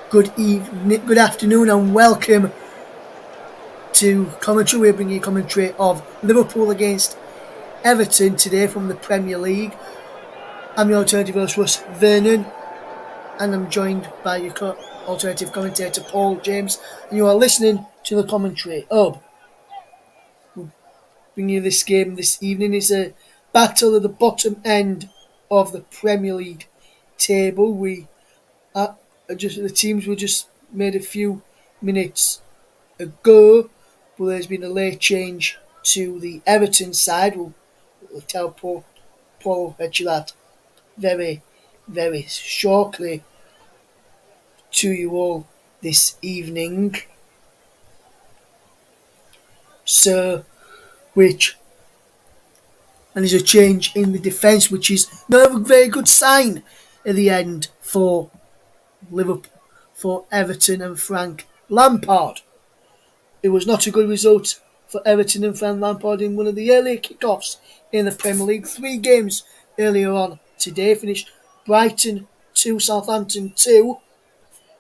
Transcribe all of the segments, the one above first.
Good evening, good afternoon, and welcome to commentary. We're bringing you commentary of Liverpool against Everton today from the Premier League. I'm your alternative host, Russ Vernon, and I'm joined by your alternative commentator, Paul James, and you are listening to the commentary hub. We'll bring you this game this evening. It's a battle at the bottom end of the Premier League table. The teams were just made a few minutes ago, but there's been a late change to the Everton side. We'll tell Paul that very, very shortly to you all this evening. So, which and there's a change in the defence, which is not a very good sign at the end for Liverpool, for Everton and Frank Lampard. It was not a good result for Everton and Frank Lampard in one of the earlier kickoffs in the Premier League. 3 games earlier on today finished Brighton 2, Southampton 2,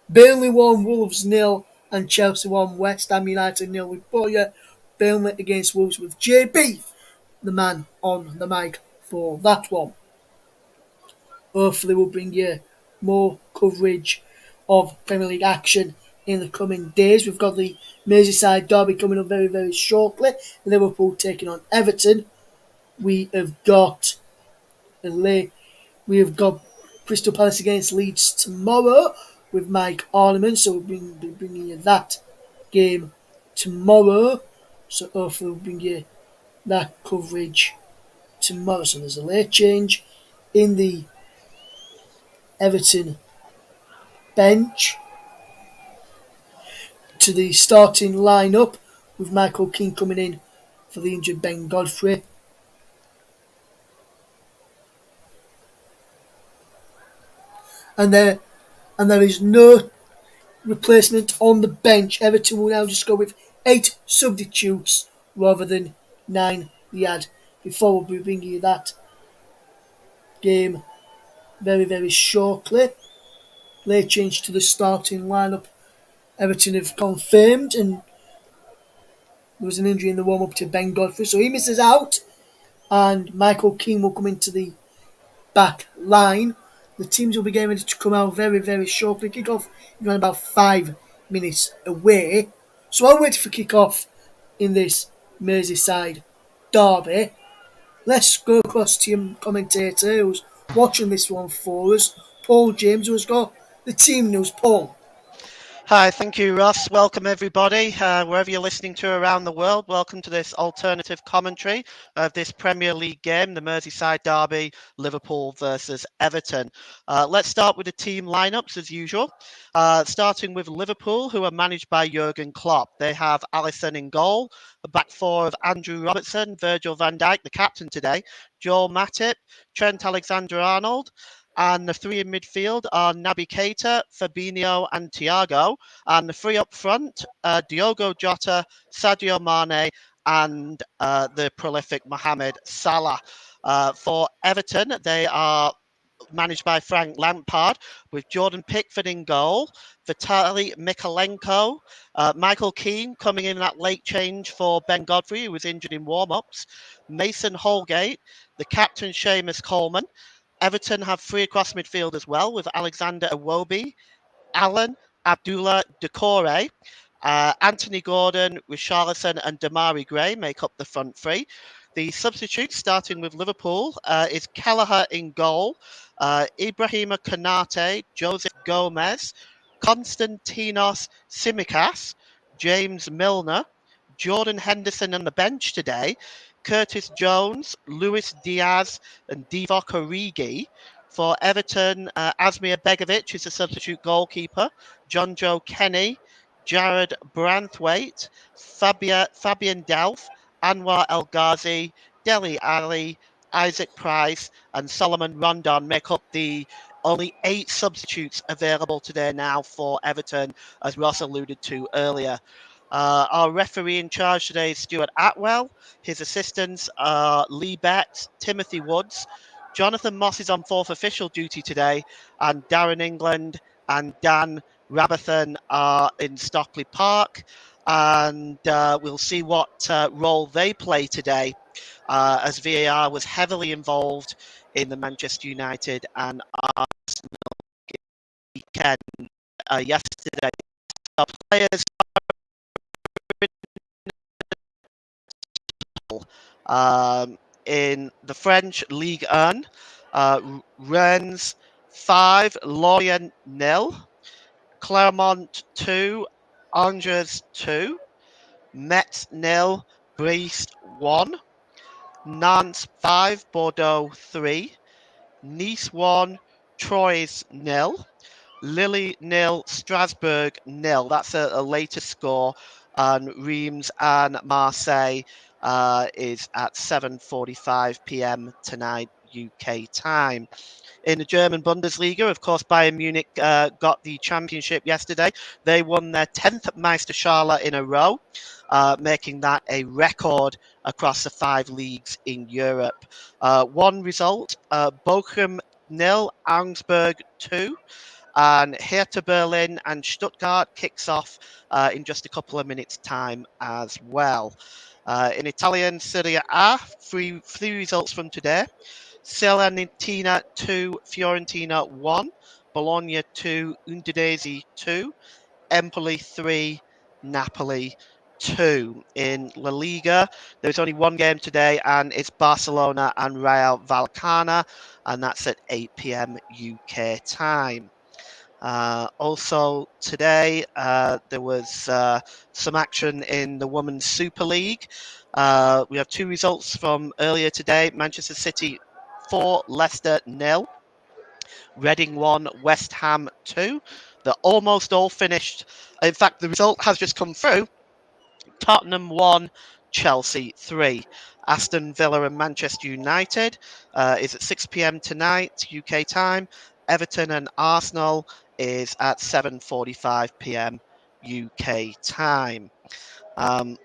Burnley 1, Wolves 0, and Chelsea 1, West Ham United 0 with Boya. Burnley against Wolves with JB, the man on the mic for that one. Hopefully we'll bring you more coverage of Premier League action in the coming days. We've got the Merseyside derby coming up very, very shortly. Liverpool taking on Everton. We have got Crystal Palace against Leeds tomorrow with Mike Ornament, so we'll be bringing you that game tomorrow. So hopefully we'll bring you that coverage tomorrow. So there's a late change in the Everton bench to the starting lineup with Michael Keane coming in for the injured Ben Godfrey. And there is no replacement on the bench. Everton will now just go with 8 substitutes rather than 9 we had before. We'll be bringing you that game very, very shortly. Late change to the starting lineup. Everton have confirmed, and there was an injury in the warm-up to Ben Godfrey, so he misses out. And Michael Keane will come into the back line. The teams will be getting ready to come out very, very shortly. Kick-off is around about 5 minutes away. So I'll wait for kick-off in this Merseyside derby. Let's go across to your commentator who's watching this one for us, Paul James, who's got the team news. Paul. Hi, thank you, Ross. Welcome, everybody, wherever you're listening to around the world. Welcome to this alternative commentary of this Premier League game, the Merseyside derby, Liverpool versus Everton. Let's start with the team lineups as usual. Starting with Liverpool, who are managed by Jurgen Klopp. They have Alisson in goal, a back four of Andrew Robertson, Virgil van Dijk, the captain today, Joel Matip, Trent Alexander-Arnold. And the 3 in midfield are Naby Keita, Fabinho and Thiago. And the 3 up front, Diogo Jota, Sadio Mane and the prolific Mohamed Salah. For Everton, they are managed by Frank Lampard, with Jordan Pickford in goal, Vitaly Mykolenko, Michael Keane coming in that late change for Ben Godfrey, who was injured in warm-ups, Mason Holgate, the captain Seamus Coleman. Everton have 3 across midfield as well, with Alexander Iwobi, Alan, Abdullah Decore, Anthony Gordon, Richarlison and Damari Gray make up the front 3. The substitutes, starting with Liverpool, is Kelleher in goal, Ibrahima Konate, Joseph Gomez, Konstantinos Tsimikas, James Milner, Jordan Henderson on the bench today, Curtis Jones, Luis Diaz and Divock Origi. For Everton, Asmir Begovic is a substitute goalkeeper, John Joe Kenny, Jared Branthwaite, Fabian Delph, Anwar El Ghazi, Deli Ali, Isaac Price, and Solomon Rondon make up the only 8 substitutes available today now for Everton, as Ross alluded to earlier. Our referee in charge today is Stuart Atwell. His assistants are Lee Betts, Timothy Woods. Jonathan Moss is on 4th official duty today, and Darren England and Dan Everton are in Stockley Park, and we'll see what role they play today, as VAR was heavily involved in the Manchester United and weekend yesterday. Our players um, in the French Ligue 1, Rennes 5, Lorient nil, Clermont 2, Angers 2, Metz nil, Brest 1, Nantes 5, Bordeaux 3, Nice 1, Troyes nil, Lille nil, Strasbourg nil. That's a later score. And Reims and Marseille is at 7:45 p.m. tonight UK time. In the German Bundesliga, of course, Bayern Munich got the championship yesterday. They won their 10th Meisterschale in a row, making that a record across the 5 leagues in Europe. One result, Bochum nil, Augsburg 2. And Hertha Berlin and Stuttgart kicks off in just a couple of minutes' time as well. In Italian Serie A, three results from today. Salernitana 2, Fiorentina 1, Bologna 2, Udinese 2, Empoli 3, Napoli 2. In La Liga, there's only one game today, and it's Barcelona and Real Vallecano, and that's at 8 p.m. UK time. Also today, there was some action in the Women's Super League. We have 2 results from earlier today. Manchester City 4, Leicester 0. Reading 1, West Ham 2. They're almost all finished. In fact, the result has just come through. Tottenham 1, Chelsea 3. Aston Villa and Manchester United is at 6 p.m. tonight, UK time. Everton and Arsenal is at 7:45 p.m. UK time. Um,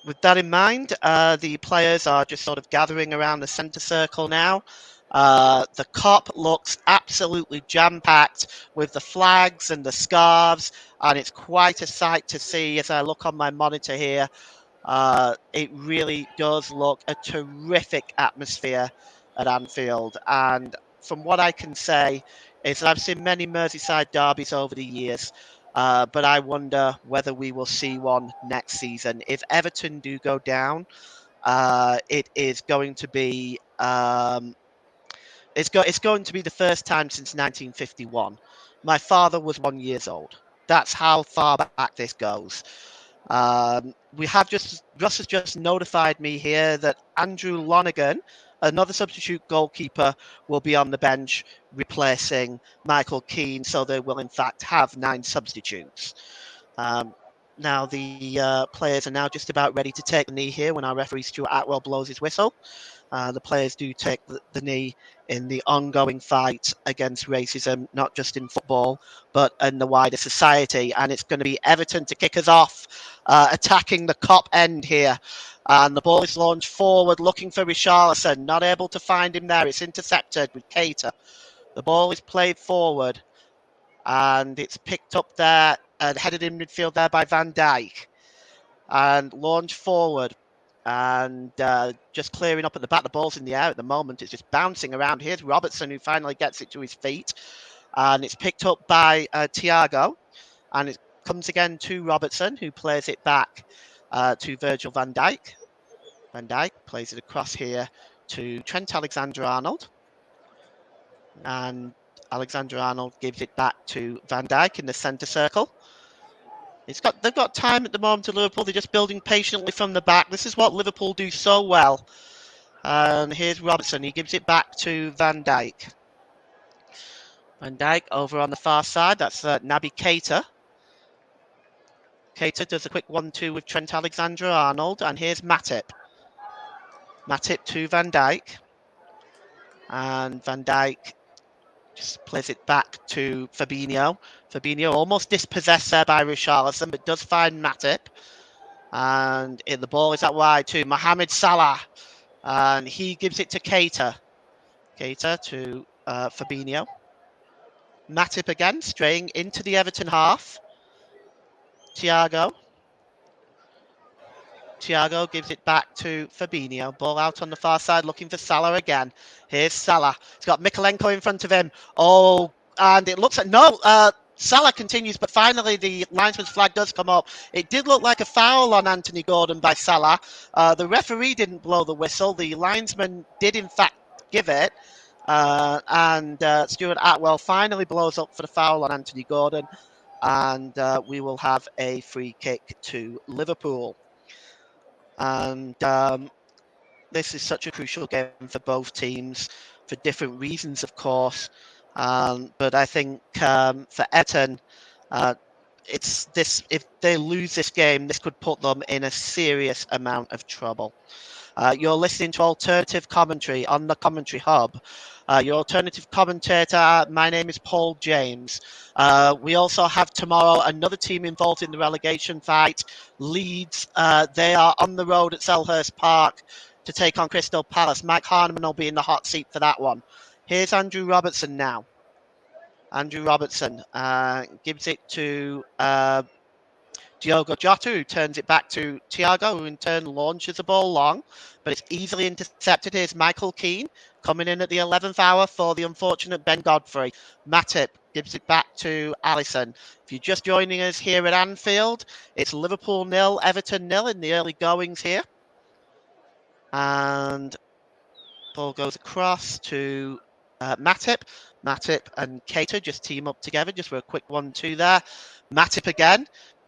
with that in mind, the players are just sort of gathering around the centre circle now. The Kop looks absolutely jam-packed with the flags and the scarves, and it's quite a sight to see as I look on my monitor here. It really does look a terrific atmosphere at Anfield. And from what I can say, is that I've seen many Merseyside derbies over the years, but I wonder whether we will see one next season. If Everton do go down, it is going to be it's going to be the first time since 1951. My father was 1 year old. That's how far back this goes. We have just Russ has just notified me here that Andrew Lonergan, another substitute goalkeeper, will be on the bench replacing Michael Keane. So they will in fact have 9 substitutes. Um, Now the players are now just about ready to take the knee here when our referee Stuart Atwell blows his whistle. The players do take the knee in the ongoing fight against racism, not just in football, but in the wider society. And it's going to be Everton to kick us off, attacking the Kop end here. And the ball is launched forward, looking for Richarlison, not able to find him there. It's intercepted with Keita. The ball is played forward, and it's picked up there and headed in midfield there by Van Dijk. And launched forward. And just clearing up at the back. The ball's in the air at the moment. It's just bouncing around. Here's Robertson, who finally gets it to his feet. And it's picked up by Thiago. And it comes again to Robertson, who plays it back to Virgil van Dijk. Van Dijk plays it across here to Trent Alexander-Arnold. And Alexander-Arnold gives it back to Van Dijk in the centre circle. They've got time at the moment to Liverpool. They're just building patiently from the back. This is what Liverpool do so well. And here's Robertson. He gives it back to Van Dijk. Van Dijk over on the far side. That's Naby Keita. Keita does a quick 1-2 with Trent Alexander-Arnold. And here's Matip. Matip to Van Dijk. And Van Dijk just plays it back to Fabinho. Fabinho almost dispossessed there by Richarlison, but does find Matip. And the ball is out wide to Mohamed Salah. And he gives it to Keita. Keita to Fabinho. Matip again, straying into the Everton half. Thiago. Thiago gives it back to Fabinho. Ball out on the far side, looking for Salah again. Here's Salah. He's got Mikalenko in front of him. Oh, and it looks like no. Salah continues, but finally the linesman's flag does come up. It did look like a foul on Anthony Gordon by Salah. The referee didn't blow the whistle. The linesman did, in fact, give it. And Stuart Atwell finally blows up for the foul on Anthony Gordon. And we will have a free kick to Liverpool. And this is such a crucial game for both teams for different reasons, of course. But I think for Everton, uh, it's this. If they lose this game, this could put them in a serious amount of trouble. You're listening to alternative commentary on the Commentary Hub. Your alternative commentator, my name is Paul James. We also have tomorrow another team involved in the relegation fight, Leeds. They are on the road at Selhurst Park to take on Crystal Palace. Mike Harneman will be in the hot seat for that one. Here's Andrew Robertson now. Andrew Robertson gives it to Diogo Jota, who turns it back to Thiago, who in turn launches the ball long, but it's easily intercepted. Here's Michael Keane coming in at the 11th hour for the unfortunate Ben Godfrey. Matip gives it back to Alisson. If you're just joining us here at Anfield, it's Liverpool 0, Everton 0 in the early goings here. And ball goes across to Matip. Matip and Keita just team up together just for a quick 1-2 there. Matip again,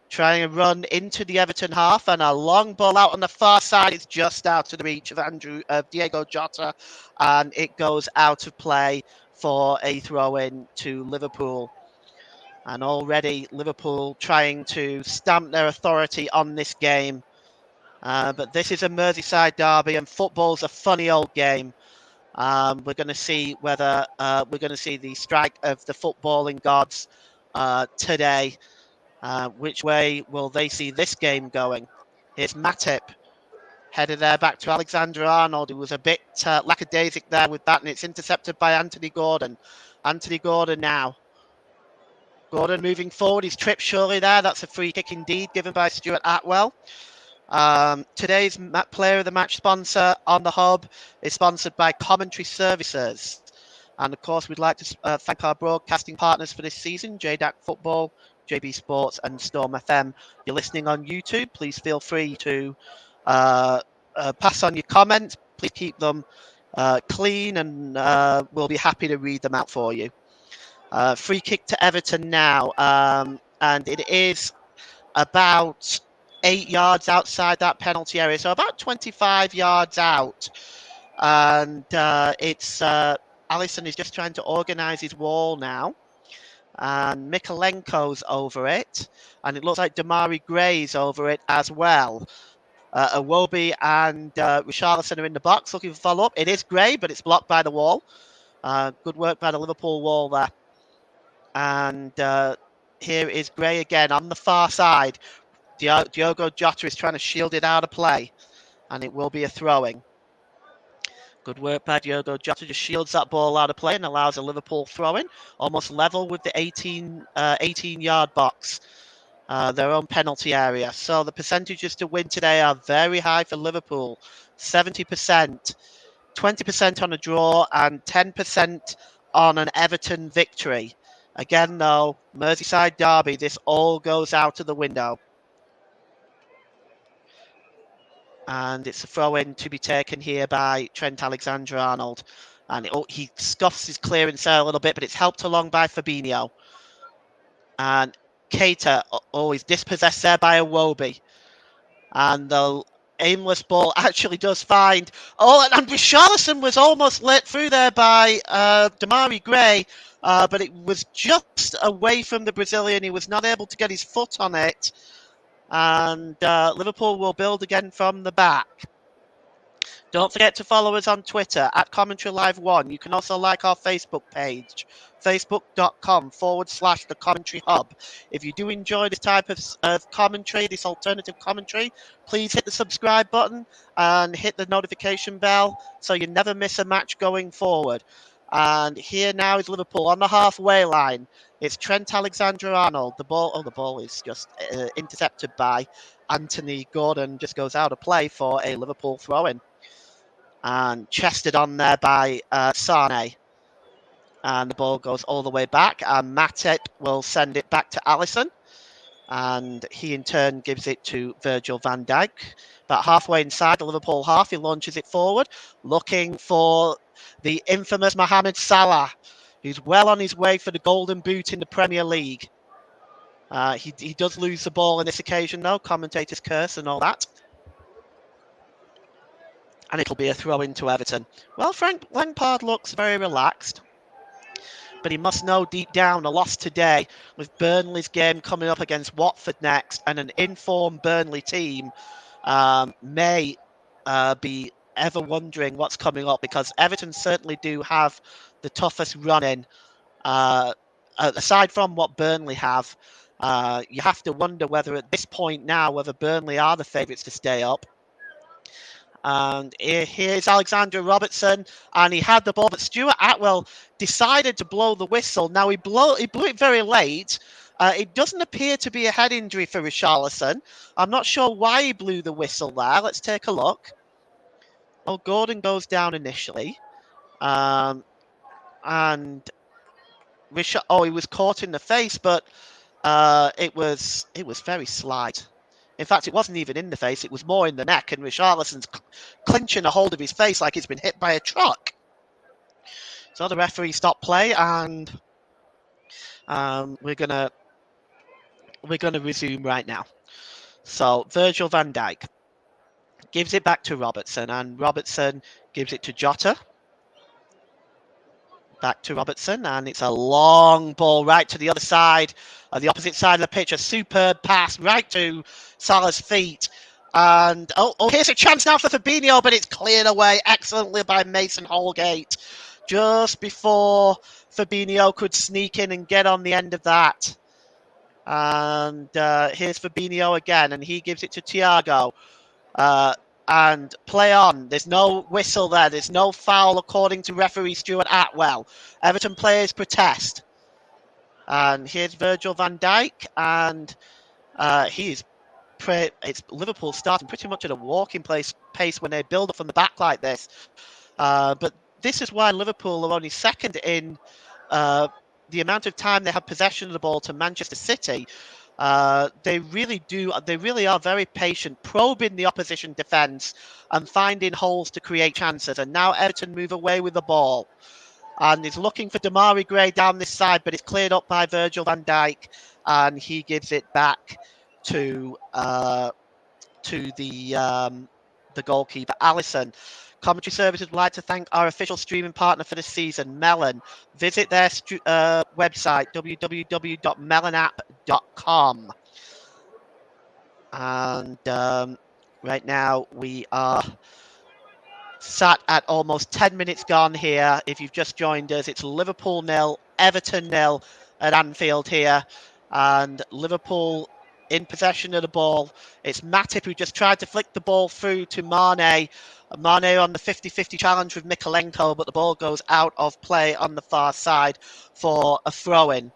trying to run into the Everton half, and a long ball out on the far side. It's just out of the reach of Diego Jota, and it goes out of play for a throw-in to Liverpool. And already Liverpool trying to stamp their authority on this game. But this is a Merseyside derby, and football's a funny old game. We're going to see whether we're going to see the strike of the footballing gods today. Which way will they see this game going? Here's Matip headed there back to Alexander Arnold, who was a bit lackadaisic there with that, and it's intercepted by Anthony Gordon. Anthony Gordon now. Gordon moving forward. He's tripped surely there. That's a free kick indeed, given by Stuart Atwell. Today's player of the match sponsor on the hub is sponsored by Commentary Services. And of course, we'd like to thank our broadcasting partners for this season, JDAC Football, JB Sports, and Storm FM. If you're listening on YouTube, please feel free to pass on your comments. Please keep them clean, and we'll be happy to read them out for you. Free kick to Everton now, and it is about 8 yards outside that penalty area, so about 25 yards out. And it's Alisson is just trying to organise his wall now. And Mikalenko's over it. And it looks like Damari Gray's over it as well. Iwobi and Richarlison are in the box looking for follow-up. It is Gray, but it's blocked by the wall. Good work by the Liverpool wall there. And here is Gray again on the far side. Diogo Jota is trying to shield it out of play. And it will be a throwing. Good work by Diogo Jota, just shields that ball out of play and allows a Liverpool throw-in, almost level with the 18-yard box, their own penalty area. So the percentages to win today are very high for Liverpool, 70%, 20% on a draw, and 10% on an Everton victory. Again, though, Merseyside derby, this all goes out of the window. And it's a throw-in to be taken here by Trent Alexander-Arnold. And he scuffs his clearance there a little bit, but it's helped along by Fabinho. And Keita, he's dispossessed there by Iwobi. And the aimless ball actually does find... and Richarlison was almost let through there by Damari Gray, but it was just away from the Brazilian. He was not able to get his foot on it. And Liverpool will build again from the back. Don't forget to follow us on Twitter at Commentary Live 1. You can also like our Facebook page, facebook.com/The Commentary Hub. If you do enjoy this type of commentary, this alternative commentary, please hit the subscribe button and hit the notification bell so you never miss a match going forward. And here now is Liverpool on the halfway line. It's Trent Alexander-Arnold. The ball is just intercepted by Anthony Gordon. Just goes out of play for a Liverpool throw-in, and chested on there by Sane. And the ball goes all the way back, and Matip will send it back to Alisson, and he in turn gives it to Virgil van Dijk. About halfway inside the Liverpool half, he launches it forward, looking for the infamous Mohamed Salah, who's well on his way for the golden boot in the Premier League. He does lose the ball on this occasion, though. Commentators curse and all that. And it'll be a throw into Everton. Well, Frank Lampard looks very relaxed, but he must know deep down a loss today, with Burnley's game coming up against Watford next, and an informed Burnley team may be ever wondering what's coming up, because Everton certainly do have the toughest run-in. Aside from what Burnley have, you have to wonder whether at this point now, whether Burnley are the favourites to stay up. And here's Alexander Robertson, and he had the ball, but Stuart Atwell decided to blow the whistle. Now he blew it very late. It doesn't appear to be a head injury for Richarlison. I'm not sure why he blew the whistle there. Let's take a look. Oh, Gordon goes down initially, and he was caught in the face, but it was very slight. In fact, it wasn't even in the face, it was more in the neck, and Richarlison's clinching a hold of his face like he's been hit by a truck. So the referee stopped play, and we're gonna resume right now. So Virgil van Dijk gives it back to Robertson, and Robertson gives it to Jota. Back to Robertson, and it's a long ball right to the other side, the opposite side of the pitch. A superb pass right to Salah's feet. And here's a chance now for Fabinho, but it's cleared away excellently by Mason Holgate just before Fabinho could sneak in and get on the end of that. And here's Fabinho again, and he gives it to Thiago. And play on. There's no whistle there. There's no foul according to referee Stuart Atwell. Everton players protest. And here's Virgil van Dijk, and it's Liverpool starting pretty much at a walking pace when they build up from the back like this. But this is why Liverpool are only second in the amount of time they have possession of the ball to Manchester City. They really are very patient, probing the opposition defence and finding holes to create chances. And now Everton move away with the ball, and is looking for Damari Gray down this side, but it's cleared up by Virgil van Dijk, and he gives it back to the goalkeeper, Alisson. Commentary Services would like to thank our official streaming partner for this season, Melon. Visit their website, www.melonapp.com. And right now we are sat at almost 10 minutes gone here. If you've just joined us, it's Liverpool 0, Everton 0 at Anfield here. And Liverpool in possession of the ball. It's Matip who just tried to flick the ball through to Mane. Mane on the 50-50 challenge with Mikalenko, but the ball goes out of play on the far side for a throw-in.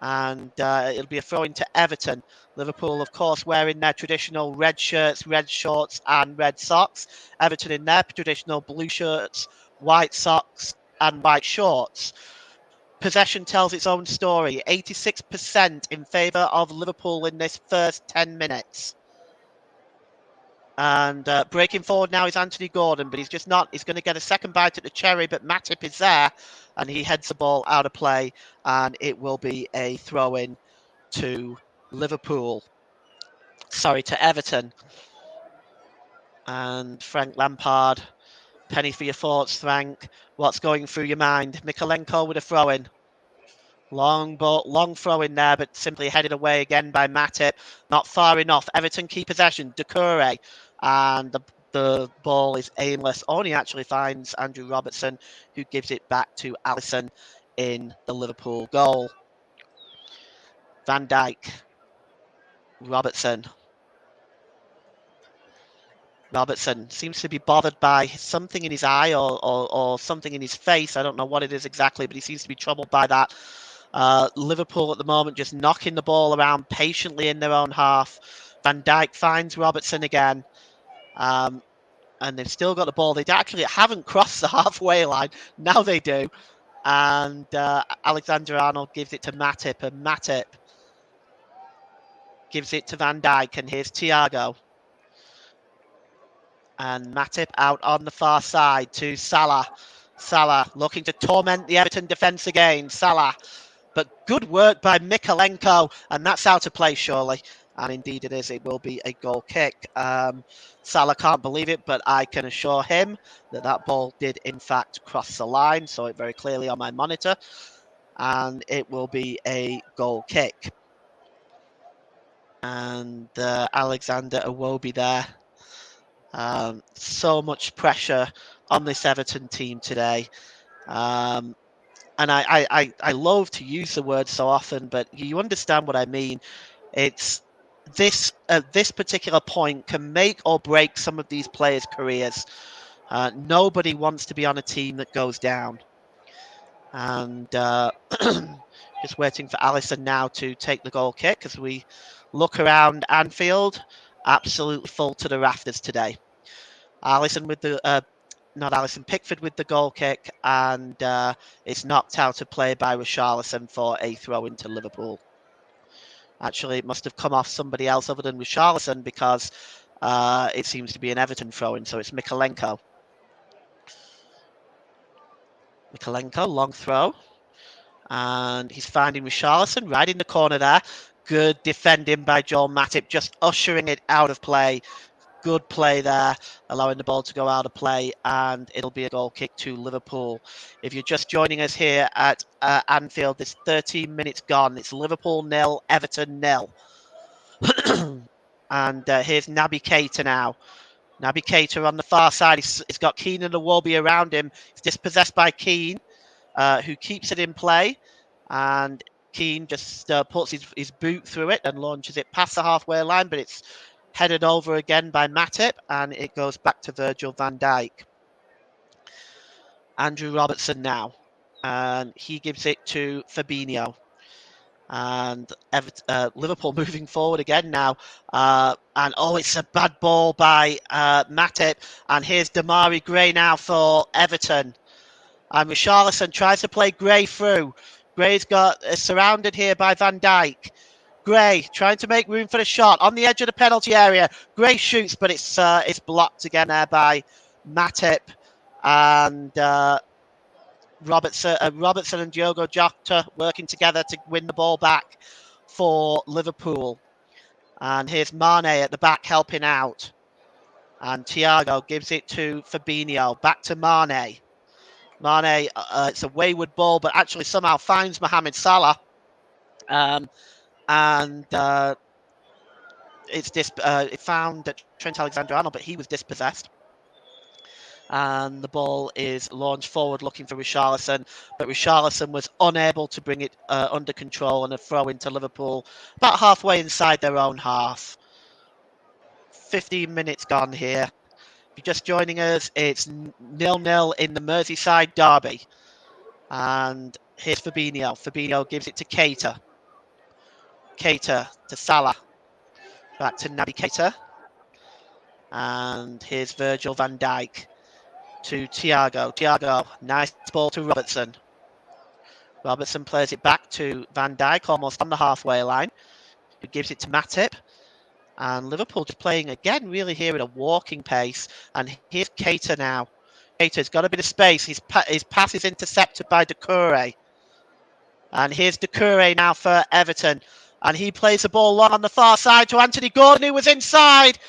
And it'll be a throw-in to Everton. Liverpool, of course, wearing their traditional red shirts, red shorts, and red socks. Everton in their traditional blue shirts, white socks, and white shorts. Possession tells its own story. 86% in favour of Liverpool in this first 10 minutes. And breaking forward now is Anthony Gordon, but he's just not. He's going to get a second bite at the cherry, but Matip is there, and he heads the ball out of play, and it will be a throw-in to Liverpool. Sorry, to Everton. And Frank Lampard, penny for your thoughts, Frank. What's going through your mind? Mikalenko with a throw-in. Long ball, long throw in there, but simply headed away again by Matip. Not far enough. Everton keep possession. Doucouré, and the ball is aimless. Only actually finds Andrew Robertson, who gives it back to Alisson in the Liverpool goal. Van Dijk, Robertson. Robertson seems to be bothered by something in his eye or something in his face. I don't know what it is exactly, but he seems to be troubled by that. Liverpool at the moment just knocking the ball around patiently in their own half. Van Dijk finds Robertson again. And they've still got the ball. They actually haven't crossed the halfway line. Now they do. And Alexander-Arnold gives it to Matip. And Matip gives it to Van Dijk. And here's Thiago. And Matip out on the far side to Salah. Salah looking to torment the Everton defence again. Salah. But good work by Mykolenko. And that's out of play, surely. And indeed it is. It will be a goal kick. Salah can't believe it, but I can assure him that that ball did in fact cross the line. Saw it very clearly on my monitor. And it will be a goal kick. And Alexander Iwobi there. So much pressure on this Everton team today. And I love to use the word so often, but you understand what I mean. It's this particular point can make or break some of these players' careers. Nobody wants to be on a team that goes down. And just waiting for Alisson now to take the goal kick as we look around Anfield. Absolutely full to the rafters today. Alisson with the not Alisson, Pickford with the goal kick, and it's knocked out of play by Richarlison for a throw into Liverpool. Actually, it must have come off somebody else other than Richarlison because it seems to be an Everton throw-in, so it's Mykolenko. Mykolenko, long throw. And he's finding Richarlison right in the corner there. Good defending by Joel Matip, just ushering it out of play. Good play there, allowing the ball to go out of play, and it'll be a goal kick to Liverpool. If you're just joining us here at Anfield, there's 13 minutes gone. It's Liverpool 0, Everton 0. And here's Naby Keita now. Naby Keita on the far side. He's got Keane and Iwobi around him. He's dispossessed by Keane, who keeps it in play. And Keane just puts his boot through it and launches it past the halfway line, but it's headed over again by Matip, and it goes back to Virgil van Dijk. Andrew Robertson now, and he gives it to Fabinho. And Liverpool moving forward again now. And it's a bad ball by Matip. And here's Damari Gray now for Everton. And Richarlison tries to play Gray through. Gray's got surrounded here by Van Dijk. Gray trying to make room for the shot on the edge of the penalty area. Gray shoots, but it's blocked again there by Matip. And Robertson and Diogo Jota working together to win the ball back for Liverpool. And here's Mane at the back helping out. And Thiago gives it to Fabinho. Back to Mane. Mane, it's a wayward ball, but actually somehow finds Mohamed Salah. It found Trent Alexander-Arnold, but he was dispossessed. And the ball is launched forward looking for Richarlison, but Richarlison was unable to bring it under control, and a throw into Liverpool about halfway inside their own half. 15 minutes gone here. If you're just joining us, it's 0-0 in the Merseyside derby. And here's Fabinho. Fabinho gives it to Keita. Keita to Salah. Back to Naby Keita. And here's Virgil van Dijk to Thiago. Thiago, nice ball to Robertson. Robertson plays it back to Van Dijk, almost on the halfway line, who gives it to Matip. And Liverpool just playing again, really here at a walking pace. And here's Keita now. Keita's got a bit of space. His pass is intercepted by Doucouré. And here's Doucouré now for Everton. And he plays the ball long on the far side to Anthony Gordon, who was inside.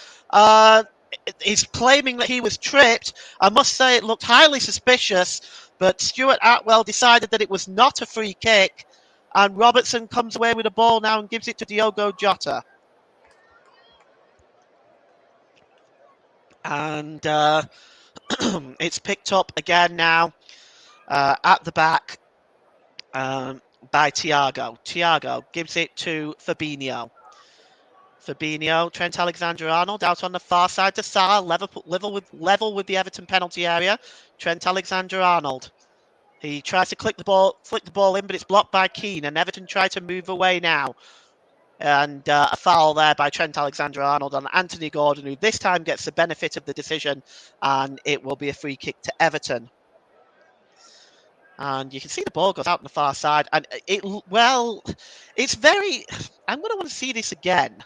He's claiming that he was tripped. I must say it looked highly suspicious, but Stuart Atwell decided that it was not a free kick. And Robertson comes away with the ball now and gives it to Diogo Jota. And it's picked up again now at the back by Thiago. Thiago gives it to Fabinho. Fabinho, Trent Alexander-Arnold out on the far side to Salah, level with the Everton penalty area. Trent Alexander-Arnold. He tries to flick the ball in, but it's blocked by Keane, and Everton try to move away now. And a foul there by Trent Alexander-Arnold on Anthony Gordon, who this time gets the benefit of the decision, and it will be a free kick to Everton. And you can see the ball goes out on the far side, and it's very. I'm going to want to see this again.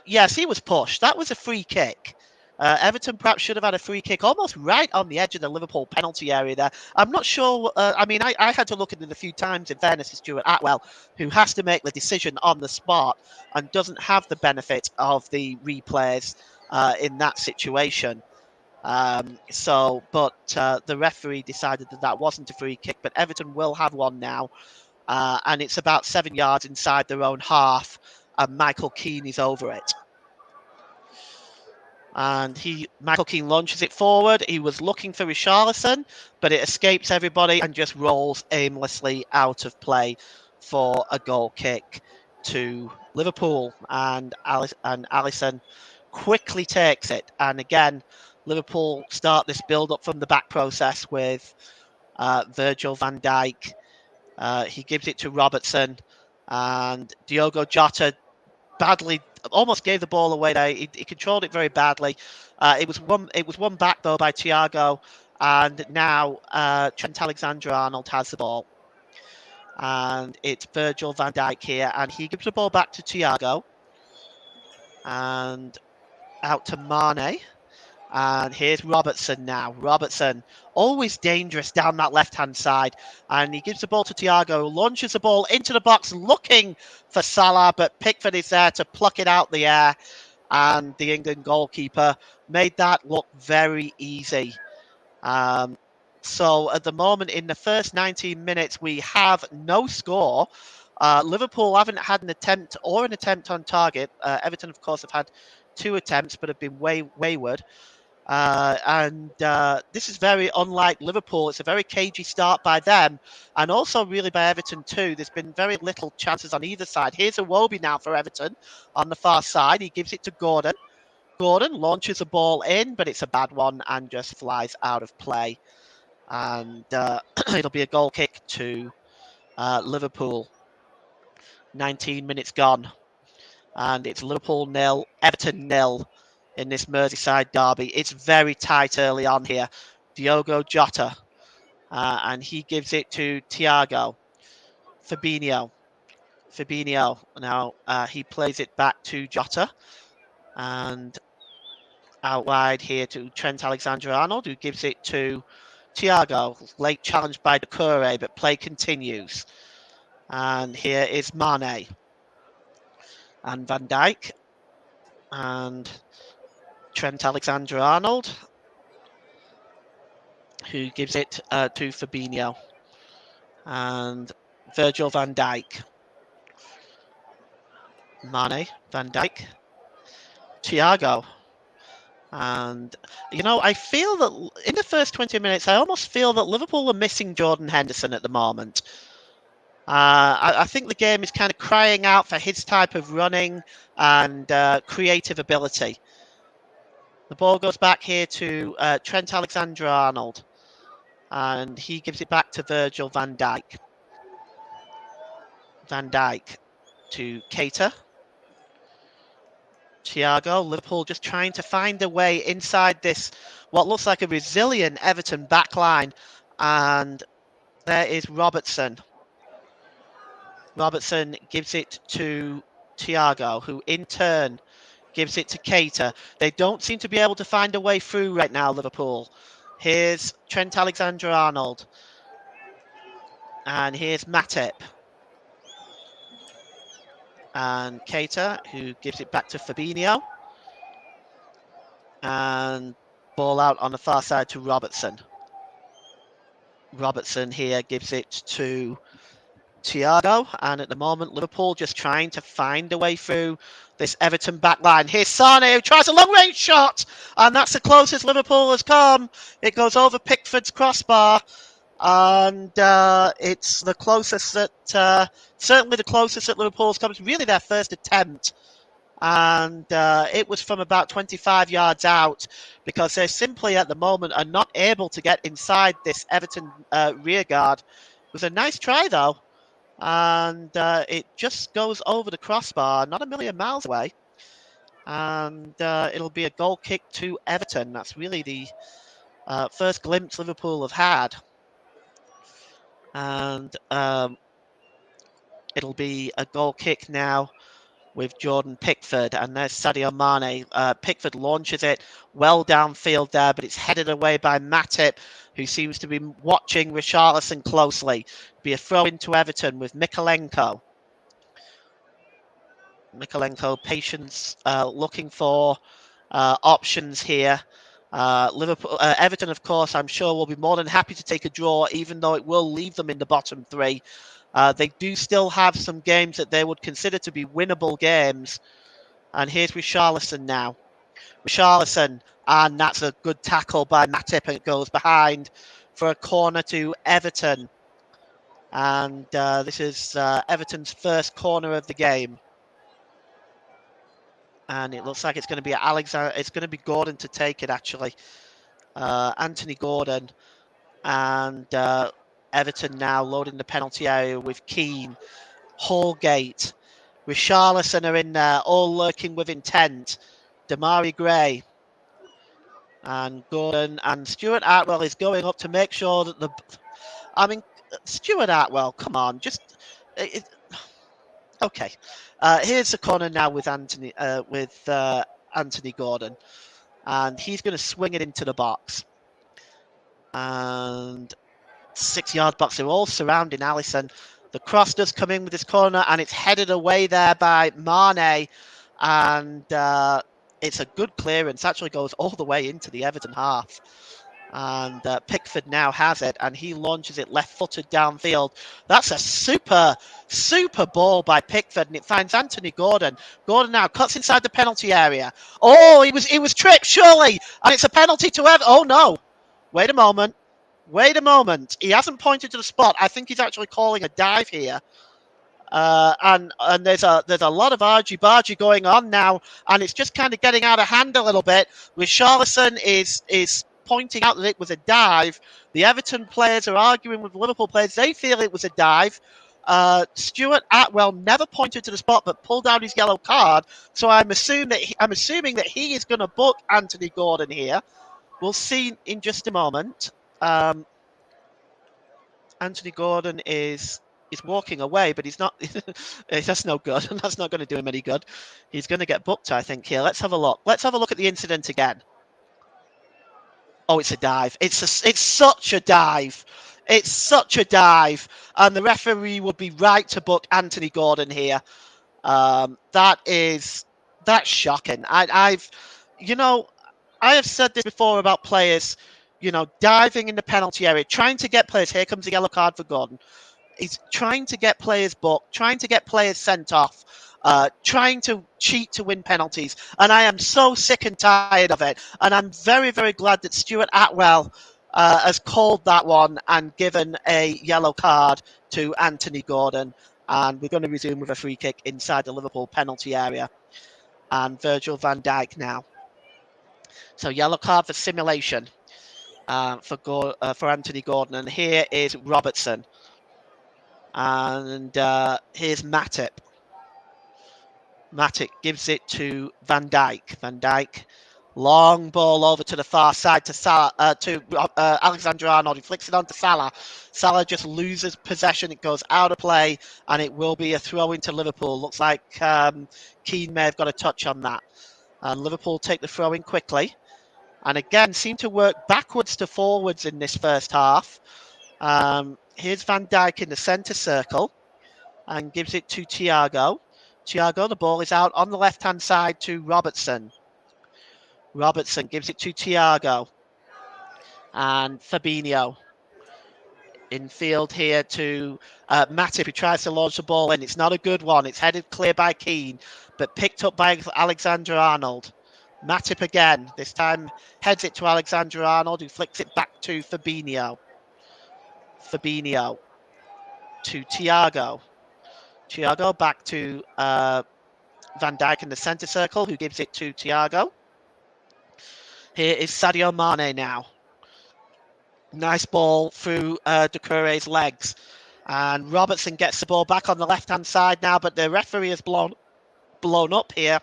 Yes, he was pushed. That was a free kick. Everton perhaps should have had a free kick almost right on the edge of the Liverpool penalty area there. I'm not sure. I had to look at it a few times in fairness to Stuart Atwell, who has to make the decision on the spot and doesn't have the benefit of the replays in that situation. But the referee decided that wasn't a free kick, but Everton will have one now. And it's about 7 yards inside their own half, and Michael Keane is over it. And Michael Keane launches it forward. He was looking for Richarlison, but it escapes everybody and just rolls aimlessly out of play for a goal kick to Liverpool. And Alisson quickly takes it. And again, Liverpool start this build-up from the back process with Virgil van Dijk. He gives it to Robertson, and Diogo Jota almost gave the ball away there. He controlled it very badly. It was one back though by Thiago, and now Trent Alexander-Arnold has the ball, and it's Virgil van Dijk here, and he gives the ball back to Thiago, and out to Mane. And here's Robertson now. Robertson, always dangerous down that left-hand side. And he gives the ball to Thiago, launches the ball into the box, looking for Salah, but Pickford is there to pluck it out the air. And the England goalkeeper made that look very easy. So at the moment, in the first 19 minutes, we have no score. Liverpool haven't had an attempt on target. Everton, of course, have had 2 attempts, but have been wayward. This is very unlike Liverpool. It's a very cagey start by them, and also really by Everton too. There's been very little chances on either side. Here's Iwobi now for Everton on the far side. He gives it to Gordon. Gordon launches a ball in, but it's a bad one and just flies out of play. And it'll be a goal kick to Liverpool. 19 minutes gone, and it's Liverpool 0, Everton 0. In this Merseyside derby. It's very tight early on here. Diogo Jota, and he gives it to Thiago. Fabinho. Now he plays it back to Jota, and out wide here to Trent Alexander-Arnold, who gives it to Thiago. Late challenge by Doucouré, but play continues. And here is Mane and Van Dijk and Trent Alexander-Arnold, who gives it to Fabinho and Virgil van Dijk. Mane, Van Dijk, Thiago. And, I feel that in the first 20 minutes, I almost feel that Liverpool are missing Jordan Henderson at the moment. I think the game is kind of crying out for his type of running and creative ability. The ball goes back here to Trent Alexander-Arnold, and he gives it back to Virgil van Dijk. Van Dijk to Keita. Thiago, Liverpool just trying to find a way inside this, what looks like a resilient Everton backline. And there is Robertson. Robertson gives it to Thiago, who in turn gives it to Keita. They don't seem to be able to find a way through right now, Liverpool. Here's Trent Alexander-Arnold. And here's Matip. And Keita, who gives it back to Fabinho. And ball out on the far side to Robertson. Robertson here gives it to Thiago. And at the moment, Liverpool just trying to find a way through this Everton backline. Here's Sane, who tries a long-range shot. And that's the closest Liverpool has come. It goes over Pickford's crossbar. And it's the closest that, certainly the closest that Liverpool's come. It's really their first attempt and it was from about 25 yards out because they simply at the moment are not able to get inside this Everton rear guard. It was a nice try though, and it just goes over the crossbar, not a million miles away, and it'll be a goal kick to Everton. That's really the first glimpse Liverpool have had, and it'll be a goal kick now with Jordan Pickford, and there's Sadio Mane. Pickford launches it well downfield there, but it's headed away by Matip, who seems to be watching Richarlison closely. Be a throw into Everton with Mikalenko. Mikalenko, patience, looking for options here. Liverpool, Everton, of course, I'm sure will be more than happy to take a draw, even though it will leave them in the bottom three. They do still have some games that they would consider to be winnable games. And here's Richarlison now. Richarlison, and that's a good tackle by Matip, and it goes behind for a corner to Everton. And this is Everton's first corner of the game. And it looks like it's going to be Alexander. It's going to be Gordon to take it, actually. Anthony Gordon, and Everton now loading the penalty area with Keane, Holgate, Richarlison are in there, all lurking with intent. Damari Gray and Gordon, and Stuart Atwell is going up to make sure that I mean, Stuart Atwell, come on, just. It, okay. Here's the corner now with Anthony Gordon, and he's going to swing it into the box. And 6-yard box. They're all surrounding Alisson. The cross does come in with this corner, and it's headed away there by Mane. And it's a good clearance. Actually goes all the way into the Everton half. And Pickford now has it, and he launches it left-footed downfield. That's a super ball by Pickford, and it finds Anthony Gordon. Gordon now cuts inside the penalty area. Oh, he was tripped, surely, and it's a penalty to Everton. Oh no! Wait a moment. Wait a moment. He hasn't pointed to the spot. I think he's actually calling a dive here. And there's a lot of argy bargy going on now, and it's just kind of getting out of hand a little bit. Richarlison is pointing out that it was a dive. The Everton players are arguing with the Liverpool players. They feel it was a dive. Stuart Atwell never pointed to the spot, but pulled out his yellow card. So I'm assuming that he is going to book Anthony Gordon here. We'll see in just a moment. Anthony Gordon is walking away, but he's not. That's no good. That's not going to do him any good. He's going to get booked, I think. Here, let's have a look. Let's have a look at the incident again. Oh, it's a dive. It's such a dive. It's such a dive, and the referee would be right to book Anthony Gordon here. That's shocking. I have said this before about players, diving in the penalty area, trying to get players. Here comes a yellow card for Gordon. He's trying to get players booked, trying to get players sent off, trying to cheat to win penalties. And I am so sick and tired of it. And I'm very, very glad that Stuart Atwell has called that one and given a yellow card to Anthony Gordon. And we're going to resume with a free kick inside the Liverpool penalty area. And Virgil van Dijk now. So yellow card for simulation for Anthony Gordon. And here is Robertson. And here's Matip. Matip gives it to Van Dijk. Van Dijk, long ball over to the far side to Salah, Alexander Arnold. He flicks it on to Salah. Salah just loses possession. It goes out of play, and it will be a throw into Liverpool. Looks like Keane may have got a touch on that. And Liverpool take the throw in quickly. And again, seem to work backwards to forwards in this first half. Here's Van Dijk in the centre circle and gives it to Thiago. Thiago, the ball is out on the left-hand side to Robertson. Robertson gives it to Thiago. And Fabinho. Infield here to Matip, who tries to launch the ball in. It's not a good one. It's headed clear by Keane, but picked up by Alexander Arnold. Matip again. This time heads it to Alexander Arnold, who flicks it back to Fabinho. Fabinho to Thiago. Thiago back to Van Dijk in the centre circle, who gives it to Thiago. Here is Sadio Mane now. Nice ball through Doucouré's legs. And Robertson gets the ball back on the left-hand side now, but the referee has blown up here.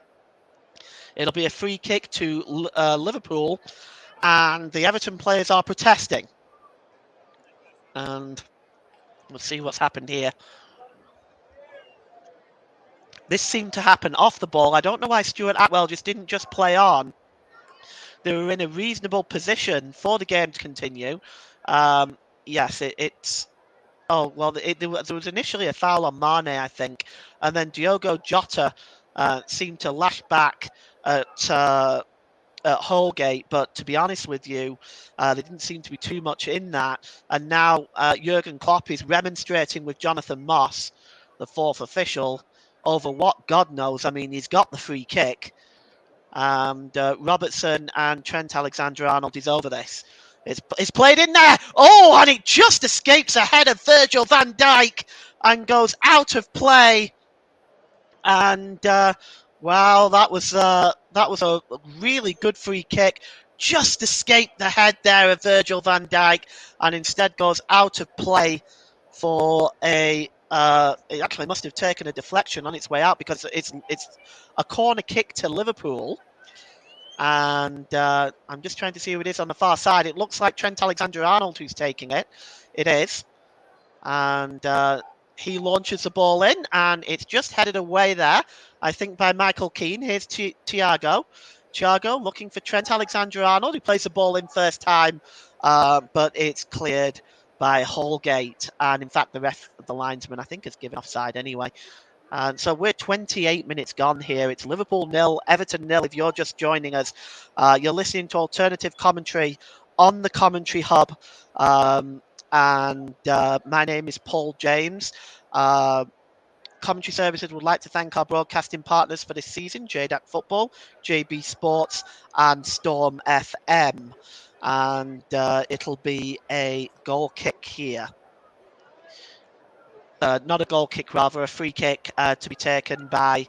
It'll be a free kick to Liverpool, and the Everton players are protesting. And we'll see what's happened here. This seemed to happen off the ball. I don't know why Stuart Atwell didn't just play on. They were in a reasonable position for the game to continue. Yes, it's... Oh, well, there was initially a foul on Mane, I think, and then Diogo Jota seemed to lash back at Holgate, but to be honest with you, there didn't seem to be too much in that. And now Jurgen Klopp is remonstrating with Jonathan Moss, the fourth official, over what God knows. I mean, he's got the free kick. And Robertson and Trent Alexander-Arnold is over this. It's played in there. Oh, and it just escapes ahead of Virgil van Dijk and goes out of play. And wow, that was a really good free kick. Just escaped the head there of Virgil van Dijk, and instead goes out of play for a. It actually must have taken a deflection on its way out, because it's a corner kick to Liverpool. And I'm just trying to see who it is on the far side. It looks like Trent Alexander-Arnold who's taking it. It is. And he launches the ball in, and it's just headed away there, I think, by Michael Keane. Here's Thiago. Thiago looking for Trent Alexander-Arnold, who plays the ball in first time, but it's cleared by Holgate. And in fact, the linesman, I think, has given offside anyway. And so we're 28 minutes gone here. It's Liverpool 0, Everton 0. If you're just joining us, you're listening to alternative commentary on the Commentary Hub. And my name is Paul James. Commentary Services would like to thank our broadcasting partners for this season: JDAC Football, JB Sports, and Storm FM. And it'll be a goal kick here. Not a goal kick, rather a free kick to be taken by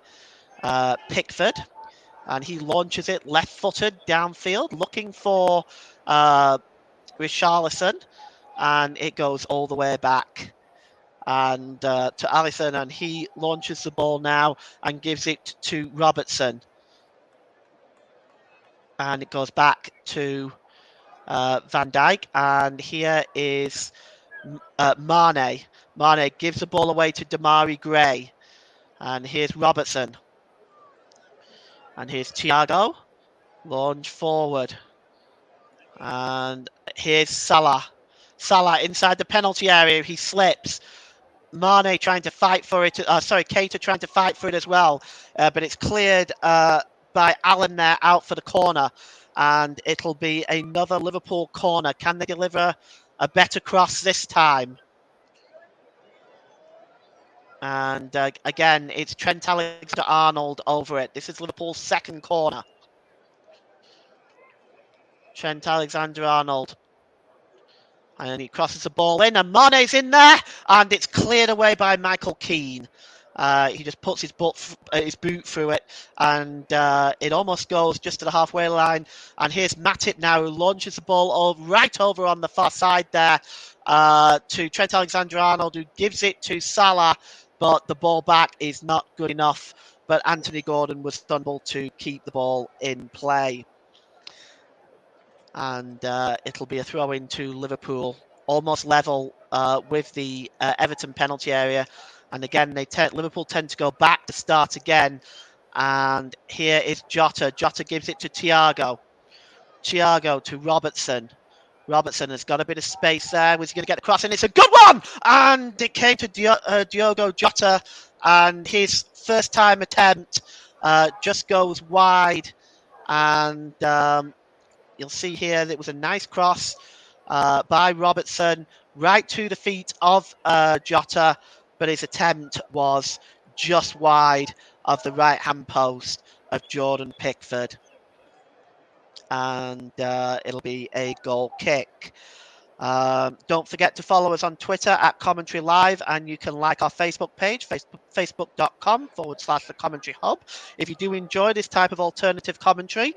Pickford. And he launches it left-footed downfield, looking for Richarlison. And it goes all the way back and to Alisson, and he launches the ball now and gives it to Robertson. And it goes back to Van Dijk. And here is Mane. Mane gives the ball away to Damari Gray. And here's Robertson. And here's Thiago. Launch forward. And here's Salah. Salah inside the penalty area. He slips. Mane trying to fight for it. Keita trying to fight for it as well. But it's cleared by Allen there out for the corner. And it'll be another Liverpool corner. Can they deliver a better cross this time? And again, it's Trent Alexander-Arnold over it. This is Liverpool's second corner. Trent Alexander-Arnold. And he crosses the ball in, and Mane's in there, and it's cleared away by Michael Keane. He just puts his boot through it, and it almost goes just to the halfway line. And here's Matip now, who launches the ball right over on the far side there to Trent Alexander-Arnold, who gives it to Salah, but the ball back is not good enough. But Anthony Gordon was unable to keep the ball in play. And it'll be a throw into Liverpool, almost level with the Everton penalty area. And again, Liverpool tend to go back to start again. And here is Jota. Jota gives it to Thiago. Thiago to Robertson. Robertson has got a bit of space there. Was he going to get the cross? And it's a good one! And it came to Diogo Jota. And his first time attempt just goes wide. And you'll see here that it was a nice cross by Robertson right to the feet of Jota, but his attempt was just wide of the right-hand post of Jordan Pickford. And it'll be a goal kick. Don't forget to follow us on Twitter at Commentary Live, and you can like our Facebook page, facebook.com/the Commentary Hub. If you do enjoy this type of alternative commentary,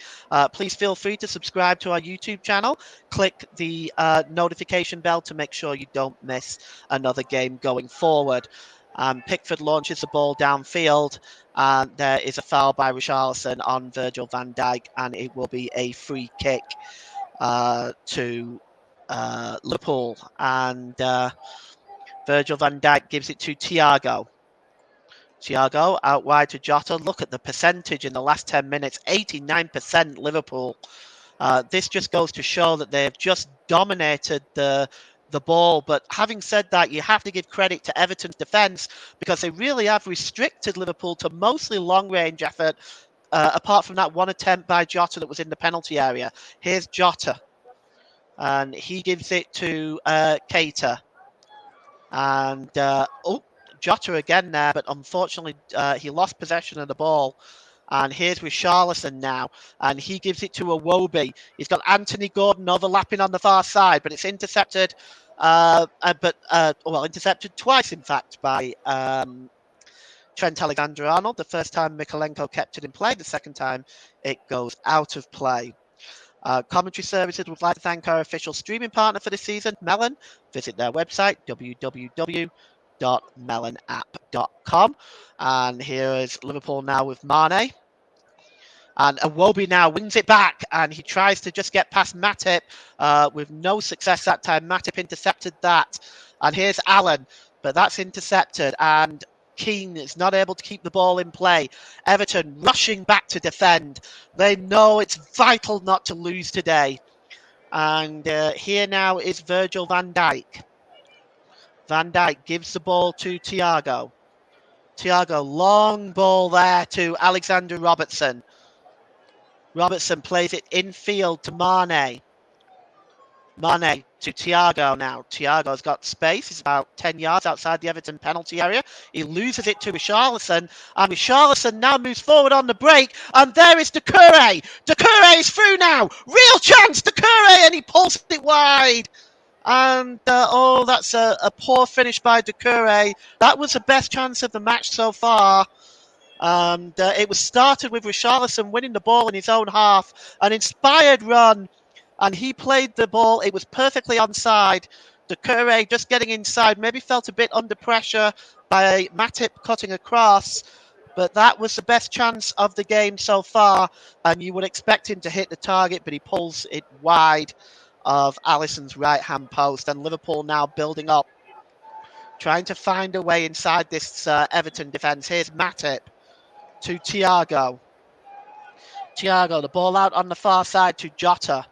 please feel free to subscribe to our YouTube channel. Click the notification bell to make sure you don't miss another game going forward. Pickford launches the ball downfield, and there is a foul by Richarlison on Virgil van Dijk, and it will be a free kick to Liverpool, and Virgil van Dijk gives it to Thiago. Thiago out wide to Jota. Look at the percentage in the last 10 minutes, 89% Liverpool. This just goes to show that they have just dominated the ball. But having said that, you have to give credit to Everton's defence, because they really have restricted Liverpool to mostly long-range effort, apart from that one attempt by Jota that was in the penalty area. Here's Jota, and he gives it to Keita. And Jota again there, but unfortunately he lost possession of the ball. And here's Richarlison now, and he gives it to Iwobi. He's got Anthony Gordon overlapping on the far side, but it's intercepted. Intercepted twice, in fact, by Trent Alexander-Arnold. The first time Mykolenko kept it in play, the second time it goes out of play. Commentary Services would like to thank our official streaming partner for this season, Melon. Visit their website, www.melonapp.com. And here is Liverpool now with Mane. And Iwobi now wins it back, and he tries to just get past Matip with no success that time. Matip intercepted that. And here's Allen, but that's intercepted. And Keane is not able to keep the ball in play. Everton rushing back to defend. They know it's vital not to lose today. And here now is Virgil van Dijk. Van Dijk gives the ball to Thiago. Thiago, long ball there to Alexander Robertson. Robertson plays it infield to Mane. Mane to Thiago now. Thiago's got space. He's about 10 yards outside the Everton penalty area. He loses it to Richarlison. And Richarlison now moves forward on the break. And there is Doucouré. Doucouré is through now. Real chance, Doucouré. And he pulls it wide. And, that's a poor finish by Doucouré. That was the best chance of the match so far. And it was started with Richarlison winning the ball in his own half. An inspired run. And he played the ball. It was perfectly onside. Doucouré just getting inside. Maybe felt a bit under pressure by Matip cutting across. But that was the best chance of the game so far. And you would expect him to hit the target, but he pulls it wide of Alisson's right-hand post. And Liverpool now building up, trying to find a way inside this Everton defence. Here's Matip to Thiago. Thiago, the ball out on the far side to Jota.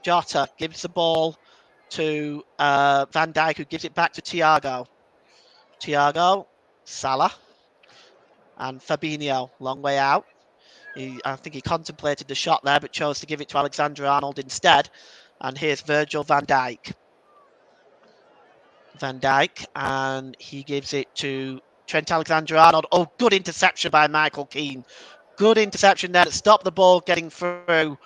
Jota gives the ball to Van Dijk, who gives it back to Thiago. Thiago, Salah, and Fabinho, long way out. I think he contemplated the shot there, but chose to give it to Alexander-Arnold instead. And here's Virgil van Dijk. Van Dijk, and he gives it to Trent Alexander-Arnold. Oh, good interception by Michael Keane. Good interception there to stop the ball getting through.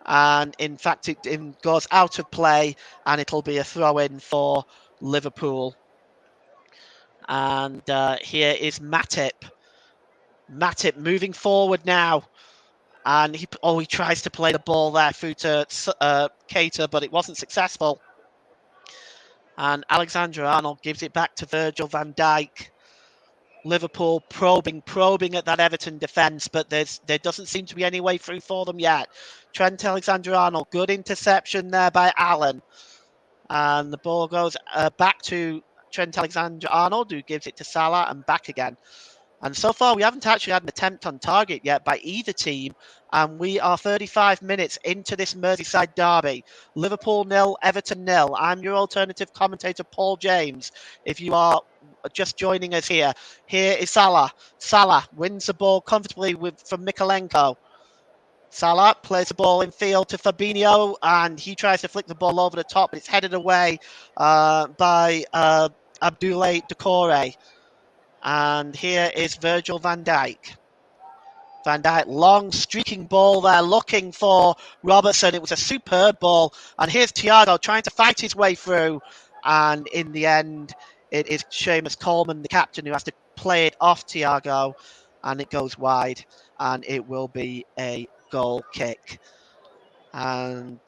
And in fact, it goes out of play, and it'll be a throw-in for Liverpool. And here is Matip. Matip moving forward now. And he tries to play the ball there through to Keita, but it wasn't successful. And Alexander-Arnold gives it back to Virgil van Dijk. Liverpool probing at that Everton defence, but there doesn't seem to be any way through for them yet. Trent Alexander-Arnold, good interception there by Allen. And the ball goes back to Trent Alexander-Arnold, who gives it to Salah, and back again. And so far, we haven't actually had an attempt on target yet by either team. And we are 35 minutes into this Merseyside derby. Liverpool 0, Everton 0. I'm your alternative commentator, Paul James. If you are just joining us here, here is Salah. Salah wins the ball comfortably from Mykolenko. Salah plays the ball in field to Fabinho, and he tries to flick the ball over the top, but it's headed away by Abdoulaye Doucouré. And here is Virgil van Dijk. Van Dijk, long streaking ball there, looking for Robertson. It was a superb ball. And here's Thiago trying to fight his way through. And in the end, it is Seamus Coleman, the captain, who has to play it off Thiago. And it goes wide. And it will be a goal kick. And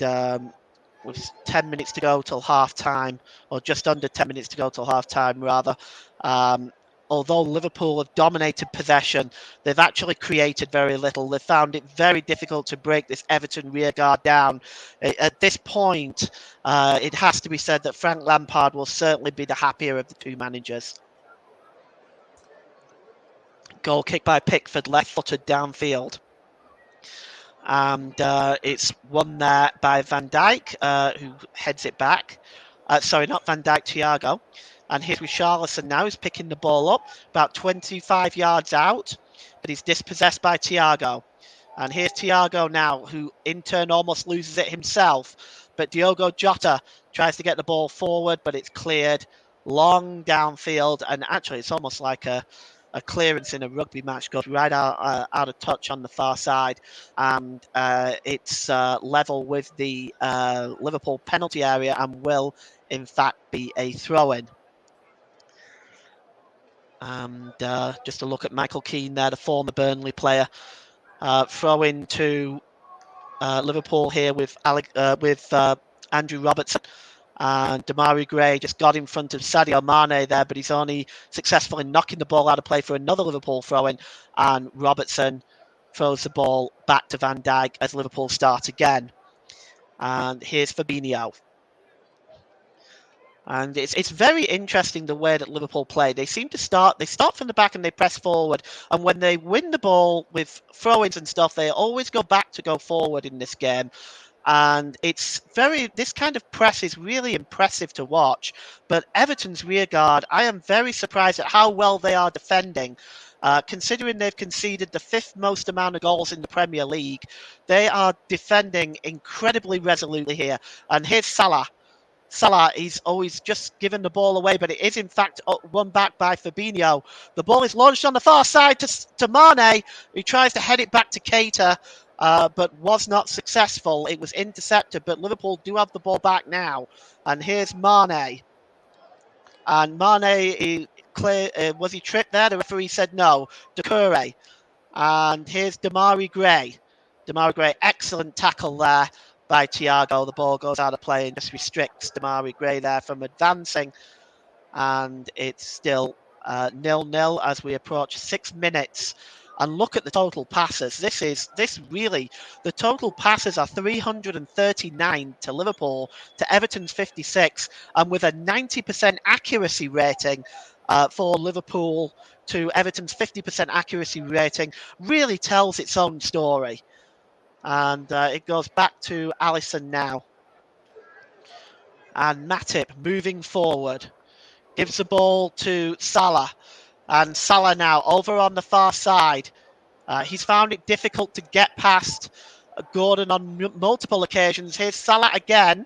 with 10 minutes to go till half time, or just under 10 minutes to go till half time, rather. Um, Although Liverpool have dominated possession, they've actually created very little. They've found it very difficult to break this Everton rearguard down. At this point, it has to be said that Frank Lampard will certainly be the happier of the two managers. Goal kick by Pickford, left-footed downfield. And it's won there by Van Dijk, who heads it back. Sorry, not Van Dijk, Thiago. And here's Richarlison now, who's picking the ball up about 25 yards out, but he's dispossessed by Thiago. And here's Thiago now, who in turn almost loses it himself. But Diogo Jota tries to get the ball forward, but it's cleared long downfield. And actually, it's almost like a clearance in a rugby match, goes right out of touch on the far side. And it's level with the Liverpool penalty area and will, in fact, be a throw-in. And just a look at Michael Keane there, the former Burnley player, throw-in to Liverpool here with Andrew Robertson. And Damari Gray just got in front of Sadio Mane there, but he's only successful in knocking the ball out of play for another Liverpool throw-in. And Robertson throws the ball back to Van Dijk as Liverpool start again. And here's Fabinho. And it's very interesting the way that Liverpool play. They seem to start from the back and they press forward. And when they win the ball with throw-ins and stuff, they always go back to go forward in this game. And this kind of press is really impressive to watch. But Everton's rearguard, I am very surprised at how well they are defending. Considering they've conceded the fifth most amount of goals in the Premier League, they are defending incredibly resolutely here. And here's Salah. Salah, he's always just given the ball away, but it is in fact won back by Fabinho. The ball is launched on the far side to Mane, who tries to head it back to Keita, but was not successful. It was intercepted, but Liverpool do have the ball back now. And here's Mane. And Mane, was he tripped there? The referee said no. Doucouré. And here's Damari Gray. Damari Gray, excellent tackle there by Thiago. The ball goes out of play and just restricts Damari Gray there from advancing. And it's still 0-0 as we approach 6 minutes. And look at the total passes. The total passes are 339 to Liverpool to Everton's 56, and with a 90% accuracy rating for Liverpool to Everton's 50% accuracy rating, really tells its own story. And it goes back to Alisson now. And Matip moving forward. Gives the ball to Salah. And Salah now over on the far side. He's found it difficult to get past Gordon on multiple occasions. Here's Salah again.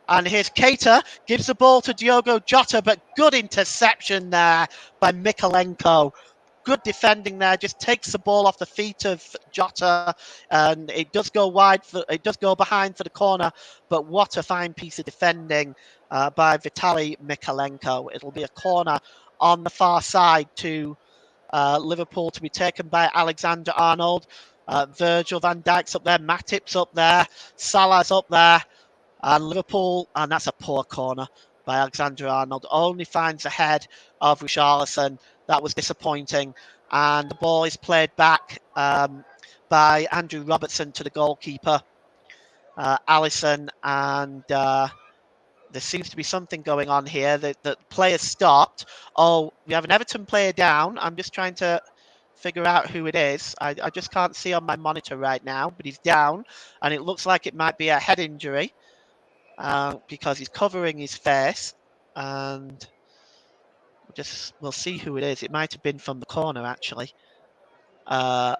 And here's Keita. Gives the ball to Diogo Jota, but good interception there by Mykolenko. Good defending there, just takes the ball off the feet of Jota, and it does go behind for the corner, but what a fine piece of defending by Vitaly Mykolenko. It'll be a corner on the far side to Liverpool to be taken by Alexander Arnold. Virgil van Dijk's up there, Matip's up there, Salah's up there, and Liverpool, and that's a poor corner by Alexander Arnold, only finds the head of Richarlison. That was disappointing. And the ball is played back by Andrew Robertson to the goalkeeper, Alisson. And there seems to be something going on here. The player stopped. Oh, we have an Everton player down. I'm just trying to figure out who it is. I just can't see on my monitor right now, but he's down. And it looks like it might be a head injury because he's covering his face. And we'll see who it is. It might have been from the corner, actually. The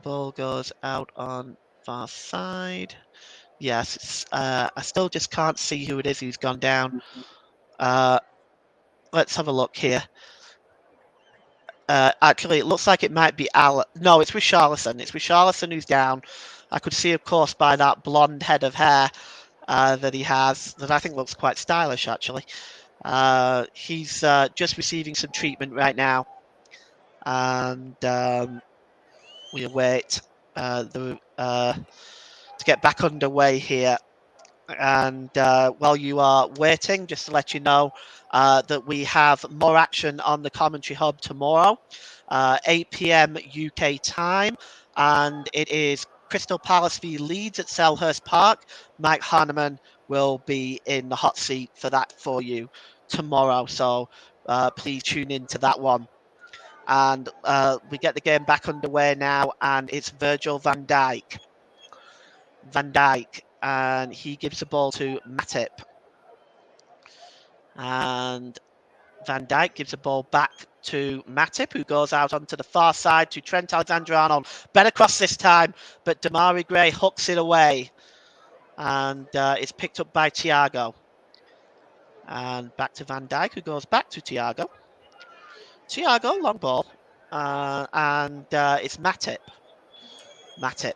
ball goes out on far side. Yes, I still just can't see who it is who's gone down. Let's have a look here. Actually, it looks like it might be Al. No, it's with Charlison. It's with Charlison who's down. I could see, of course, by that blonde head of hair that he has, that I think looks quite stylish, actually. He's just receiving some treatment right now, and we await to get back underway here. And while you are waiting, just to let you know that we have more action on the commentary hub tomorrow, 8 p.m. UK time, and it is Crystal Palace v Leeds at Selhurst Park. Mike Hahnemann will be in the hot seat for that for you tomorrow, so please tune in to that one. And we get the game back underway now, and it's Virgil van Dijk. Van Dijk, and he gives the ball to Matip. And Van Dijk gives the ball back to Matip, who goes out onto the far side to Trent Alexander-Arnold. Better cross this time, but Damari Gray hooks it away. And it's picked up by Thiago. And back to Van Dijk, who goes back to Thiago. Thiago, long ball. And it's Matip. Matip.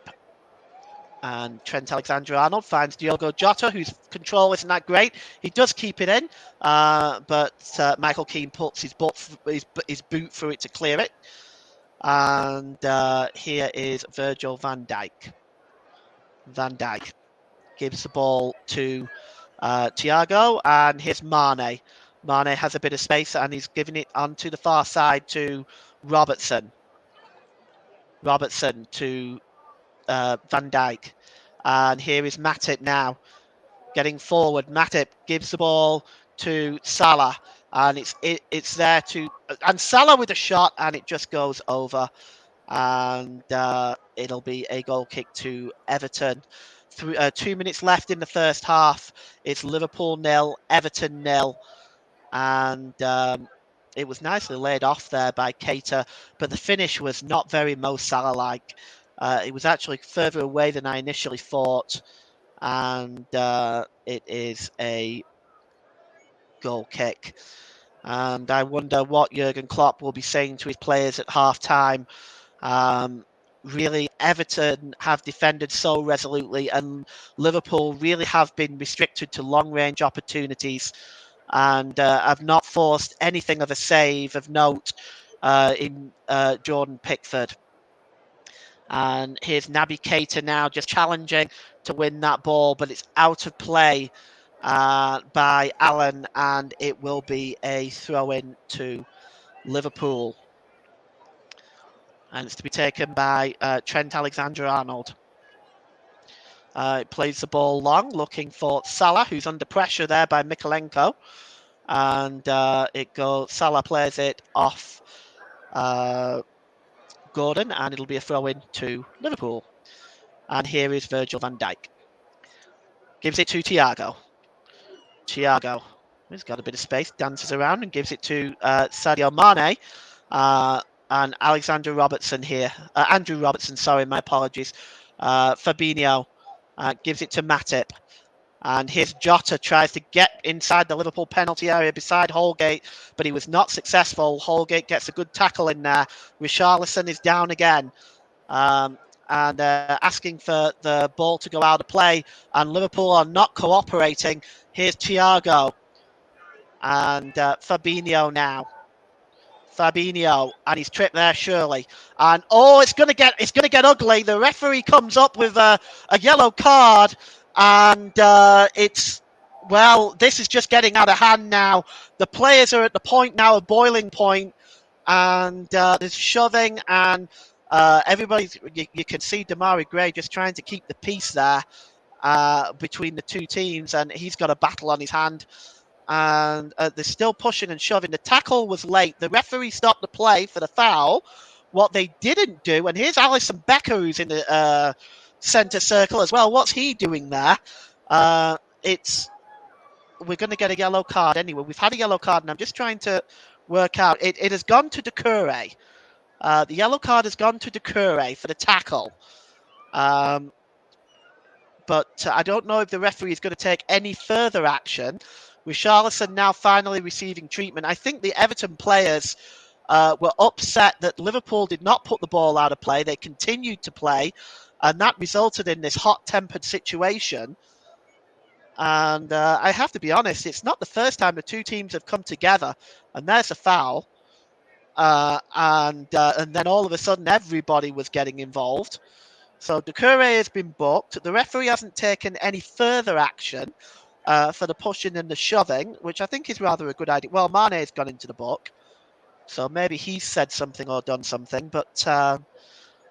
And Trent Alexander-Arnold finds Diogo Jota, whose control isn't that great. He does keep it in, but Michael Keane puts his boot through it to clear it. And here is Virgil van Dijk. Van Dijk gives the ball to Thiago, and here's Mane. Mane has a bit of space, and he's giving it onto the far side to Robertson. Robertson to Van Dijk. And here is Matip now getting forward. Matip gives the ball to Salah, and it's there to, and Salah with a shot, and it just goes over, and it'll be a goal kick to Everton. 2 minutes left in the first half. It's Liverpool 0, Everton 0, and it was nicely laid off there by Keita, but the finish was not very Mo Salah-like. It was actually further away than I initially thought, and it is a goal kick. And I wonder what Jurgen Klopp will be saying to his players at half-time. Really, Everton have defended so resolutely, and Liverpool really have been restricted to long-range opportunities, and have not forced anything of a save of note in Jordan Pickford. And here's Naby Keita now just challenging to win that ball, but it's out of play by Allen, and it will be a throw-in to Liverpool. And it's to be taken by Trent Alexander-Arnold. It plays the ball long, looking for Salah, who's under pressure there by Mykolenko. And Salah plays it off Gordon, and it'll be a throw-in to Liverpool. And here is Virgil van Dijk. Gives it to Thiago. Thiago, he's got a bit of space, dances around and gives it to Sadio Mane. And Alexander Robertson here. Andrew Robertson, sorry, my apologies. Fabinho gives it to Matip. And here's Jota, tries to get inside the Liverpool penalty area beside Holgate, but he was not successful. Holgate gets a good tackle in there. Richarlison is down again. And asking for the ball to go out of play, and Liverpool are not cooperating. Here's Thiago and Fabinho now. Fabinho, and he's tripped there surely, and it's going to get ugly. The referee comes up with a yellow card, and this is just getting out of hand now. The players are at the point now, a boiling point, and there's shoving, and everybody's. You can see Damari Gray just trying to keep the peace there between the two teams, and he's got a battle on his hand. And they're still pushing and shoving. The tackle was late. The referee stopped the play for the foul. What they didn't do, and here's Alisson Becker, who's in the centre circle as well. What's he doing there? We're going to get a yellow card anyway. We've had a yellow card, and I'm just trying to work out. It has gone to Doucouré. The yellow card has gone to Doucouré for the tackle. But I don't know if the referee is going to take any further action. Richarlison now finally receiving treatment. I think the Everton players were upset that Liverpool did not put the ball out of play. They continued to play, and that resulted in this hot-tempered situation. And I have to be honest, it's not the first time the two teams have come together, and there's a foul. And then all of a sudden, everybody was getting involved. So Doucouré has been booked. The referee hasn't taken any further action for the pushing and the shoving, which I think is rather a good idea. Well, Mane's gone into the book, so maybe he's said something or done something. But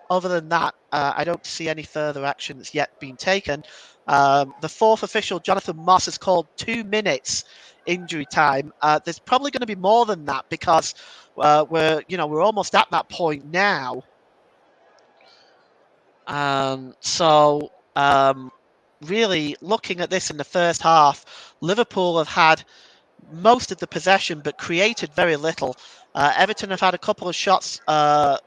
other than that, I don't see any further action that's yet been taken. The fourth official, Jonathan Moss, has called 2 minutes injury time. There's probably going to be more than that because we're almost at that point now. So really looking at this in the first half, Liverpool have had most of the possession but created very little. Everton have had a couple of shots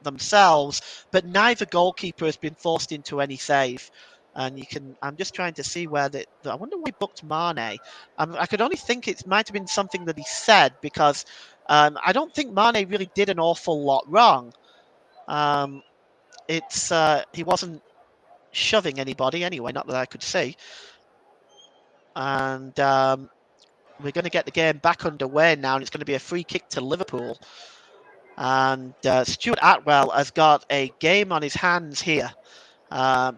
themselves, but neither goalkeeper has been forced into any save. And I'm just trying to see I wonder why he booked Mane. I could only think it might have been something that he said because I don't think Mane really did an awful lot wrong. Um, he wasn't shoving anybody anyway, not that I could see. And we're going to get the game back underway now, and it's going to be a free kick to Liverpool. And Stuart Atwell has got a game on his hands here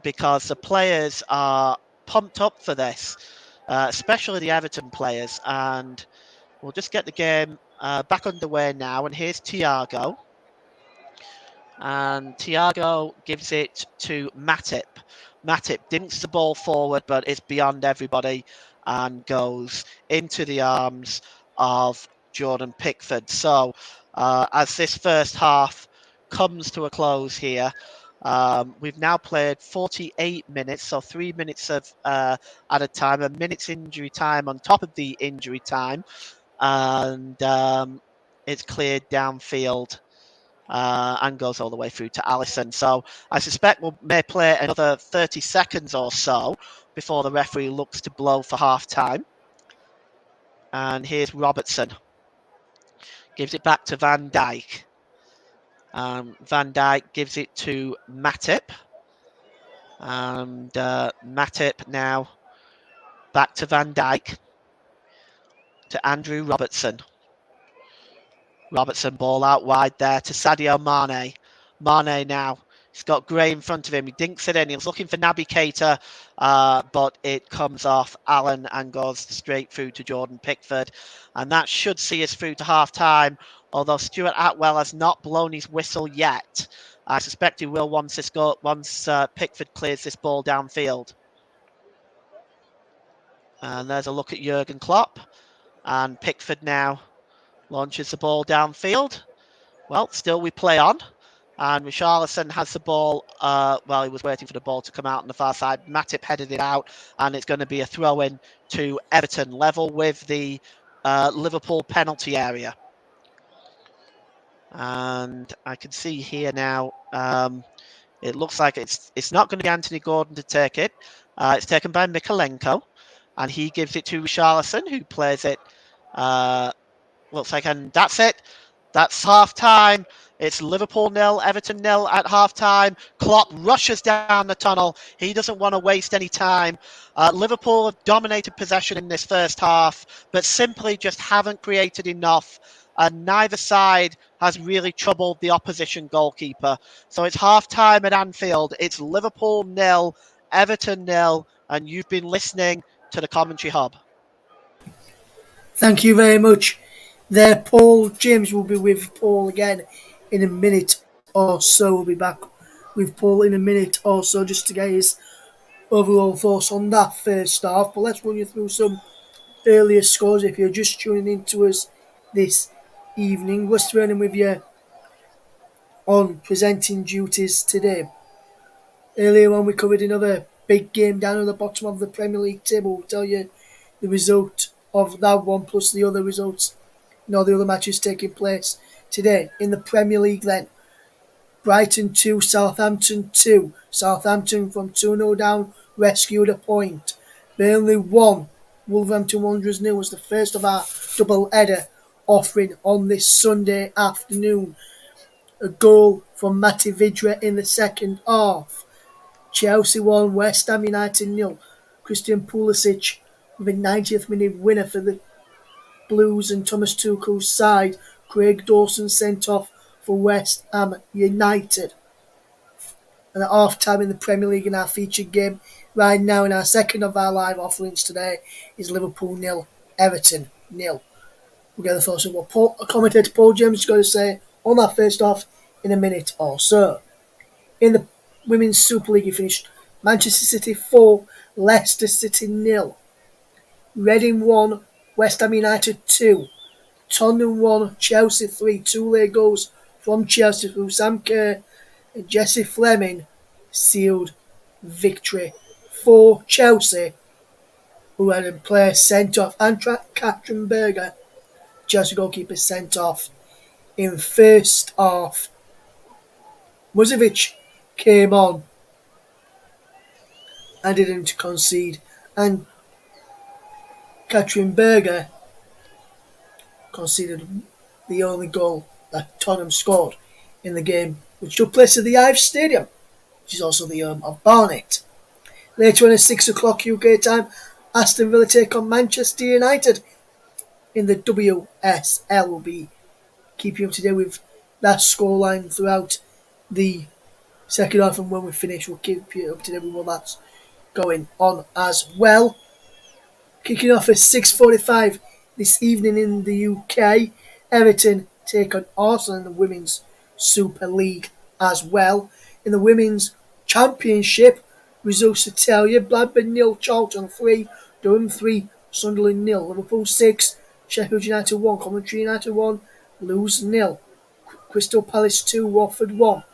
because the players are pumped up for this, especially the Everton players. And we'll just get the game back underway now. And here's Thiago. And Thiago gives it to Matip. Matip dinks the ball forward, but it's beyond everybody and goes into the arms of Jordan Pickford. So, as this first half comes to a close here, we've now played 48 minutes, so 3 minutes of at a time, a minute's injury time on top of the injury time, and it's cleared downfield and goes all the way through to Alisson. So I suspect we may play another 30 seconds or so before the referee looks to blow for half time. And here's Robertson. Gives it back to Van Dijk. Van Dijk gives it to Matip. And Matip now back to Van Dijk. To Andrew Robertson. Robertson ball out wide there to Sadio Mane. Mane now. He's got Gray in front of him. He dinks it in. He was looking for Naby Keita, but it comes off Allen and goes straight through to Jordan Pickford. And that should see us through to half-time, although Stuart Atwell has not blown his whistle yet. I suspect he will once Pickford clears this ball downfield. And there's a look at Jurgen Klopp. And Pickford now launches the ball downfield. Well, still we play on. And Richarlison has the ball. He was waiting for the ball to come out on the far side. Matip headed it out, and it's going to be a throw-in to Everton, level with the Liverpool penalty area. And I can see here now, it looks like it's not going to be Anthony Gordon to take it. It's taken by Mykolenko, and he gives it to Richarlison, who plays it. Looks like, and that's it. That's half time. It's Liverpool 0, Everton 0 at half time. Klopp rushes down the tunnel. He doesn't want to waste any time. Liverpool have dominated possession in this first half, but simply just haven't created enough. And neither side has really troubled the opposition goalkeeper. So it's half time at Anfield. It's Liverpool 0, Everton 0, and you've been listening to the Commentary Hub. Thank you very much there, Paul. James will be with Paul again in a minute or so. We'll be back with Paul in a minute or so just to get his overall thoughts on that first half. But let's run you through some earlier scores if you're just tuning in to us this evening. We're turning with you on presenting duties today. Earlier on, we covered another big game down at the bottom of the Premier League table. We'll tell you the result of that one plus the other results and all the other matches taking place today in the Premier League then. Brighton 2, Southampton 2. Southampton from 2-0 down rescued a point. Burnley 1, Wolverhampton Wanderers 0 was the first of our double header offering on this Sunday afternoon. A goal from Matty Vidra in the second half. Chelsea 1, West Ham United 0. Christian Pulisic with a 90th minute winner for the Blues and Thomas Tuchel's side. Craig Dawson sent off for West Ham United. And at half time in the Premier League in our featured game right now in our second of our live offerings today is Liverpool 0, Everton 0. We'll get the thoughts of what commentator Paul James is going to say on that first half in a minute or so. In the Women's Super League, it finished Manchester City 4, Leicester City 0. Reading 1, West Ham United 2. Tottenham 1, Chelsea 3. Two late goals from Chelsea through Sam Kerr and Jesse Fleming sealed victory for Chelsea, who had a player sent off. Antrak Katrenberger, Chelsea goalkeeper, sent off in first half. Muzovic came on and didn't concede, and Katrenberger conceded the only goal that Tottenham scored in the game, which took place at the Ives Stadium, which is also the home of Barnet. Later on at 6 o'clock UK time, Aston Villa take on Manchester United in the WSL. We'll be keeping you up to date with that scoreline throughout the second half, and when we finish, we'll keep you up to date with what that's going on as well. Kicking off at 6:45 this evening in the UK, Everton take on Arsenal in the Women's Super League as well. In the Women's Championship, results to tell you: Blackburn 0, Charlton 3, Durham 3, Sunderland 0, Liverpool 6, Sheffield United 1, Coventry United 1, Blues 0, Crystal Palace 2, Watford 1,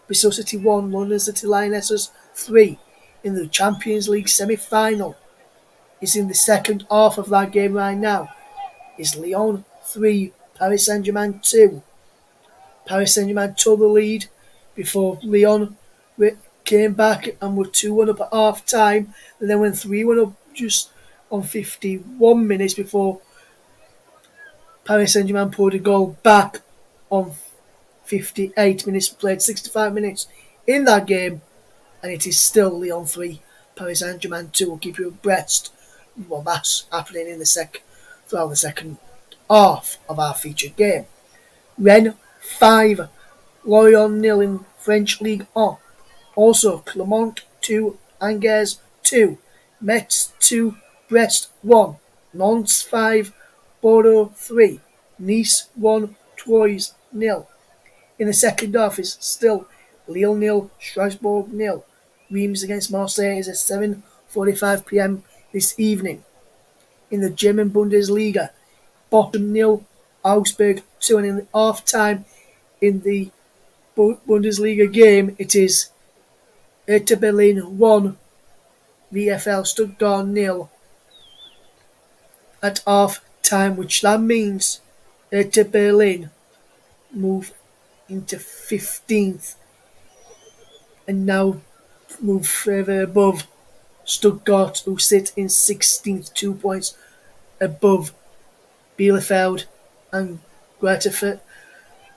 Bristol City 1, London City Lionesses 3. In the Champions League semi-final, is in the second half of that game right now. Is Lyon 3, Paris Saint-Germain 2. Paris Saint-Germain took the lead before Lyon came back and were 2-1 up at half time, and then went 3-1 up just on 51 minutes before Paris Saint-Germain poured a goal back on 58 minutes. Played 65 minutes in that game, and it is still Lyon 3, Paris Saint-Germain 2. Will keep you abreast of what that's happening in throughout the second half of our featured game. Rennes 5, Lorient 0 in French Ligue 1. Also Clermont 2, Angers 2, Metz 2, Brest 1, Nantes 5, Bordeaux 3, Nice 1, Troyes 0. In the second half is still Lille 0, Strasbourg 0. Reims against Marseille is at 7:45 p.m. this evening. In the German Bundesliga, Bochum 0, Augsburg 2, and in the half time in the Bundesliga game, it is Hertha Berlin 1, VfL Stuttgart 0 at half time, which that means Hertha Berlin move into 15th and now move further above Stuttgart, who sit in 16th, 2 points above Bielefeld, and Greuther,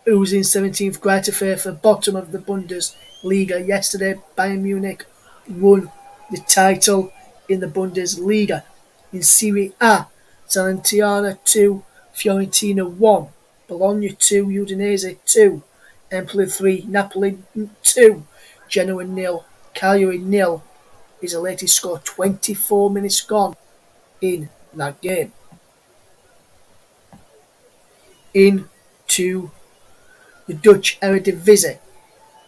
who's in 17th. Greuther, bottom of the Bundesliga. Yesterday, Bayern Munich won the title in the Bundesliga. In Serie A, Salernitana 2, Fiorentina 1, Bologna 2, Udinese 2, Empoli 3, Napoli 2, Genoa 0, Cagliari 0 is the latest score. 24 minutes gone in that game. Into the Dutch Eredivisie,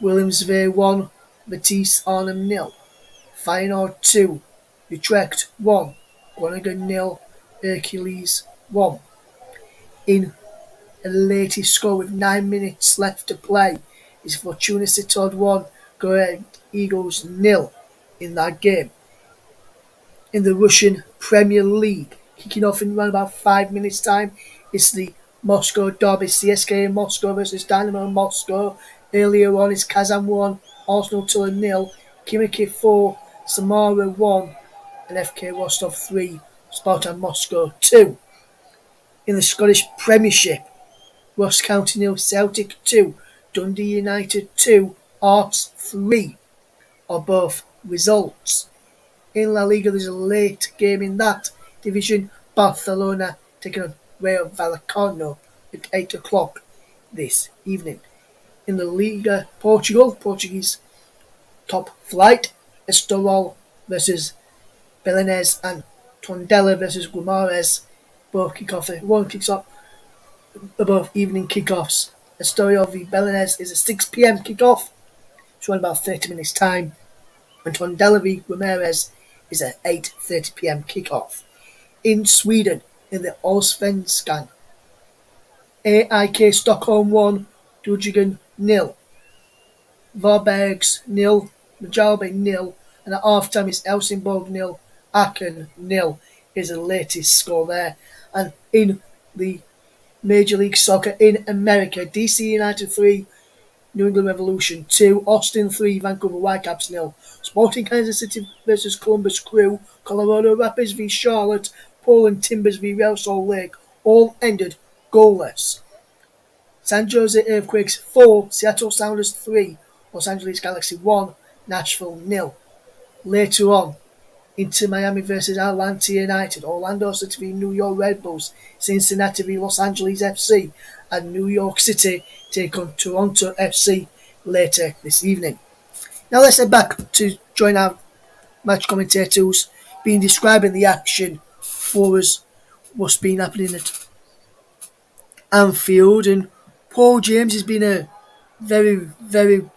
Willemsveer 1, Vitesse Arnhem 0, Feyenoord 2, Utrecht 1, Groningen 0, Hercules 1. In a latest score with 9 minutes left to play is Fortuna Sittard 1, Go Eagles 0 in that game. In the Russian Premier League, kicking off in around about 5 minutes time, is the Moscow derby, CSKA Moscow versus Dynamo Moscow. Earlier on is Kazan 1, Arsenal 2 0, Kimiki 4, Samara 1, and FK Rostov 3, Spartan Moscow 2. In the Scottish Premiership, Ross County 0, Celtic 2, Dundee United 2, Hearts 3 are both results. In La Liga, there's a late game in that division. Barcelona taking on Rayo Vallecano at 8 o'clock this evening. In the Liga Portugal, Portuguese top flight, Estoril versus Belenenses and Tondela versus Guimarães. Both kick off. One kicks off both evening kickoffs. Estoril v Belenenses is a 6 p.m. kickoff. It's run about 30 minutes time. And Tondela v Guimarães is an 8:30 p.m. kickoff. In Sweden, in the Allsvenskan, AIK Stockholm 1, Djurgården 0. Varbergs 0, Mjölby 0, and at half time it's Helsingborg 0, Aachen 0 is the latest score there. And in the Major League Soccer in America, DC United 3, New England Revolution 2, Austin 3, Vancouver Whitecaps 0, Sporting Kansas City versus Columbus Crew, Colorado Rapids v Charlotte, Portland Timbers v Real Salt Lake, all ended goalless. San Jose Earthquakes 4, Seattle Sounders 3, Los Angeles Galaxy 1, Nashville 0. Later on, Inter Miami versus Atlanta United, Orlando City v New York Red Bulls, Cincinnati v Los Angeles FC, and New York City take on Toronto FC later this evening. Now let's head back to join our match commentators being describing the action for us, what's been happening at Anfield. And Paul James has been a very, very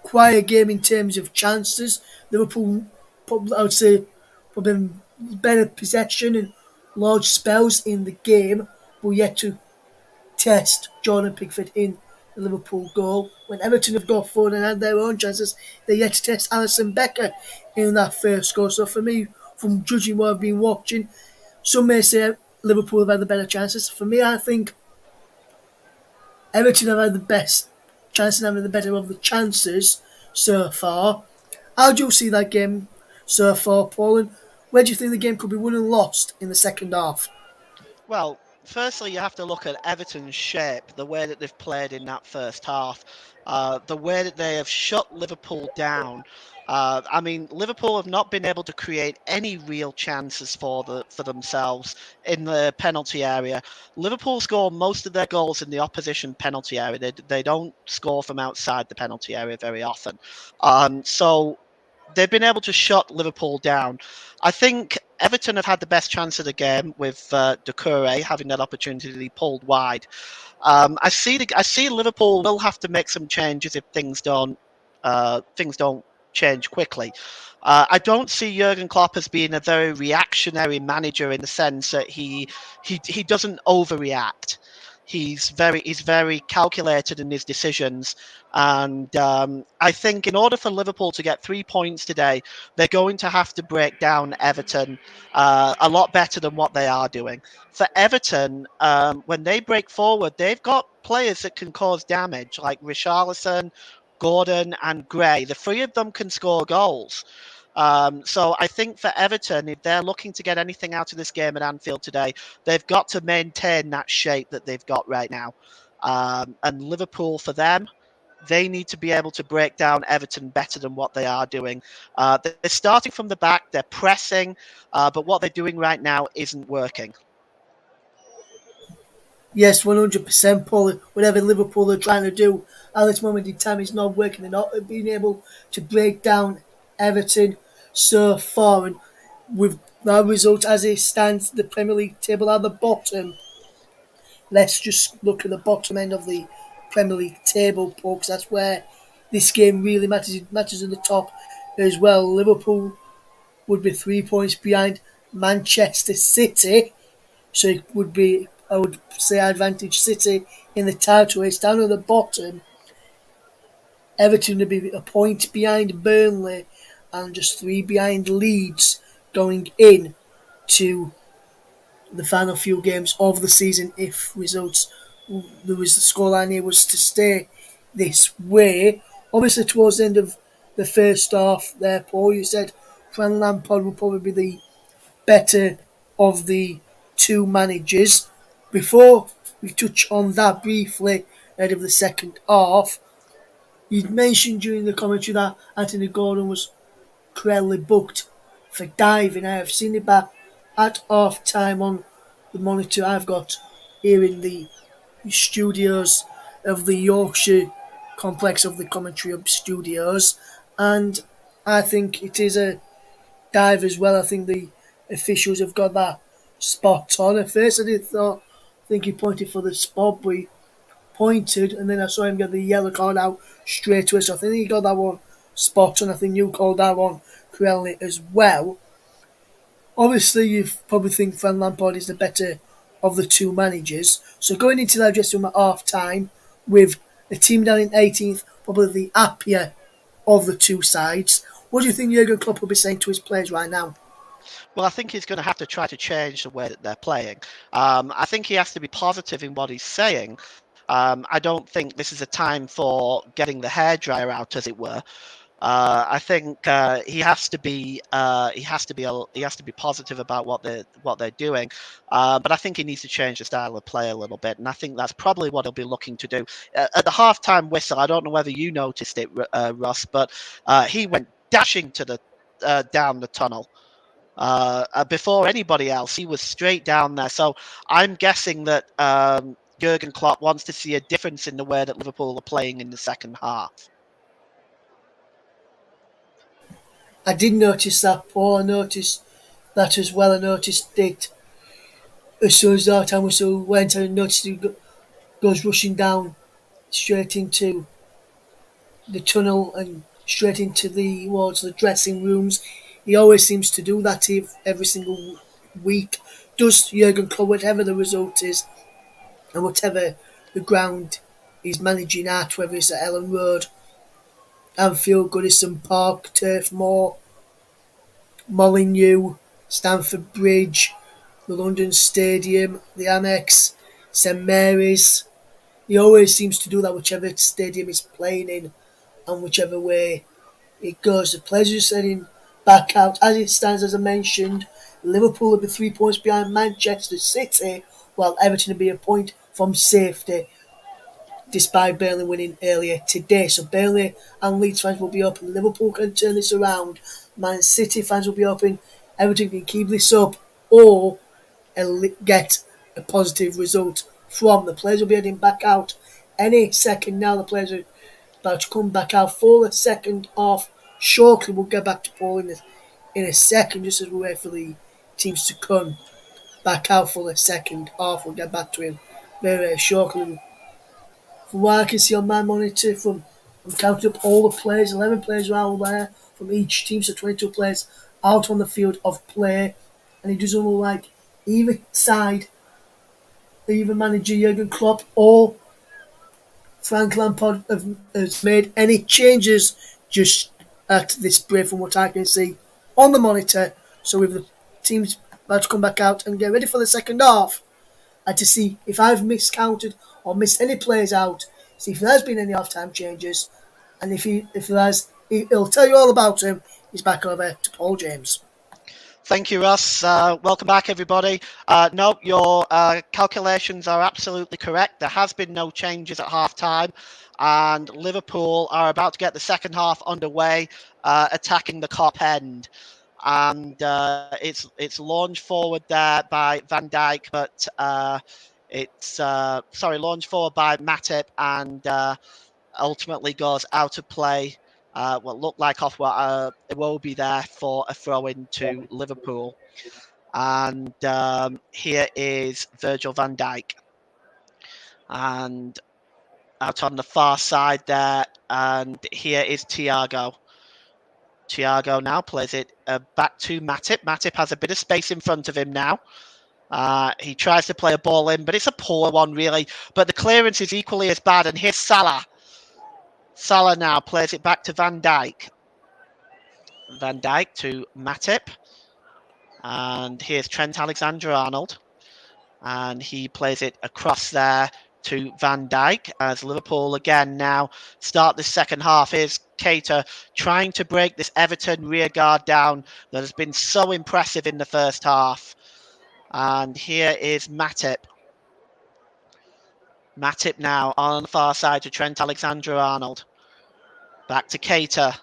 quiet game in terms of chances. Liverpool, I would say, probably better possession and large spells in the game, but yet to test Jordan Pickford in the Liverpool goal. When Everton have got forward and had their own chances, they're yet to test Alisson Becker in that first goal. So for me, from judging what I've been watching, some may say Liverpool have had the better chances. For me, I think Everton have had the best chances and having the better of the chances so far. How do you see that game so far, Paul? And where do you think the game could be won and lost in the second half? Well, firstly, you have to look at Everton's shape, the way that they've played in that first half, the way that they have shut Liverpool down. I mean, Liverpool have not been able to create any real chances for themselves in the penalty area. Liverpool score most of their goals in the opposition penalty area. They don't score from outside the penalty area very often. So they've been able to shut Liverpool down. I think Everton have had the best chance of the game with Doucouré having that opportunity pulled wide. I see Liverpool will have to make some changes if things don't change quickly. I don't see Jurgen Klopp as being a very reactionary manager in the sense that he doesn't overreact. He's very calculated in his decisions, and I think in order for Liverpool to get 3 points today, they're going to have to break down Everton a lot better than what they are doing. For Everton, when they break forward, they've got players that can cause damage, like Richarlison, Gordon, and Gray. The three of them can score goals. So I think for Everton, if they're looking to get anything out of this game at Anfield today, they've got to maintain that shape that they've got right now. And Liverpool, for them, they need to be able to break down Everton better than what they are doing. They're starting from the back, they're pressing, but what they're doing right now isn't working. Yes, 100%, Paul. Whatever Liverpool are trying to do at this moment in time is not working. They're not being able to break down Everton so far. And with that result as it stands, the Premier League table at the bottom, let's just look at the bottom end of the Premier League table, Paul, because that's where this game really matters. It matters in the top as well. Liverpool would be 3 points behind Manchester City. So it would be, I would say, advantage City in the title race. Down at the bottom, Everton would be a point behind Burnley and just three behind Leeds going in to the final few games of the season if results, there was the scoreline here was to stay this way. Obviously, towards the end of the first half, there, Paul, you said Fran Lampard will probably be the better of the two managers. Before we touch on that briefly ahead of the second half, you mentioned during the commentary that Anthony Gordon was correctly booked for diving. I have seen it back at half time on the monitor I've got here in the studios of the Yorkshire complex of the commentary studios, and I think it is a dive as well. I think the officials have got that spot on. At first, I think he pointed for the spot, but he pointed, and then I saw him get the yellow card out straight away. So I think he got that one spot on. I think you called that one correctly as well. Obviously, you probably think Frank Lampard is the better of the two managers. So going into that dressing room at half time with the team down in 18th, probably the happier of the two sides. What do you think Jurgen Klopp will be saying to his players right now? Well, I think he's going to have to try to change the way that they're playing. I think he has to be positive in what he's saying. I don't think this is a time for getting the hairdryer out, as it were. I think he has to be positive about what they're doing. But I think he needs to change the style of play a little bit, and I think that's probably what he'll be looking to do at the halftime whistle. I don't know whether you noticed it, Russ, but he went dashing to the down the tunnel. Before anybody else, he was straight down there. So I'm guessing that Jurgen Klopp wants to see a difference in the way that Liverpool are playing in the second half. I did notice that, Paul. I noticed that as well. I noticed it as soon as our time whistle went. I noticed he goes rushing down straight into the tunnel and straight into the towards the dressing rooms. He always seems to do that every single week. Does Jurgen Klopp, whatever the result is, and whatever the ground he's managing at, whether it's at Ellen Road, Anfield, Goodison Park, Turf Moor, Molineux, Stamford Bridge, the London Stadium, the Annex, St Mary's. He always seems to do that whichever stadium he's playing in and whichever way it goes. The players are setting back out. As it stands, as I mentioned, Liverpool will be 3 points behind Manchester City, while Everton will be a point from safety, despite Burnley winning earlier today. So Burnley and Leeds fans will be hoping Liverpool can turn this around. Man City fans will be hoping Everton can keep this up or get a positive result from. The players will be heading back out any second now. The players are about to come back out for the second half. Shortly, we'll get back to Paul in a second, just as we wait for the teams to come back out for the second half. We'll get back to him very shortly. From what I can see on my monitor, I'm counting up all the players, 11 players are out there from each team, so 22 players out on the field of play. And it doesn't look like either side, either manager Jurgen Klopp or Frank Lampard has made any changes just at this break from what I can see on the monitor. So with the teams about to come back out and get ready for the second half, and to see if I've miscounted or missed any players out, see if there has been any half-time changes, and if there has, he'll tell you all about him. He's back over to Paul James. Thank you, Russ. Welcome back, everybody. No, your calculations are absolutely correct. There has been no changes at half time, and Liverpool are about to get the second half underway, attacking the Kop end. And it's launched forward there by Van Dijk, but launched forward by Matip, and ultimately goes out of play. What looked like off Iwobi there for a throw in to Liverpool. And here is Virgil van Dijk. And out on the far side there. And here is Thiago. Thiago now plays it back to Matip. Matip has a bit of space in front of him now. He tries to play a ball in, but it's a poor one, really. But the clearance is equally as bad. And here's Salah. Salah now plays it back to Van Dijk. Van Dijk to Matip. And here's Trent Alexander-Arnold. And he plays it across there to Van Dijk as Liverpool again now start the second half. Here's Keita trying to break this Everton rear guard down that has been so impressive in the first half. And here is Matip. Matip now on the far side to Trent Alexander-Arnold. Back to Keita.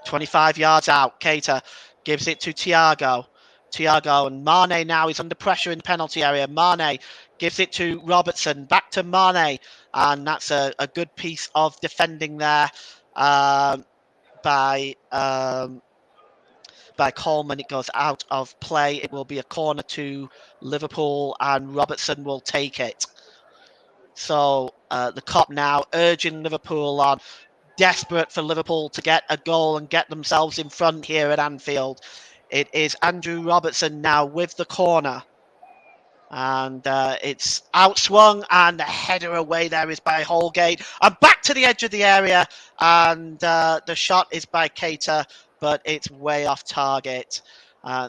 25 yards out. Keita gives it to Thiago. Thiago and Mane now is under pressure in the penalty area. Mane gives it to Robertson. Back to Mane. And that's a good piece of defending there by Coleman. It goes out of play. It will be a corner to Liverpool and Robertson will take it. So the Kop now urging Liverpool on, desperate for Liverpool to get a goal and get themselves in front here at Anfield. It is Andrew Robertson now with the corner. And it's outswung and the header away there is by Holgate. And back to the edge of the area. And the shot is by Keita, but it's way off target.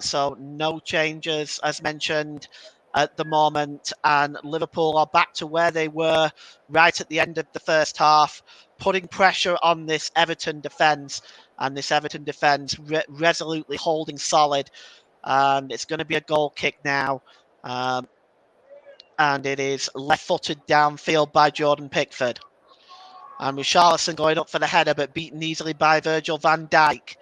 So no changes, as mentioned, at the moment. And Liverpool are back to where they were right at the end of the first half, putting pressure on this Everton defence. And this Everton defence resolutely holding solid. And it's going to be a goal kick now. And it is left-footed downfield by Jordan Pickford. And Richarlison going up for the header, but beaten easily by Virgil van Dijk.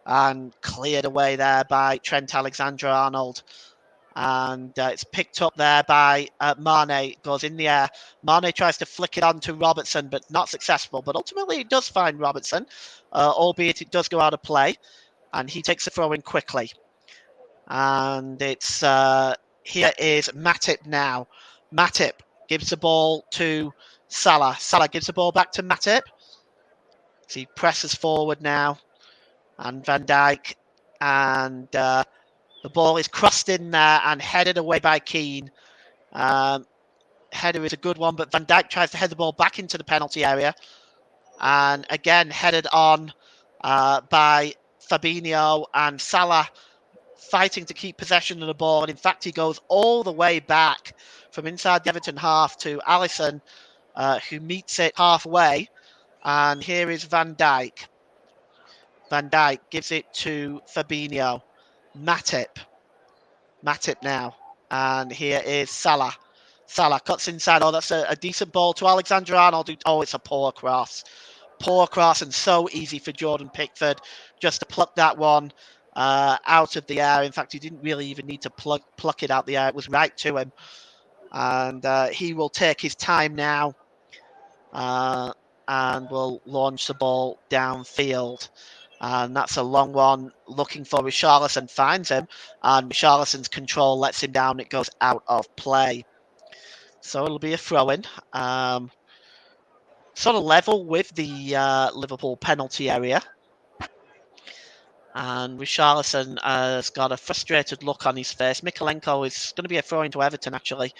And cleared away there by Trent Alexander-Arnold. And it's picked up there by Mane. Goes in the air. Mane tries to flick it on to Robertson, but not successful. But ultimately, it does find Robertson, albeit it does go out of play. And he takes the throw in quickly. And it's here is Matip now. Matip gives the ball to Salah. Salah gives the ball back to Matip. So he presses forward now. And Van Dijk. And the ball is crossed in there and headed away by Keane. Header is a good one, but Van Dijk tries to head the ball back into the penalty area. And again, headed on by Fabinho, and Salah fighting to keep possession of the ball. And in fact, he goes all the way back from inside the Everton half to Alisson, who meets it halfway. And here is Van Dijk. Van Dijk gives it to Fabinho. Matip now. And here is Salah. Salah cuts inside. Oh, that's a decent ball to Alexander-Arnold. Oh, it's a poor cross. Poor cross, and so easy for Jordan Pickford just to pluck that one out of the air. In fact, he didn't really even need to pluck it out the air. It was right to him. And he will take his time now and will launch the ball downfield. And that's a long one, looking for Richarlison, finds him, and Richarlison's control lets him down. It goes out of play. So it'll be a throw-in. Sort of level with the Liverpool penalty area. And Richarlison has got a frustrated look on his face. Mykolenko is going to be a throw into Everton, actually.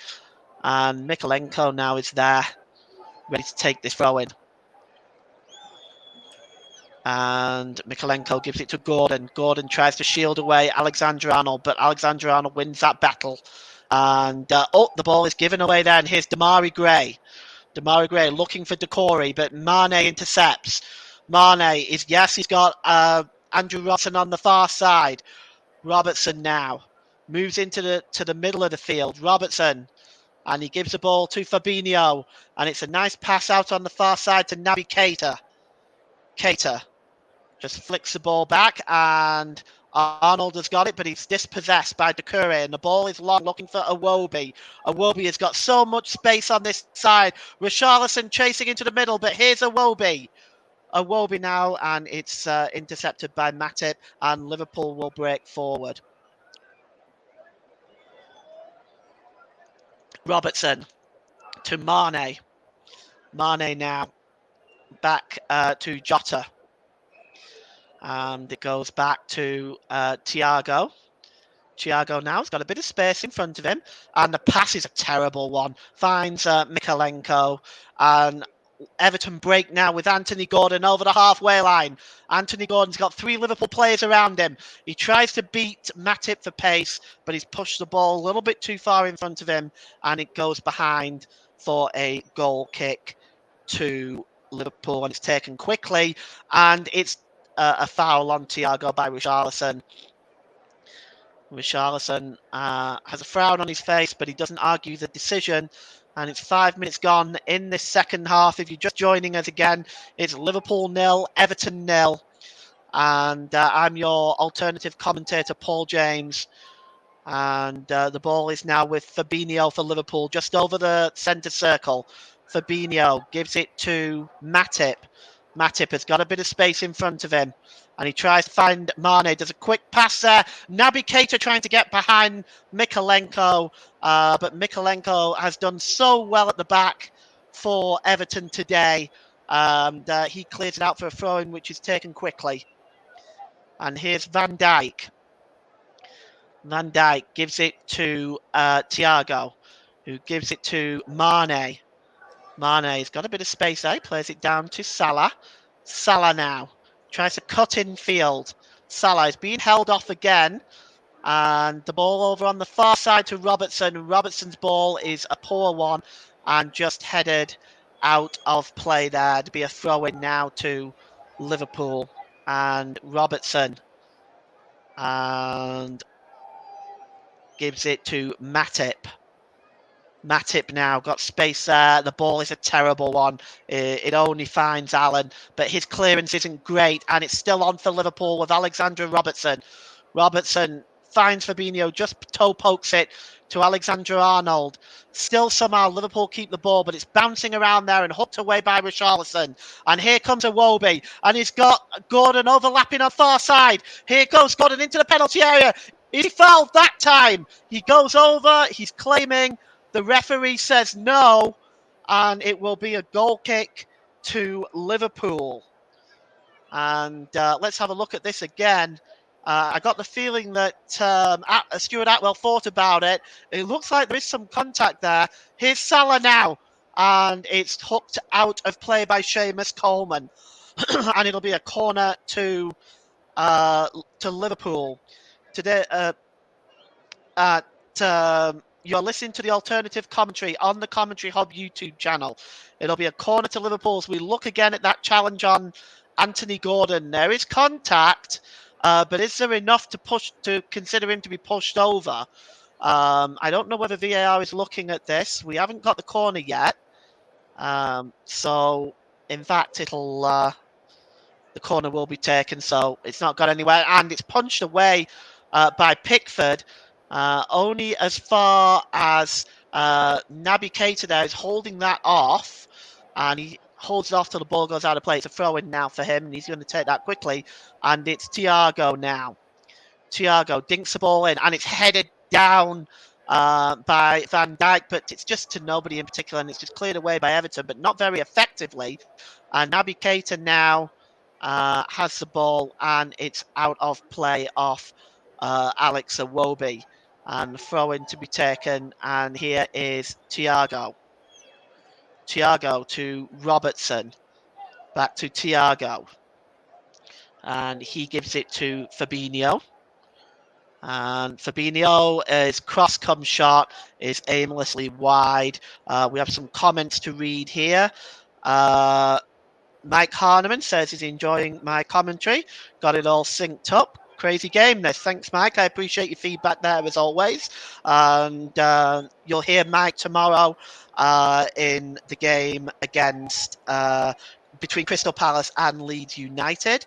And Mykolenko now is there, ready to take this throw-in. And Mykolenko gives it to Gordon. Gordon tries to shield away Alexander-Arnold, but Alexander-Arnold wins that battle. And, the ball is given away there, and here's Demarai Gray. Demarai Gray looking for Decore, but Mane intercepts. Mane is, yes, he's got Andrew Robertson on the far side. Robertson now moves into the middle of the field. Robertson, and he gives the ball to Fabinho, and it's a nice pass out on the far side to Naby Keita. Keita just flicks the ball back, and Arnold has got it, but he's dispossessed by Decore, and the ball is long, looking for Iwobi. Iwobi has got so much space on this side. Richarlison chasing into the middle, but here's Iwobi. Iwobi now, and it's intercepted by Matip, and Liverpool will break forward. Robertson to Mane. Mane now back to Jota. And it goes back to Thiago. Thiago now has got a bit of space in front of him. And the pass is a terrible one. Finds Mykolenko. And Everton break now with Anthony Gordon over the halfway line. Anthony Gordon's got 3 Liverpool players around him. He tries to beat Matip for pace, but he's pushed the ball a little bit too far in front of him. And it goes behind for a goal kick to Liverpool. And it's taken quickly. And it's a foul on Thiago by Richarlison. Richarlison has a frown on his face, but he doesn't argue the decision. And it's 5 minutes gone in this second half. If you're just joining us again, it's Liverpool 0, Everton 0. And I'm your alternative commentator, Paul James. And the ball is now with Fabinho for Liverpool, just over the centre circle. Fabinho gives it to Matip. Matip has got a bit of space in front of him. And he tries to find Mane. Does a quick pass there. Naby Keita trying to get behind Mykolenko. But Mykolenko has done so well at the back for Everton today. And he clears it out for a throw-in, which is taken quickly. And here's Van Dijk. Van Dijk gives it to Thiago, who gives it to Mane. Mane's got a bit of space there. He plays it down to Salah. Salah now tries to cut in field. Salah is being held off again. And the ball over on the far side to Robertson. Robertson's ball is a poor one and just headed out of play there. To be a throw in now to Liverpool and Robertson. And gives it to Matip. Matip now got space there. The ball is a terrible one. It only finds Allen, but his clearance isn't great, and it's still on for Liverpool with Alexander Robertson. Robertson finds Fabinho, just toe pokes it to Alexander Arnold. Still somehow Liverpool keep the ball, but it's bouncing around there and hooked away by Richarlison. And here comes Iwobi, and he's got Gordon overlapping on far side. Here goes Gordon into the penalty area. He fouled that time. He goes over, he's claiming. The referee says no, and it will be a goal kick to Liverpool. And let's have a look at this again. I got the feeling that Stuart Atwell thought about it. It looks like there is some contact there. Here's Salah now, and it's hooked out of play by Seamus Coleman. And it'll be a corner to Liverpool. Today, you're listening to the alternative commentary on the Commentary Hub YouTube channel. It'll be a corner to Liverpool as we look again at that challenge on Anthony Gordon. There is contact, but is there enough to consider him to be pushed over? I don't know whether VAR is looking at this. We haven't got the corner yet. So, in fact, the corner will be taken, so it's not got anywhere. And it's punched away by Pickford. Only as far as Naby Keita there is holding that off, and he holds it off till the ball goes out of play. It's a throw-in now for him, and he's going to take that quickly. And it's Thiago now. Thiago dinks the ball in, and it's headed down by Van Dijk, but it's just to nobody in particular, and it's just cleared away by Everton, but not very effectively. And Naby Keita now has the ball, and it's out of play off Alex Iwobi. And throw-in to be taken, and here is Thiago. Thiago to Robertson. Back to Thiago. And he gives it to Fabinho. And Fabinho's cross comes short, is aimlessly wide. We have some comments to read here. Mike Harneman says he's enjoying my commentary. Got it all synced up. Crazy game this. Thanks, Mike. I appreciate your feedback there as always. And you'll hear Mike tomorrow in the game against between Crystal Palace and Leeds United.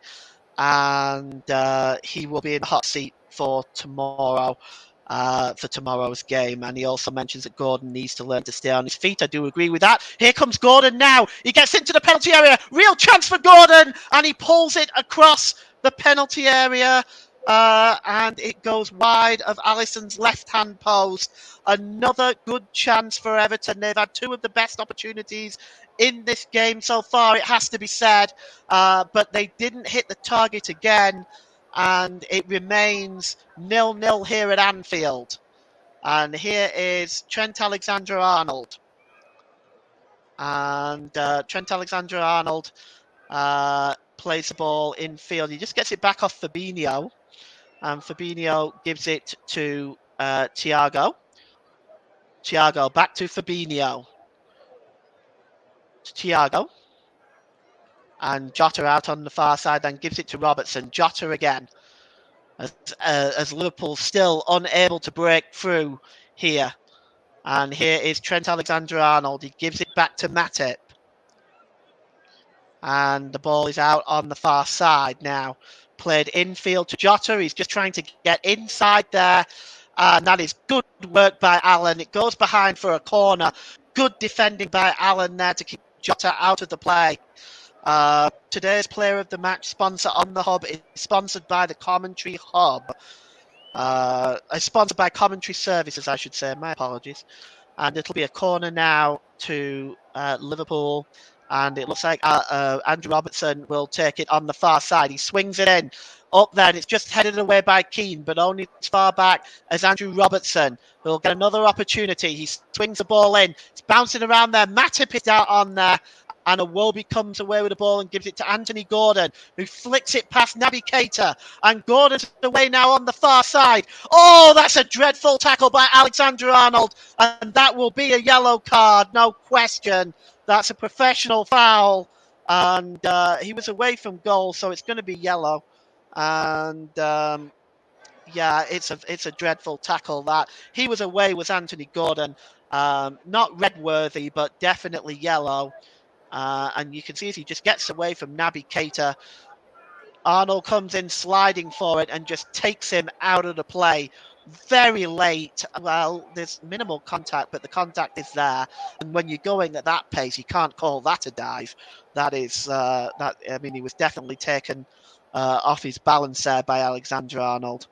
And he will be in the hot seat for tomorrow's game. And he also mentions that Gordon needs to learn to stay on his feet. I do agree with that. Here comes Gordon now. He gets into the penalty area. Real chance for Gordon, and he pulls it across the penalty area. And it goes wide of Alisson's left-hand post. Another good chance for Everton. They've had two of the best opportunities in this game so far, it has to be said. But they didn't hit the target again. And it remains 0-0 here at Anfield. And here is Trent Alexander-Arnold. And Trent Alexander-Arnold plays the ball in field. He just gets it back off Fabinho. And Fabinho gives it to Thiago. Thiago back to Fabinho. Thiago. And Jota out on the far side, then gives it to Robertson. Jota again. As Liverpool still unable to break through here. And here is Trent Alexander-Arnold. He gives it back to Matip. And the ball is out on the far side now. Played infield to Jota. He's just trying to get inside there. And that is good work by Allen. It goes behind for a corner. Good defending by Allen there to keep Jota out of the play. Today's Player of the Match sponsor on the hub is sponsored by the Commentary Hub. Sponsored by Commentary Services, I should say. My apologies. And it'll be a corner now to Liverpool. And it looks like Andrew Robertson will take it on the far side. He swings it in up there, and it's just headed away by Keane, but only as far back as Andrew Robertson. He'll get another opportunity. He swings the ball in. It's bouncing around there. Matip is out on there. And Iwobi comes away with the ball and gives it to Anthony Gordon, who flicks it past Naby Keita. And Gordon's away now on the far side. Oh, that's a dreadful tackle by Alexander-Arnold. And that will be a yellow card, no question. That's a professional foul. And he was away from goal, so it's going to be yellow. And yeah, it's a dreadful tackle. That he was away was Anthony Gordon. Not red worthy, but definitely yellow. And you can see as he just gets away from Naby Keita, Arnold comes in sliding for it and just takes him out of the play very late. Well, there's minimal contact, but the contact is there. And when you're going at that pace, you can't call that a dive. That is that. I mean, he was definitely taken off his balance there by Alexander-Arnold.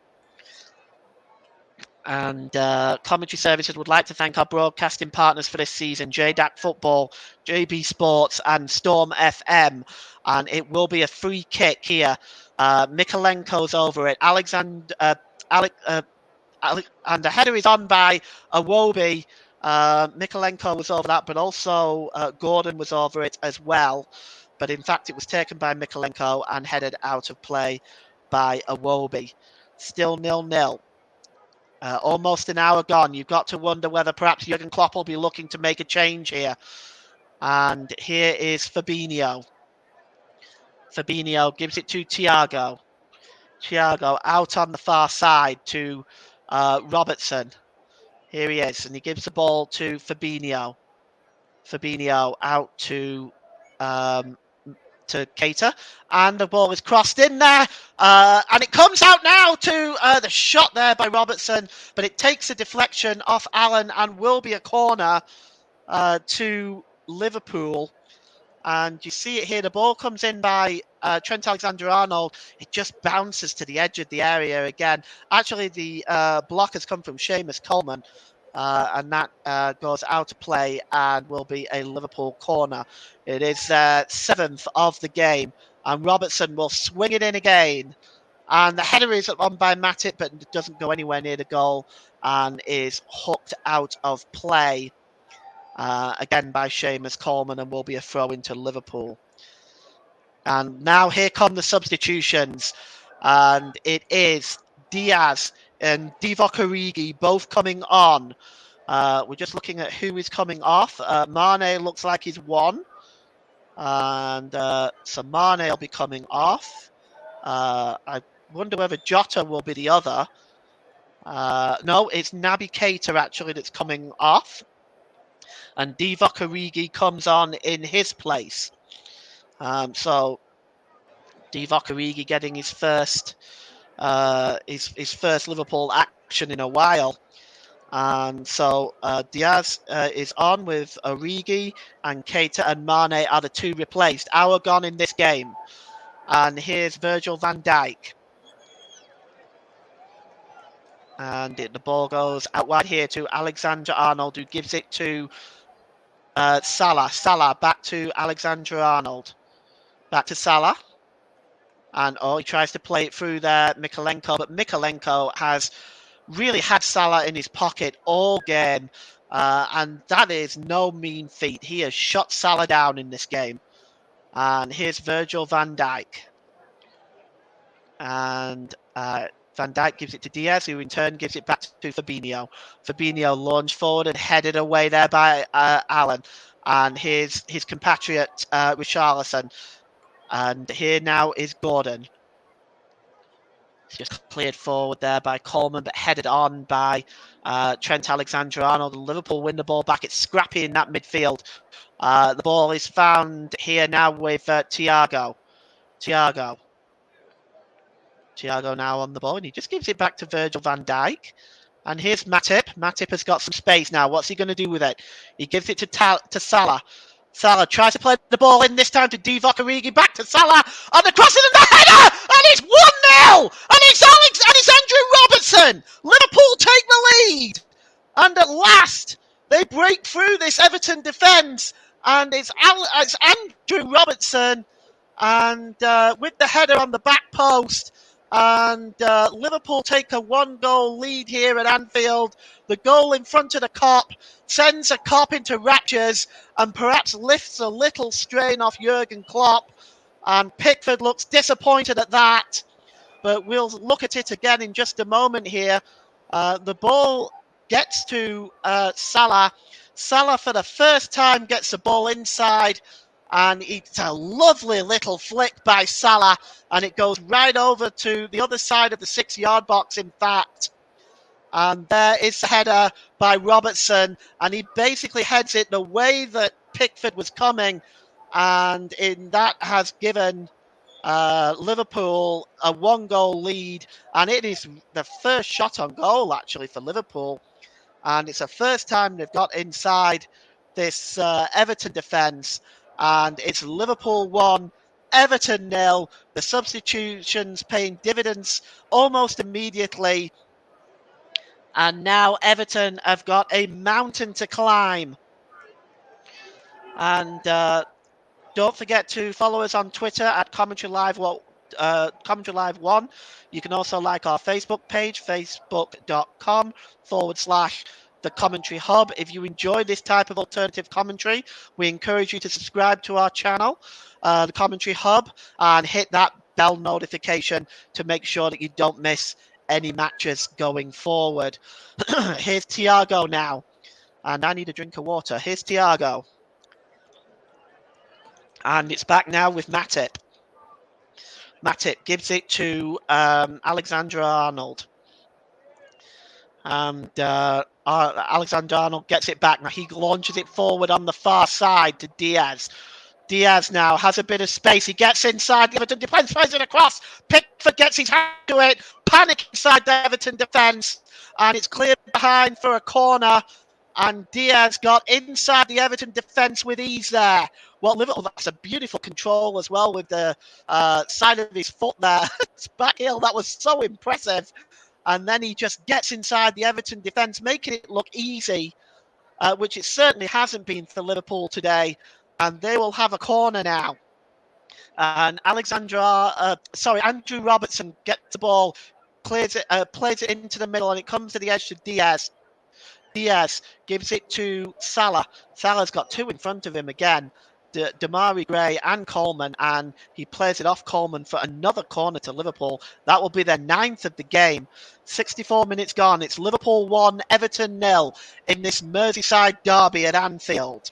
And Commentary Services would like to thank our broadcasting partners for this season, JDAC Football, JB Sports and Storm FM. And it will be a free kick here. Mikolenko's over it. And the header is on by Iwobi. Mikolenko was over that, but also Gordon was over it as well. But in fact, it was taken by Mikolenko and headed out of play by Iwobi. Still 0-0. Almost an hour gone. You've got to wonder whether perhaps Jurgen Klopp will be looking to make a change here. And here is Fabinho. Fabinho gives it to Thiago. Thiago out on the far side to Robertson. Here he is, and he gives the ball to Fabinho. Fabinho out to Keita, and the ball is crossed in there, and it comes out now to the shot there by Robertson, but it takes a deflection off Allen and will be a corner to Liverpool. And you see it here, the ball comes in by Trent Alexander-Arnold. It just bounces to the edge of the area again. Actually, the block has come from Seamus Coleman, and that goes out of play and will be a Liverpool corner. It is 7th of the game, and Robertson will swing it in again. And the header is on by Matip, but it doesn't go anywhere near the goal and is hooked out of play. Again by Seamus Coleman, and will be a throw into Liverpool. And now here come the substitutions. And it is Diaz and Divock Origi both coming on. We're just looking at who is coming off. Mane looks like he's one. And so Mane will be coming off. I wonder whether Jota will be the other. No, it's Naby Keita actually that's coming off. And Divock Origi comes on in his place. So Divock Origi getting his first Liverpool action in a while. And so Diaz is on with Origi, and Keita and Mane are the two replaced. Hour gone in this game. And here's Virgil van Dijk. And the ball goes out wide here to Alexander-Arnold, who gives it to Salah. Salah back to Alexander-Arnold. Back to Salah. And he tries to play it through there, Mikolenko. But Mikolenko has really had Salah in his pocket all game. And that is no mean feat. He has shot Salah down in this game. And here's Virgil van Dijk. And Van Dijk gives it to Diaz, who in turn gives it back to Fabinho. Fabinho launched forward and headed away there by Allen. And here's his compatriot, Richarlison. And here now is Gordon. Just cleared forward there by Coleman, but headed on by Trent Alexander-Arnold. Liverpool win the ball back. It's scrappy in that midfield. The ball is found here now with Thiago. Thiago now on the ball, and he just gives it back to Virgil van Dijk. And here's Matip. Matip has got some space now. What's he going to do with it? He gives it to Salah. Salah tries to play the ball in this time to Divock Origi. Back to Salah. And the crossing and the header! And it's 1-0! And it's Andrew Robertson! Liverpool take the lead! And at last, they break through this Everton defence. And it's Andrew Robertson. And with the header on the back post. And Liverpool take a 1-goal lead here at Anfield. The goal in front of the Kop sends a Kop into raptures and perhaps lifts a little strain off Jurgen Klopp. And Pickford looks disappointed at that. But we'll look at it again in just a moment here. The ball gets to Salah. Salah, for the first time, gets the ball inside. And it's a lovely little flick by Salah, and it goes right over to the other side of the 6-yard box, in fact. And there is the header by Robertson, and he basically heads it the way that Pickford was coming, and that has given Liverpool a 1-goal lead, and it is the first shot on goal, actually, for Liverpool. And it's the first time they've got inside this Everton defence. And it's Liverpool 1, Everton 0. The substitutions paying dividends almost immediately. And now Everton have got a mountain to climb. And don't forget to follow us on Twitter at Commentary Live 1. You can also like our Facebook page, facebook.com/The Commentary Hub. If you enjoy this type of alternative commentary, we encourage you to subscribe to our channel, The Commentary Hub, and hit that bell notification to make sure that you don't miss any matches going forward. Here's Thiago now, and I need a drink of water. Here's Thiago. And it's back now with Matip. Matip gives it to Alexander-Arnold. And Alexander-Arnold gets it back. Now he launches it forward on the far side to Diaz. Diaz now has a bit of space. He gets inside the Everton defence, plays it across. Pickford gets his hand to it. Panic inside the Everton defence. And it's cleared behind for a corner. And Diaz got inside the Everton defence with ease there. Well, Liverpool, that's a beautiful control as well with the side of his foot there. It's back heel. That was so impressive. And then he just gets inside the Everton defence, making it look easy, which it certainly hasn't been for Liverpool today. And they will have a corner now. And Andrew Robertson gets the ball, plays it into the middle, and it comes to the edge to Diaz. Diaz gives it to Salah. Salah's got two in front of him again, Damari Gray and Coleman, and he plays it off Coleman for another corner to Liverpool. That will be their 9th of the game. 64 minutes gone. It's Liverpool 1, Everton 0 in this Merseyside derby at Anfield.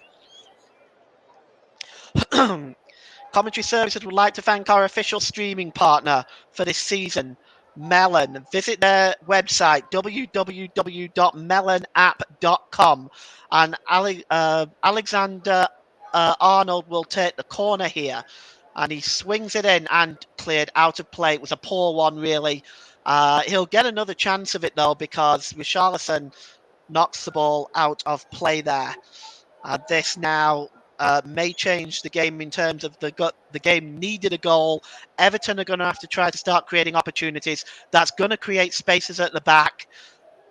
Commentary Services would like to thank our official streaming partner for this season, Melon. Visit their website, www.melonapp.com, and Alexander Arnold will take the corner here, and he swings it in and cleared out of play. It was a poor one, really. He'll get another chance of it, though, because Richarlison knocks the ball out of play there. This now may change the game in terms of the game needed a goal. Everton are going to have to try to start creating opportunities. That's going to create spaces at the back.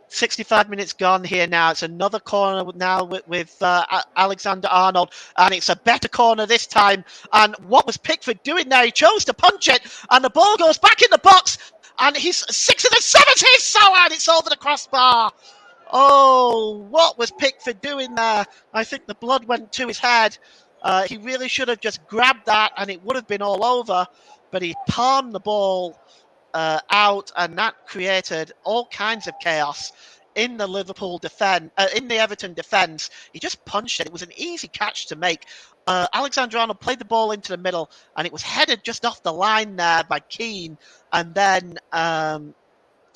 65 minutes gone here now. It's another corner now with Alexander-Arnold, and it's a better corner this time. And what was Pickford doing there? He chose to punch it, and the ball goes back in the box, and he's 6 of the 7 his, so and it's over the crossbar. Oh, what was Pickford doing there? I think the blood went to his head. He really should have just grabbed that, and it would have been all over. But he palmed the ball out, and that created all kinds of chaos in the Liverpool defense, in the Everton defense. He just punched it. It was an easy catch to make. Alexander Arnold played the ball into the middle, and it was headed just off the line there by Keane, and then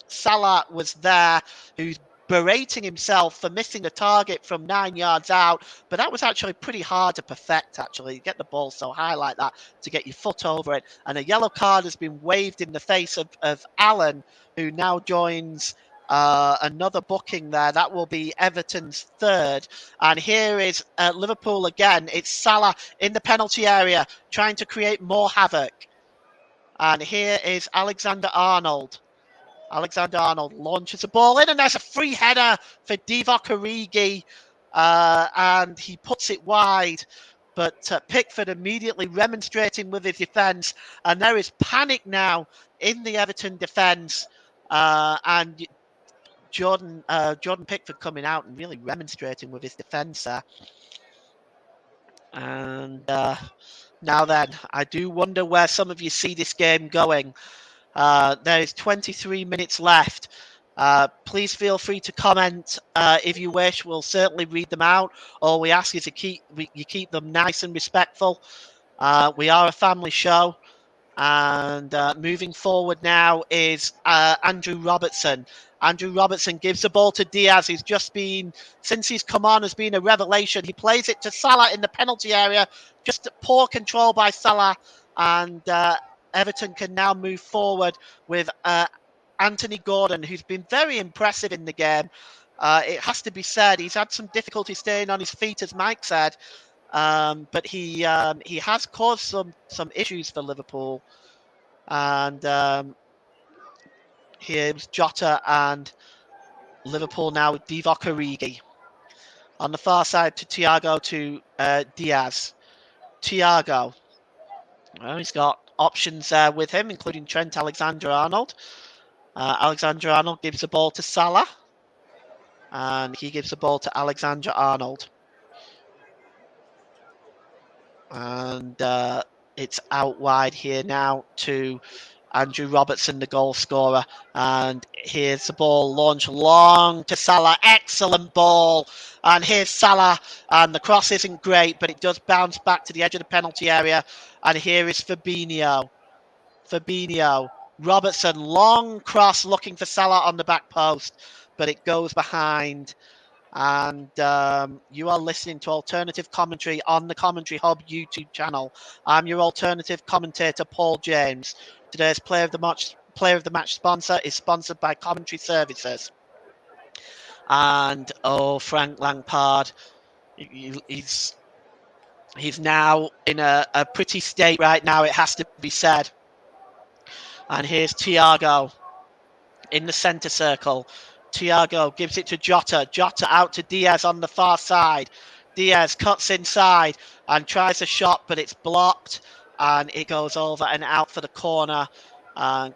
Salah was there, who's berating himself for missing the target from 9 yards out. But that was actually pretty hard to perfect, actually. Get the ball so high like that to get your foot over it. And a yellow card has been waved in the face of Allen, who now joins another booking there. That will be Everton's third. And here is Liverpool again. It's Salah in the penalty area trying to create more havoc. And here is Alexander Arnold. Alexander Arnold launches a ball in, and there's a free header for Divock Origi, and he puts it wide. But Pickford immediately remonstrating with his defence, and there is panic now in the Everton defence, and Jordan Pickford coming out and really remonstrating with his defence there. And now then, I do wonder where some of you see this game going. There is 23 minutes left. Please feel free to comment if you wish. We'll certainly read them out. All we ask is you keep them nice and respectful. We are a family show. And moving forward now is Andrew Robertson. Andrew Robertson gives the ball to Diaz, who's just been, since he's come on, has been a revelation. He plays it to Salah in the penalty area. Just poor control by Salah. And Everton can now move forward with Anthony Gordon, who's been very impressive in the game. It has to be said, he's had some difficulty staying on his feet, as Mike said. But he has caused some issues for Liverpool. And here's Jota and Liverpool now with Divock Origi. On the far side to Thiago to Diaz. Thiago. Well, he's got options there with him, including Trent Alexander-Arnold. Alexander-Arnold gives the ball to Salah. And he gives the ball to Alexander-Arnold. And it's out wide here now to Andrew Robertson, the goal scorer. And here's the ball launched long to Salah. Excellent ball. And here's Salah. And the cross isn't great, but it does bounce back to the edge of the penalty area. And here is Fabinho. Robertson, long cross looking for Salah on the back post, but it goes behind. And you are listening to Alternative Commentary on the Commentary Hub YouTube channel. I'm your alternative commentator, Paul James. Today's Player of the Match sponsor is sponsored by Commentary Services. And Frank Lampard, he's now in a pretty state right now, it has to be said. And here's Thiago in the centre circle. Thiago gives it to Jota. Jota out to Diaz on the far side. Diaz cuts inside and tries a shot, but it's blocked. And it goes over and out for the corner.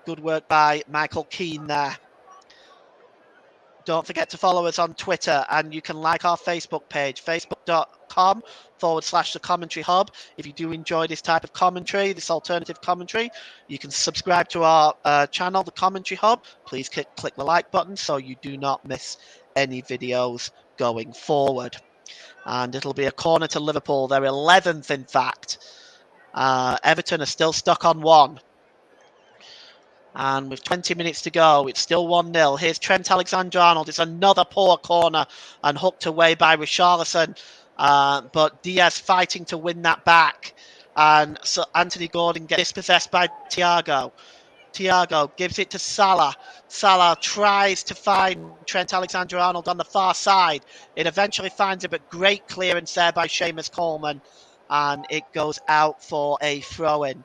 Good work by Michael Keane there. Don't forget to follow us on Twitter, and you can like our Facebook page, facebook.com/The Commentary Hub. If you do enjoy this type of commentary, this alternative commentary, you can subscribe to our channel, The Commentary Hub. Please click the like button so you do not miss any videos going forward. And it'll be a corner to Liverpool. They're 11th, in fact. Everton are still stuck on 1. And with 20 minutes to go, it's still 1-0. Here's Trent Alexander-Arnold. It's another poor corner and hooked away by Richarlison. But Diaz fighting to win that back. And so Anthony Gordon gets dispossessed by Thiago. Thiago gives it to Salah. Salah tries to find Trent Alexander-Arnold on the far side. It eventually finds him, but great clearance there by Seamus Coleman. And it goes out for a throw-in.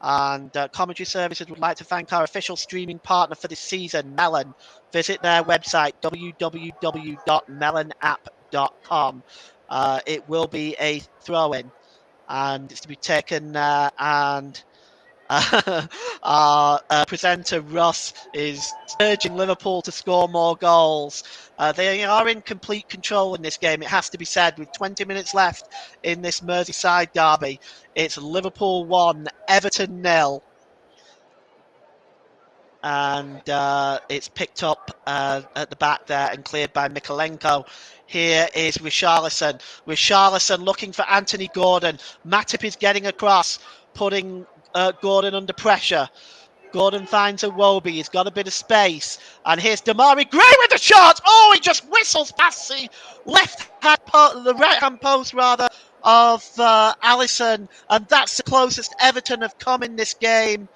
And Commentary Services would like to thank our official streaming partner for this season, Melon. Visit their website, www.melonapp.com. It will be a throw-in, and it's to be taken and our presenter Ross is urging Liverpool to score more goals. They are in complete control in this game, it has to be said, with 20 minutes left in this Merseyside derby. It's Liverpool 1, Everton 0. and it's picked up at the back there and cleared by Mikolenko. Here is Richarlison. Richarlison looking for Anthony Gordon. Matip is getting across, putting Gordon under pressure. Gordon finds Iwobi. He's got a bit of space. And here's Damari Gray with the shot. Oh, he just whistles past the the right hand post rather of Alisson. And that's the closest Everton have come in this game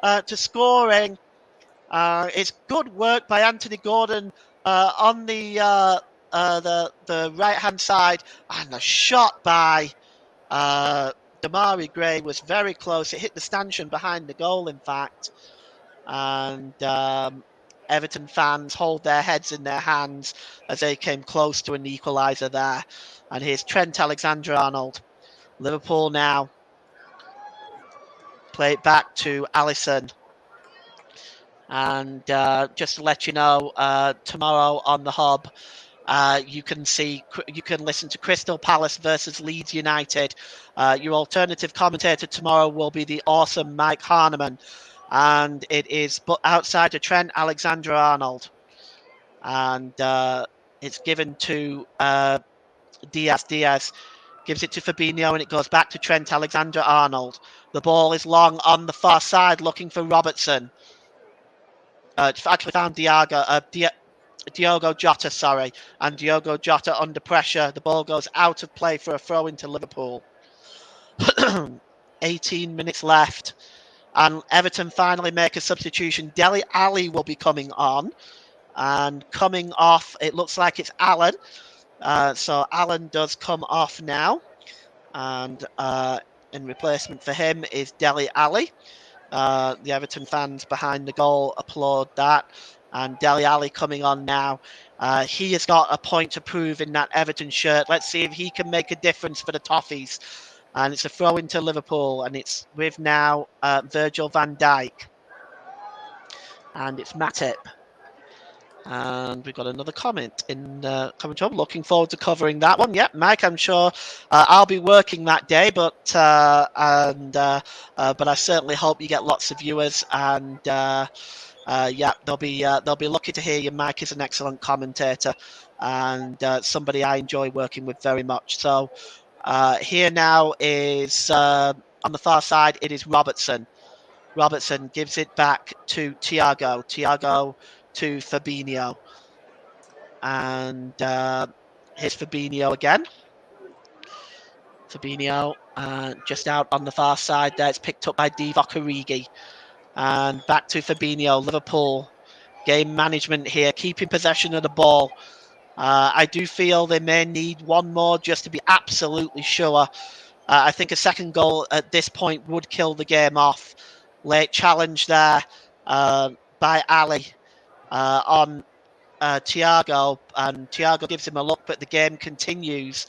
to scoring. It's good work by Anthony Gordon on the right hand side, and the shot by Damari Gray was very close. It hit the stanchion behind the goal, in fact, and Everton fans hold their heads in their hands as they came close to an equaliser there. And here's Trent Alexander-Arnold. Liverpool now play it back to Alisson. And just to let you know, tomorrow on the Hub, you can listen to Crystal Palace versus Leeds United. Your alternative commentator tomorrow will be the awesome Mike Harneman, and it is outside of Trent Alexander-Arnold, and it's given to Diaz. Diaz gives it to Fabinho, and it goes back to Trent Alexander-Arnold. The ball is long on the far side, looking for Robertson. Actually found Diogo Jota, sorry, and Diogo Jota under pressure. The ball goes out of play for a throw into Liverpool. 18 minutes left, and Everton finally make a substitution. Dele Alli will be coming on, and coming off, it looks like it's Allen. So Allen does come off now, and in replacement for him is Dele Alli. The Everton fans behind the goal applaud that. And Dele Alli coming on now. He has got a point to prove in that Everton shirt. Let's see if he can make a difference for the Toffees. And it's a throw into Liverpool. And it's with now Virgil van Dijk. And it's Matip. And we've got another comment in comment job. Looking forward to covering that one. Yep, Mike, I'm sure I'll be working that day, but I certainly hope you get lots of viewers. And yeah, they'll be lucky to hear you. Mike is an excellent commentator and somebody I enjoy working with very much. So here now is on the far side. It is Robertson. Robertson gives it back to Thiago. Thiago to Fabinho. And here's Fabinho again. Fabinho just out on the far side there. It's picked up by Divock Origi. And back to Fabinho. Liverpool game management here, keeping possession of the ball. I do feel they may need one more just to be absolutely sure. I think a second goal at this point would kill the game off. Late challenge there by Ali on Thiago, and Thiago gives him a look, but the game continues.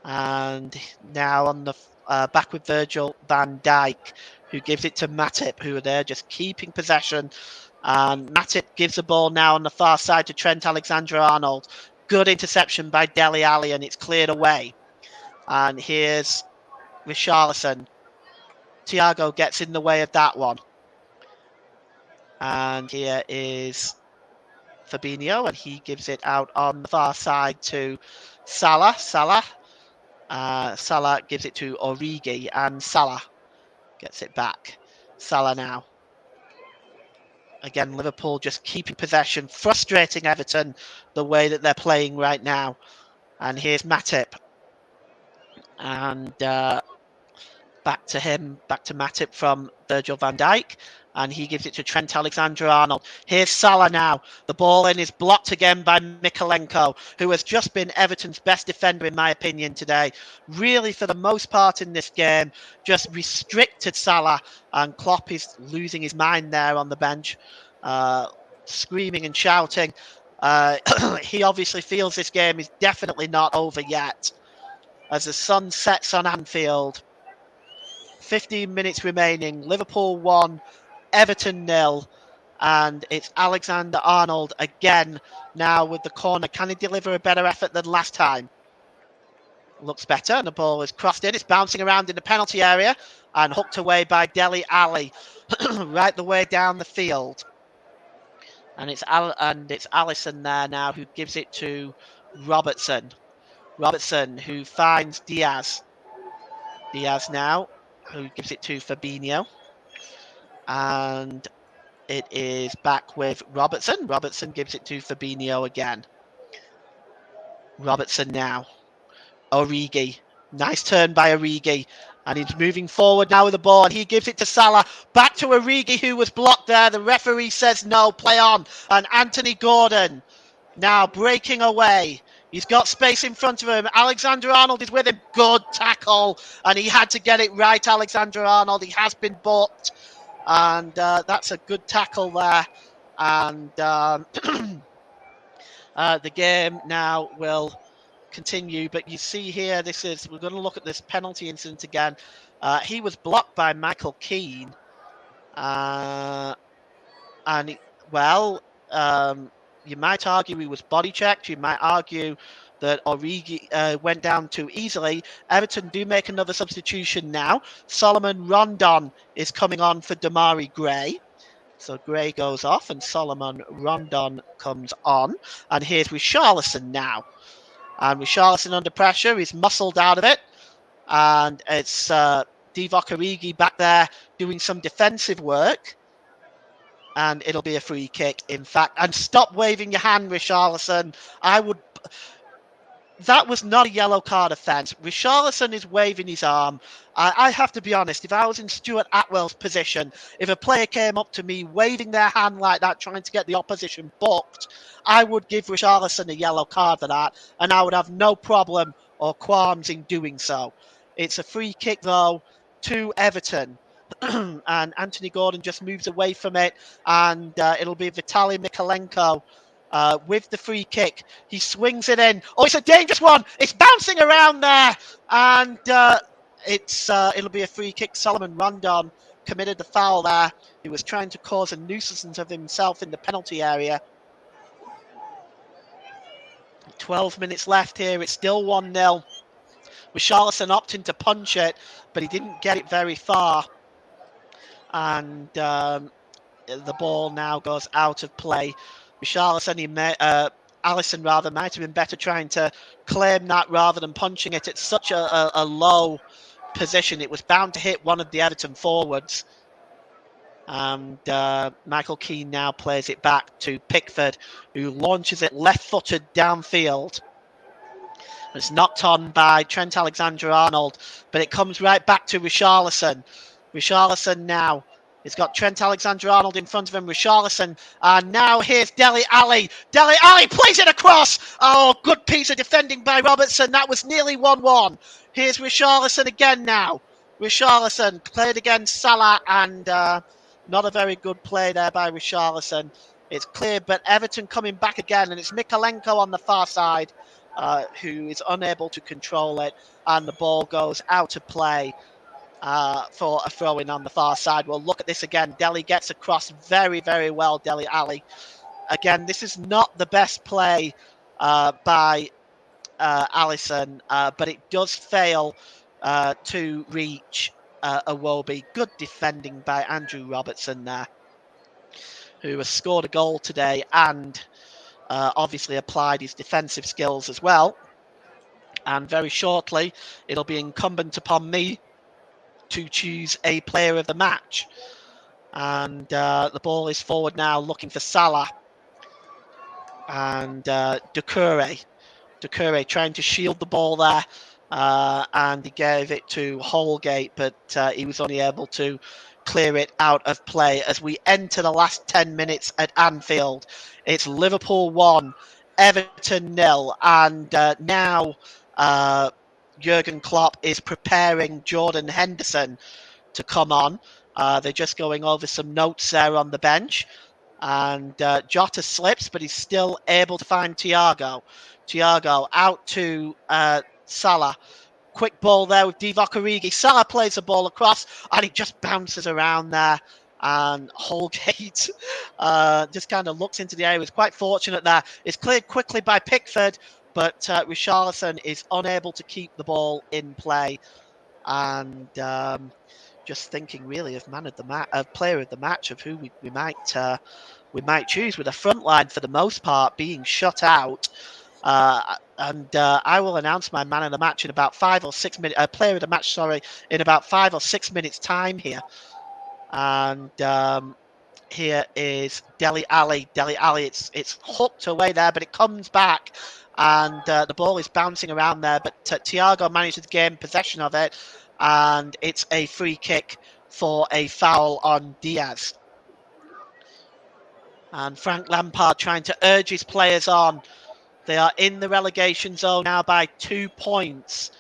And now on the back with Virgil van Dijk, who gives it to Matip, who are there just keeping possession. And Matip gives the ball now on the far side to Trent Alexander-Arnold. Good interception by Dele Alli, and it's cleared away. And here's Richarlison. Thiago gets in the way of that one. And here is Fabinho, and he gives it out on the far side to Salah. Salah gives it to Origi, and Salah gets it back. Salah now. Again, Liverpool just keeping possession, frustrating Everton the way that they're playing right now. And here's Matip. And back to Matip from Virgil van Dijk. And he gives it to Trent Alexander-Arnold. Here's Salah now. The ball in is blocked again by Mikolenko, who has just been Everton's best defender, in my opinion, today. Really, for the most part in this game, just restricted Salah. And Klopp is losing his mind there on the bench, screaming and shouting. He obviously feels this game is definitely not over yet. As the sun sets on Anfield, 15 minutes remaining, Liverpool 1, Everton 0, and it's Alexander-Arnold again now with the corner. Can he deliver a better effort than last time? Looks better, and the ball is crossed in. It's bouncing around in the penalty area and hooked away by Dele Alli. right the way down the field. And it's Allison there now who gives it to Robertson. Robertson who finds Diaz. Diaz now who gives it to Fabinho. And it is back with Robertson. Robertson gives it to Fabinho again. Robertson now. Origi. Nice turn by Origi. And he's moving forward now with the ball. And he gives it to Salah. Back to Origi, who was blocked there. The referee says no, play on. And Anthony Gordon now breaking away. He's got space in front of him. Alexander Arnold is with him. Good tackle. And he had to get it right, Alexander Arnold. He has been booked. And that's a good tackle there. And the game now will continue. But you see here, we're going to look at this penalty incident again. He was blocked by Michael Keane. And, you might argue he was body checked. You might argue that Origi went down too easily. Everton do make another substitution now. Solomon Rondon is coming on for Damari Gray. So Gray goes off and Solomon Rondon comes on. And here's Richarlison now. And Richarlison under pressure. He's muscled out of it. And it's Divock Origi back there doing some defensive work. And it'll be a free kick, in fact. And stop waving your hand, Richarlison. That was not a yellow card offence. Richarlison is waving his arm. I have to be honest, if I was in Stuart Atwell's position, if a player came up to me waving their hand like that, trying to get the opposition booked, I would give Richarlison a yellow card for that, and I would have no problem or qualms in doing so. It's a free kick, though, to Everton. And Anthony Gordon just moves away from it, and it'll be Vitaly Mykolenko with the free kick. He swings it in. Oh, it's a dangerous one. It's bouncing around there, and it'll be a free kick. Solomon Rondon committed the foul there. He was trying to cause a nuisance of himself in the penalty area. 12 minutes left here. It's still 1-0. Richarlison opting to punch it, but he didn't get it very far. And the ball now goes out of play. Richarlison, Allison rather, might have been better trying to claim that rather than punching it. It's such a low position. It was bound to hit one of the Everton forwards. And Michael Keane now plays it back to Pickford, who launches it left-footed downfield. It's knocked on by Trent Alexander-Arnold, but it comes right back to Richarlison. Richarlison now. He's got Trent Alexander-Arnold in front of him. Richarlison. And now here's Dele Alli. Dele Alli plays it across. Oh, good piece of defending by Robertson. That was nearly 1-1. Here's Richarlison again now. Richarlison played against Salah, and not a very good play there by Richarlison. It's clear, but Everton coming back again, and it's Mykolenko on the far side who is unable to control it, and the ball goes out of play for a throw-in on the far side. We'll look at this again. Dele gets across very, very well, Dele Alli. Again, this is not the best play by Alisson, but it does fail to reach Iwobi. Good defending by Andrew Robertson there, who has scored a goal today and obviously applied his defensive skills as well. And very shortly, it'll be incumbent upon me to choose a player of the match. And the ball is forward now, looking for Salah. And Doucouré trying to shield the ball there. And he gave it to Holgate, but he was only able to clear it out of play as we enter the last 10 minutes at Anfield. It's Liverpool 1, Everton 0, and now Jurgen Klopp is preparing Jordan Henderson to come on. They're just going over some notes there on the bench. And Jota slips, but he's still able to find Thiago. Thiago out to Salah. Quick ball there with Divock Origi. Salah plays the ball across, and it just bounces around there. And Holgate just kind of looks into the area. It's quite fortunate there. It's cleared quickly by Pickford, but Richarlison is unable to keep the ball in play. and just thinking really of player of the match, of who we might choose, with a front line for the most part being shut out. And I will announce my man of the match in about 5 or 6 minutes. Player of the match, sorry, in about 5 or 6 minutes time here. And here is Dele Alli. Dele Alli, it's hooked away there, but it comes back, and the ball is bouncing around there. But Thiago manages to gain possession of it, and it's a free kick for a foul on Diaz. And Frank Lampard trying to urge his players on. They are in the relegation zone now by 2 points.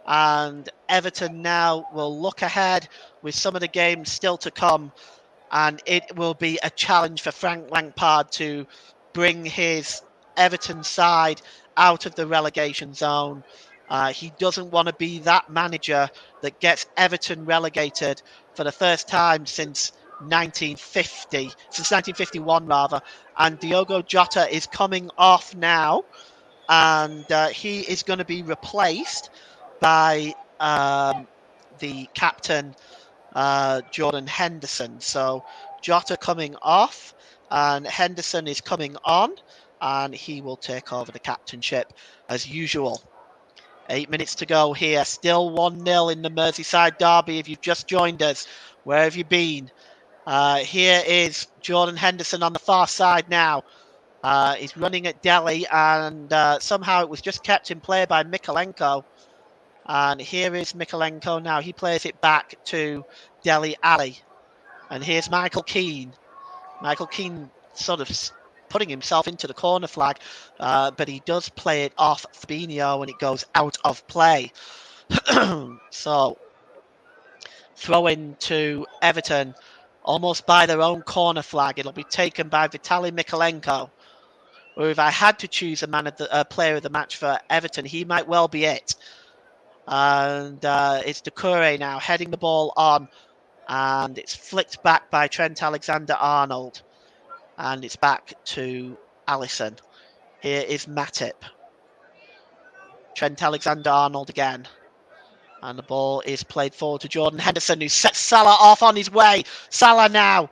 And Everton now will look ahead with some of the games still to come. And it will be a challenge for Frank Lampard to bring his Everton side out of the relegation zone. He doesn't want to be that manager that gets Everton relegated for the first time since 1951 rather. And Diogo Jota is coming off now, and he is going to be replaced by the captain, Jordan Henderson. So Jota coming off, and Henderson is coming on, and he will take over the captainship as usual. 8 minutes to go here. Still 1-0 in the Merseyside derby. If you've just joined us, where have you been? Here is Jordan Henderson on the far side now. He's running at Delhi, and somehow it was just kept in play by Mikalenko. And here is Mikalenko now. He plays it back to Dele Alli. And here's Michael Keane. Michael Keane sort of putting himself into the corner flag, but he does play it off Fabinho, and it goes out of play. So throw in to Everton, almost by their own corner flag. It'll be taken by Vitaly Mikalenko. Or if I had to choose a player of the match for Everton, he might well be it. And it's Doucouré now heading the ball on, and it's flicked back by Trent Alexander-Arnold, and it's back to Alisson. Here is Matip. Trent Alexander-Arnold again. And the ball is played forward to Jordan Henderson, who sets Salah off on his way. Salah now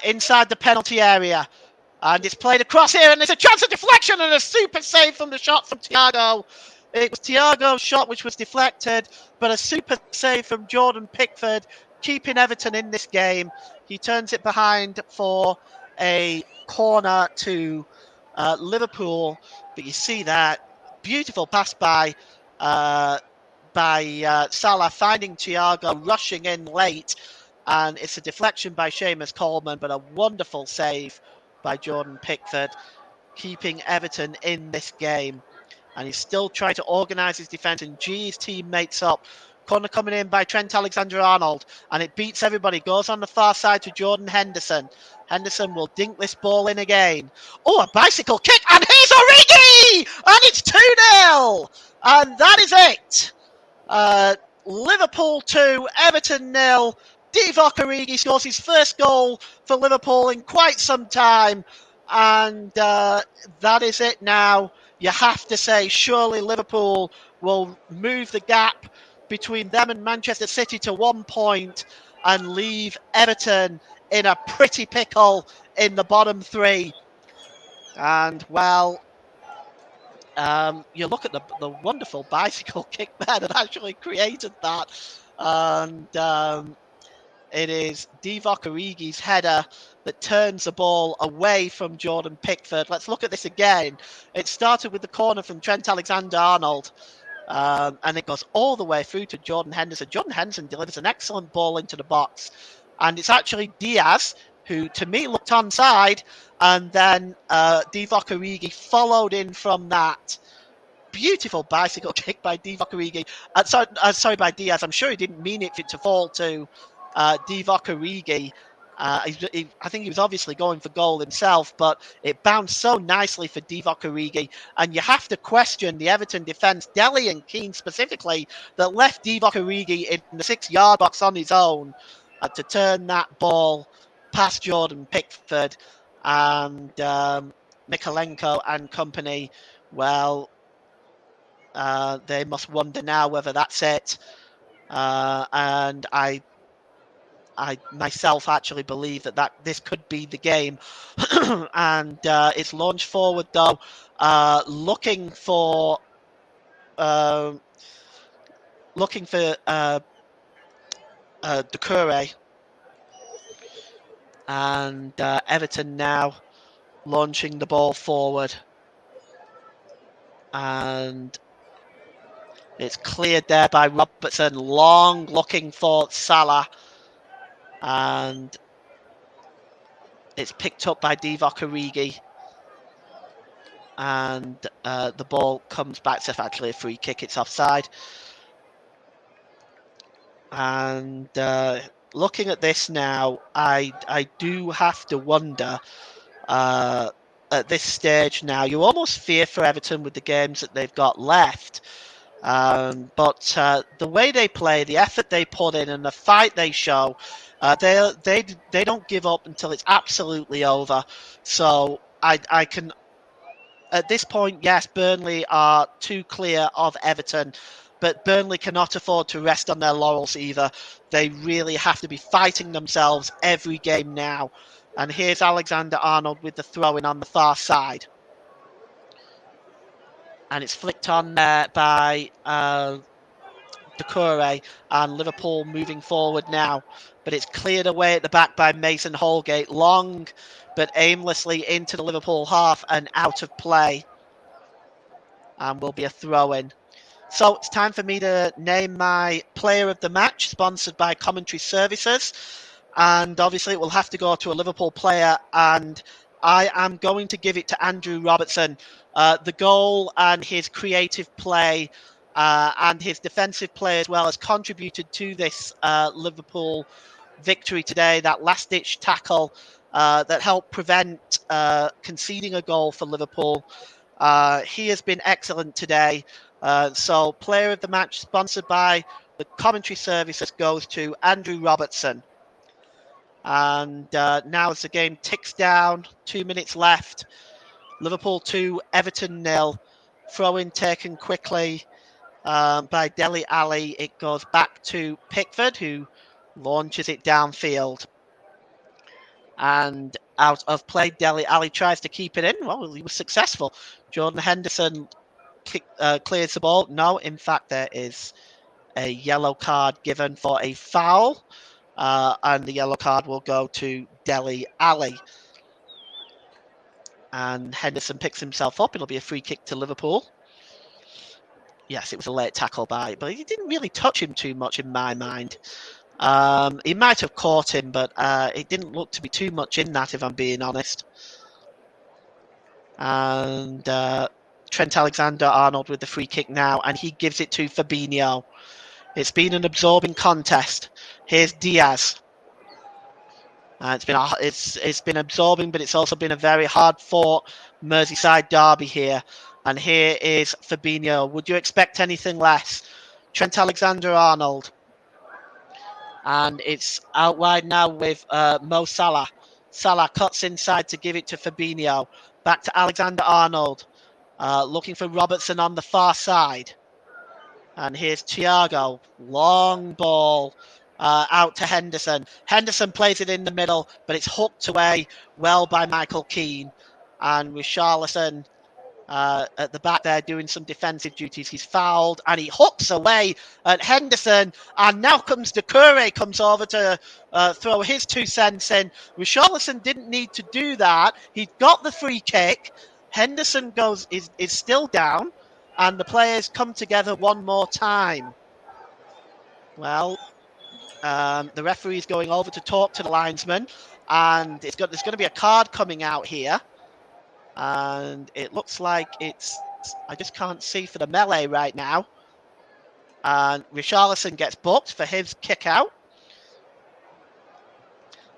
inside the penalty area. And it's played across here, and there's a chance of deflection and a super save from the shot from Thiago. It was Thiago's shot which was deflected, but a super save from Jordan Pickford, keeping Everton in this game. He turns it behind for a corner to Liverpool, but you see that beautiful pass by Salah, finding Thiago, rushing in late, and it's a deflection by Seamus Coleman, but a wonderful save by Jordan Pickford, keeping Everton in this game. And he's still trying to organise his defence and G his teammates up. Corner coming in by Trent Alexander-Arnold, and it beats everybody. Goes on the far side to Jordan Henderson. Henderson will dink this ball in again. Oh, a bicycle kick, and here's Origi! And it's 2-0! And that is it! Liverpool 2, Everton 0. Divock Origi scores his first goal for Liverpool in quite some time. And that is it now. You have to say, surely Liverpool will move the gap between them and Manchester City to 1 point and leave Everton in a pretty pickle in the bottom three. And, well, you look at the wonderful bicycle kick there that actually created that. And it is Divock Origi's header that turns the ball away from Jordan Pickford. Let's look at this again. It started with the corner from Trent Alexander-Arnold, and it goes all the way through to Jordan Henderson. Jordan Henderson delivers an excellent ball into the box, and it's actually Diaz who, to me, looked onside, and then Divock Origi followed in from that. Beautiful bicycle kick by Divock Origi. Sorry, by Diaz. I'm sure he didn't mean it to fall to Divock Origi. I think he was obviously going for goal himself, but it bounced so nicely for Divock Origi. And you have to question the Everton defence, Dele and Keane specifically, that left Divock Origi in the 6-yard box on his own to turn that ball past Jordan Pickford. And Mikalenko and company, well, they must wonder now whether that's it. and I myself actually believe that this could be the game. And it's launched forward though, looking for um, Doucouré, and Everton now launching the ball forward, and it's cleared there by Robertson. Long looking for Salah, and it's picked up by Divock Origi, and the ball comes back to actually a free kick. It's offside. And looking at this now, I do have to wonder uh, at this stage now. You almost fear for Everton with the games that they've got left. But the way they play, the effort they put in, and the fight they show, they don't give up until it's absolutely over. So I can at this point, yes, Burnley are too clear of Everton, but Burnley cannot afford to rest on their laurels either. They really have to be fighting themselves every game now. And here's Alexander Arnold with the throw in on the far side. And it's flicked on there by Doucouré, and Liverpool moving forward now. But it's cleared away at the back by Mason Holgate. Long but aimlessly into the Liverpool half and out of play. And will be a throw in. So it's time for me to name my player of the match, sponsored by Commentary Services. And obviously, it will have to go to a Liverpool player. And I am going to give it to Andrew Robertson. The goal and his creative play and his defensive play as well has contributed to this Liverpool victory today. That last ditch tackle that helped prevent conceding a goal for Liverpool. He has been excellent today. So, player of the match, sponsored by the Commentary Services, goes to Andrew Robertson. And now, as the game ticks down, 2 minutes left. Liverpool 2, Everton 0. Throw in taken quickly by Dele Alli. It goes back to Pickford, who launches it downfield. And out of play, Dele Alli tries to keep it in. Well, he was successful. Jordan Henderson clears the ball. No, in fact, there is a yellow card given for a foul. And the yellow card will go to Dele Alli. And Henderson picks himself up. It'll be a free kick to Liverpool. Yes, it was a late tackle but he didn't really touch him too much in my mind. He might have caught him, but it didn't look to be too much in that, if I'm being honest. And Trent Alexander-Arnold with the free kick now, and he gives it to Fabinho. It's been an absorbing contest. Here's Diaz. It's been absorbing, but it's also been a very hard-fought Merseyside derby here. And here is Fabinho. Would you expect anything less? Trent Alexander-Arnold. And it's out wide now with Mo Salah. Salah cuts inside to give it to Fabinho. Back to Alexander-Arnold. Looking for Robertson on the far side. And here's Thiago. Long ball out to Henderson. Henderson plays it in the middle, but it's hooked away well by Michael Keane. And with Richarlison at the back there doing some defensive duties, he's fouled and he hooks away at Henderson. And now comes Doucouré, comes over to throw his 2 cents in. Richarlison didn't need to do that. He got the free kick. Henderson is still down, and the players come together one more time. Well, the referee's going over to talk to the linesman, and there's going to be a card coming out here. And it looks like I just can't see for the melee right now. And Richarlison gets booked for his kick out.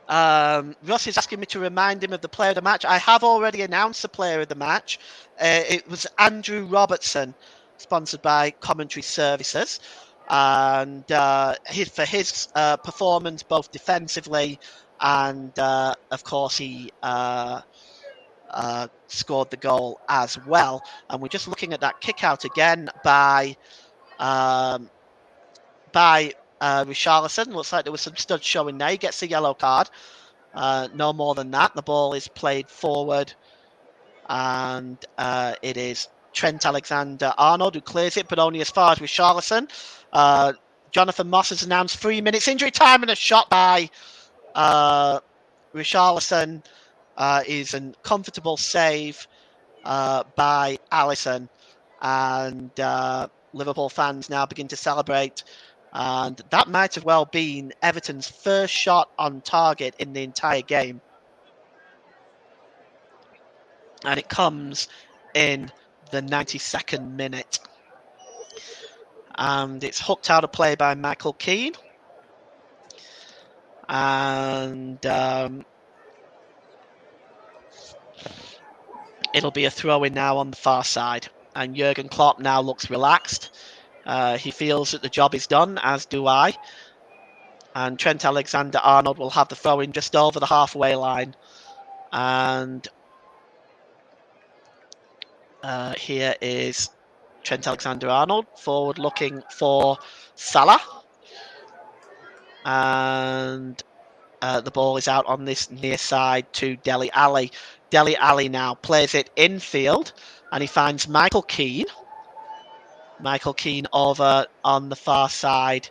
Russ is asking me to remind him of the player of the match. I have already announced the player of the match. It was Andrew Robertson, sponsored by Commentary Services. And for his performance, both defensively and, of course, he scored the goal as well. And we're just looking at that kick out again by Richarlison. Looks like there was some studs showing there. He gets a yellow card. No more than that. The ball is played forward, and it is Trent Alexander-Arnold who clears it, but only as far as Richarlison. Jonathan Moss has announced 3 minutes injury time, and a shot by Richarlison is a comfortable save by Alisson, and Liverpool fans now begin to celebrate. And that might have well been Everton's first shot on target in the entire game. And it comes in the 92nd minute. And it's hooked out of play by Michael Keane. And it'll be a throw-in now on the far side. And Jurgen Klopp now looks relaxed. He feels that the job is done, as do I. And Trent Alexander-Arnold will have the throw-in just over the halfway line. And here is Trent Alexander-Arnold, forward looking for Salah. And the ball is out on this near side to Dele Alli. Dele Alli now plays it infield, and he finds Michael Keane. Michael Keane over on the far side,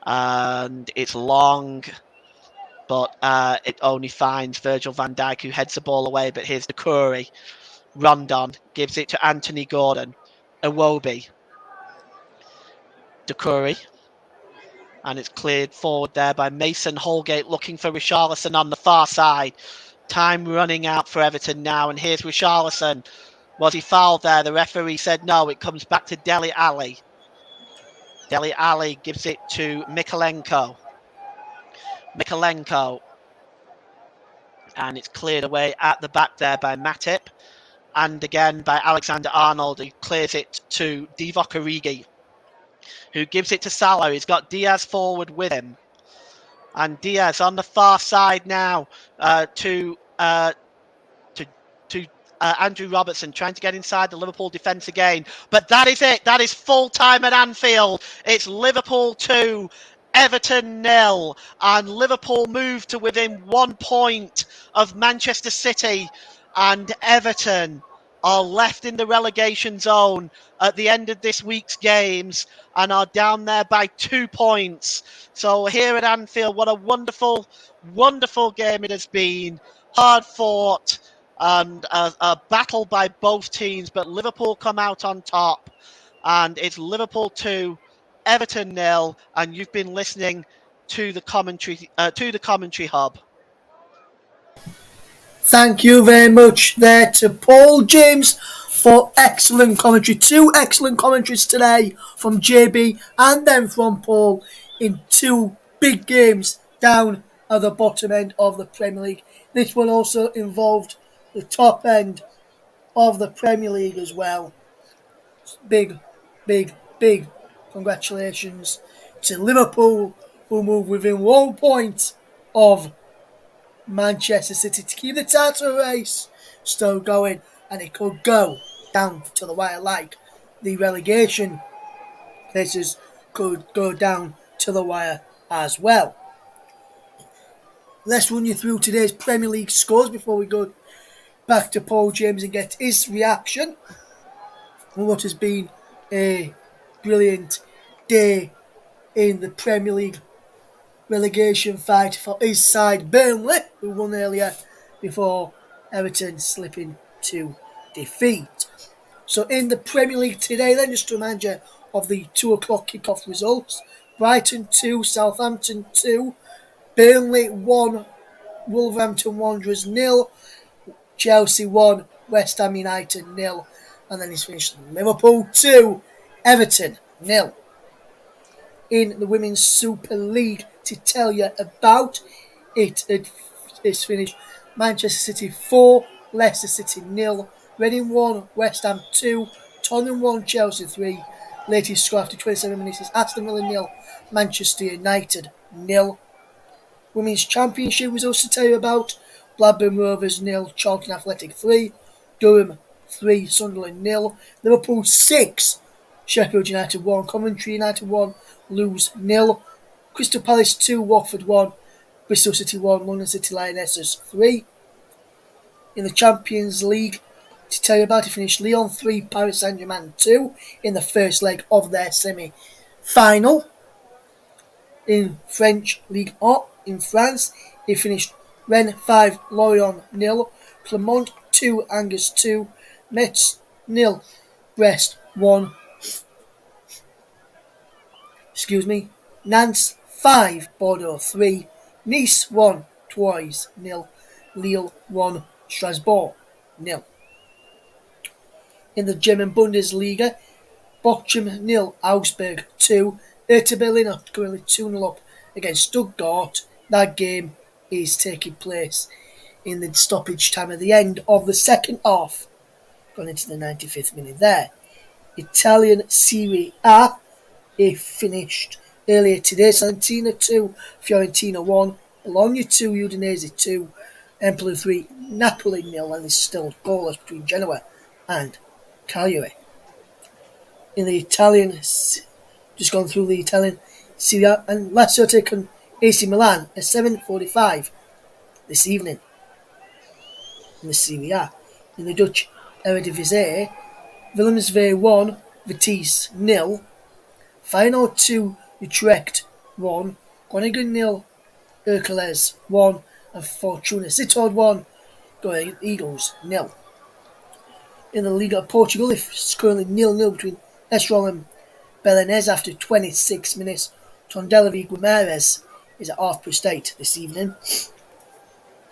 and it's long, but it only finds Virgil van Dijk, who heads the ball away. But here's the Curry. Rondon gives it to Anthony Gordon. Iwobi. Curry. And it's cleared forward there by Mason Holgate, looking for Richarlison on the far side. Time running out for Everton now, and here's Richarlison. Was he fouled there? The referee said no. It comes back to Dele Alli. Dele Alli gives it to Mikalenko. And it's cleared away at the back there by Matip. And again by Alexander-Arnold, who clears it to Divock Origi, who gives it to Salah. He's got Diaz forward with him. And Diaz on the far side now to Andrew Robertson, trying to get inside the Liverpool defence again. But that is it. That is full time at Anfield. It's Liverpool 2, Everton 0. And Liverpool move to within 1 point of Manchester City. And Everton are left in the relegation zone at the end of this week's games and are down there by 2 points. So here at Anfield, what a wonderful, wonderful game it has been. Hard fought and a battle by both teams, but Liverpool come out on top. And it's Liverpool 2, Everton 0, and you've been listening to the commentary hub. Thank you very much there to Paul James for excellent commentary. 2 excellent commentaries today from JB and then from Paul in 2 big games down at the bottom end of the Premier League. This one also involved the top end of the Premier League as well. Big congratulations to Liverpool, who move within 1 point of Manchester City to keep the title race still going, and it could go down to the wire like the relegation cases could go down to the wire as well. Let's run you through today's Premier League scores before we go back to Paul James and get his reaction on what has been a brilliant day in the Premier League relegation fight for his side, Burnley, who won earlier before Everton slipping to defeat. So in the Premier League today, then, just to remind you of the 2 o'clock kickoff results: Brighton 2, Southampton 2, Burnley 1, Wolverhampton Wanderers 0, Chelsea 1, West Ham United 0, and then he's finished Liverpool 2, Everton 0. In the Women's Super League to tell you about it, it's finished Manchester City 4, Leicester City 0, Reading 1, West Ham 2, Tottenham 1, Chelsea 3. Latest score after 27 minutes is Aston Villa 0, Manchester United 0. Women's Championship results to tell you about: Blackburn Rovers 0, Charlton Athletic 3, Durham 3, Sunderland 0, Liverpool 6, Sheffield United 1, Coventry United 1, Lewes 0, Crystal Palace 2, Watford 1, Bristol City 1, London City Lionesses 3. In the Champions League, to tell you about it, finished Lyon 3, Paris Saint-Germain 2 in the first leg of their semi-final. In French Ligue 1 in France, it finished Rennes 5, Lorient 0, Clermont 2, Angers 2, Metz 0, Brest 1, Nantes 5, Bordeaux 3, Nice 1, Troyes 0, Lille 1, Strasbourg 0. In the German Bundesliga, Bochum 0, Augsburg 2, Hertha Berlin are currently 2-0 up against Stuttgart. That game is taking place in the stoppage time at the end of the second half, going into the 95th minute there. Italian Serie A, it finished earlier today. Salernitana 2, Fiorentina 1, Bologna 2, Udinese 2, Empoli 3, Napoli 0, and it's still goalless between Genoa and Cagliari. In the Italian, just gone through the Italian Serie A, and Lazio take on AC Milan at 7:45 this evening in the Serie A. In the Dutch Eredivisie, Willem 1, Vitesse 0, Feyenoord 2, Utrecht 1, Groningen 0, Hercules 1, and Fortuna Sittard 1, going Eagles 0. In the Liga of Portugal, it's currently 0-0 between Estoril and Belenenses after 26 minutes. Tondela v Guimarães is at half-past 8 this evening.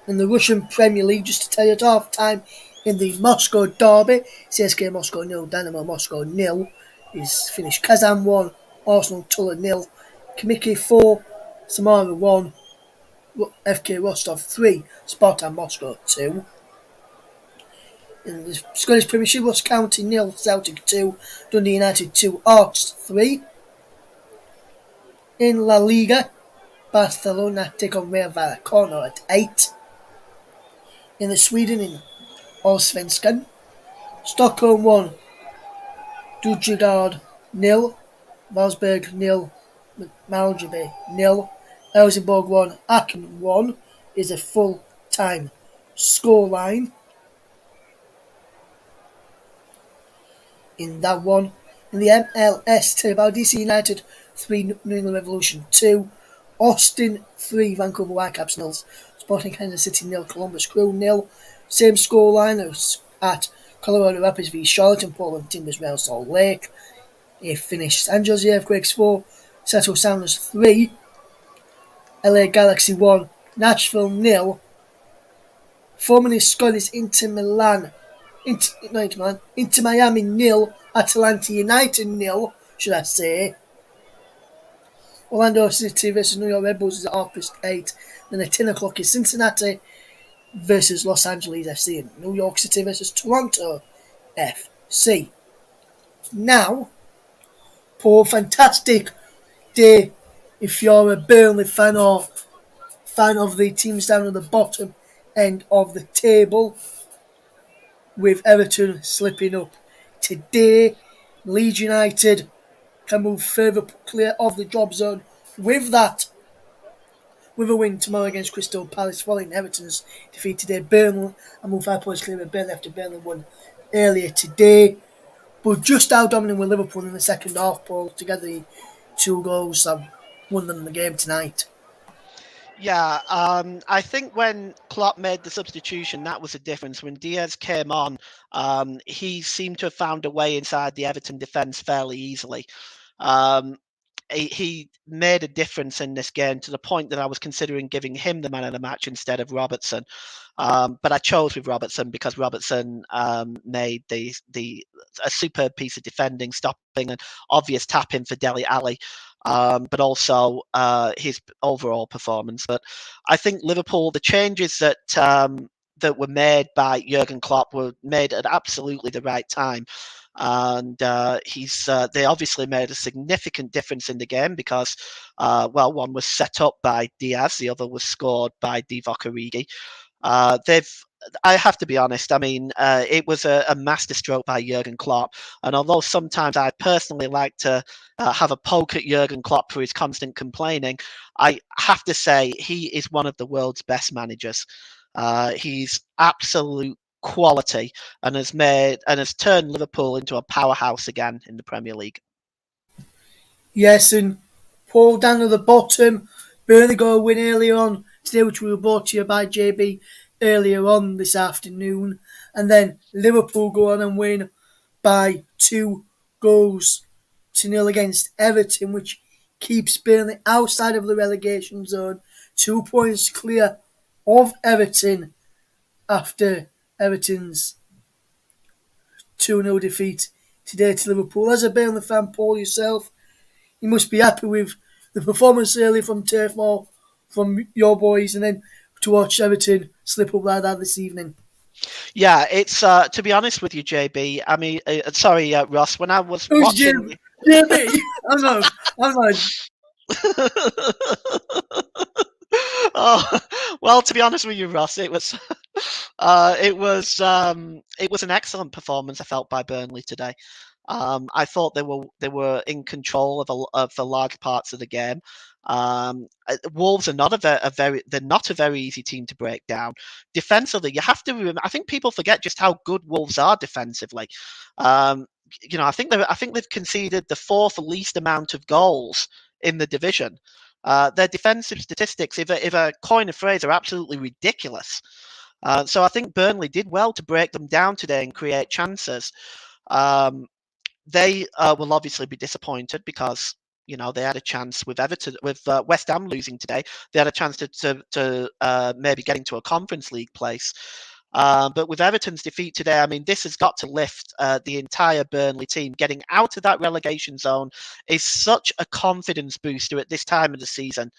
In the Russian Premier League, just to tell you at half-time, in the Moscow derby, CSKA Moscow 0, Dynamo Moscow 0 is finished. Kazan 1, Arsenal Tula 0, Kamiki 4, Samara 1, FK Rostov 3, Spartan Moscow 2. In the Scottish Premiership, Ross County 0, Celtic 2, Dundee United 2, Arts 3. In La Liga, Barcelona take on Real Vallecano at 8. In the Sweden, in Allsvenskan, Stockholm 1, Dujegard 0, Valsberg 0, Malmö 0, Helsingborg 1, Aachen 1 is a full-time scoreline in that one. In the MLS, tell you about DC United 3, New England Revolution 2, Austin 3, Vancouver Whitecaps 0, Sporting Kansas City 0, Columbus Crew 0. Same scoreline as at Colorado Rapids v Charlotte and Portland Timbers Real Salt Lake. It finished San Jose Earthquakes 4, Seattle Sounders 3, LA Galaxy 1, Nashville 0, formerly Scottish Inter Miami 0, Atlanta United 0, should I say. Orlando City versus New York Red Bulls is at 8:30. Then at 10 o'clock is Cincinnati versus Los Angeles FC and New York City versus Toronto FC. Now, Paul, fantastic day if you're a Burnley fan or fan of the teams down at the bottom end of the table, with Everton slipping up today. Leeds United can move further clear of the drop zone with a win tomorrow against Crystal Palace following Everton's defeat today. Burnley and move 5 points clear of Burnley after Burnley won earlier today. But just how dominant with Liverpool in the second half, Paul, together the 2 goals that won them the game tonight. Yeah, I think when Klopp made the substitution, that was a difference. When Diaz came on, he seemed to have found a way inside the Everton defence fairly easily. Um, he made a difference in this game to the point that I was considering giving him the man of the match instead of Robertson. But I chose with Robertson because Robertson made a superb piece of defending, stopping an obvious tap in for Dele Alli. But also his overall performance. But I think Liverpool, the changes that were made by Jurgen Klopp were made at absolutely the right time. And they obviously made a significant difference in the game because, one was set up by Diaz, the other was scored by Divock Origi. They've I have to be honest. I mean, it was a masterstroke by Jurgen Klopp, and although sometimes I personally like to have a poke at Jurgen Klopp for his constant complaining, I have to say he is one of the world's best managers. He's absolute quality and has turned Liverpool into a powerhouse again in the Premier League. Yes, and Paul down at the bottom. Burnley got a win earlier on today, which we were brought to you by JB earlier on this afternoon. And then Liverpool go on and win by 2 goals to 0 against Everton, which keeps Burnley outside of the relegation zone. 2 points clear of Everton after Everton's 2-0 defeat today to Liverpool. As a Burnley fan, Paul, yourself, you must be happy with the performance earlier from Turf Moor, from your boys, and then to watch Everton slip up like that this evening. Yeah, it's to be honest with you, JB. I mean, sorry, Ross. When I was Who's watching, Jim? JB? I'm not. I'm not. oh, well, to be honest with you, Ross, it was an excellent performance I felt by Burnley today. I thought they were in control of the large parts of the game. Wolves are not a very they're not a very easy team to break down. Defensively, you have to remember. I think people forget just how good Wolves are defensively. Um, I think they've conceded the fourth least amount of goals in the division. Their defensive statistics, if a coin a phrase, are absolutely ridiculous. So I think Burnley did well to break them down today and create chances. Um, they will obviously be disappointed because they had a chance with Everton, with West Ham losing today. They had a chance to maybe get into a Conference League place. But with Everton's defeat today, I mean, this has got to lift the entire Burnley team. Getting out of that relegation zone is such a confidence booster at this time of the season.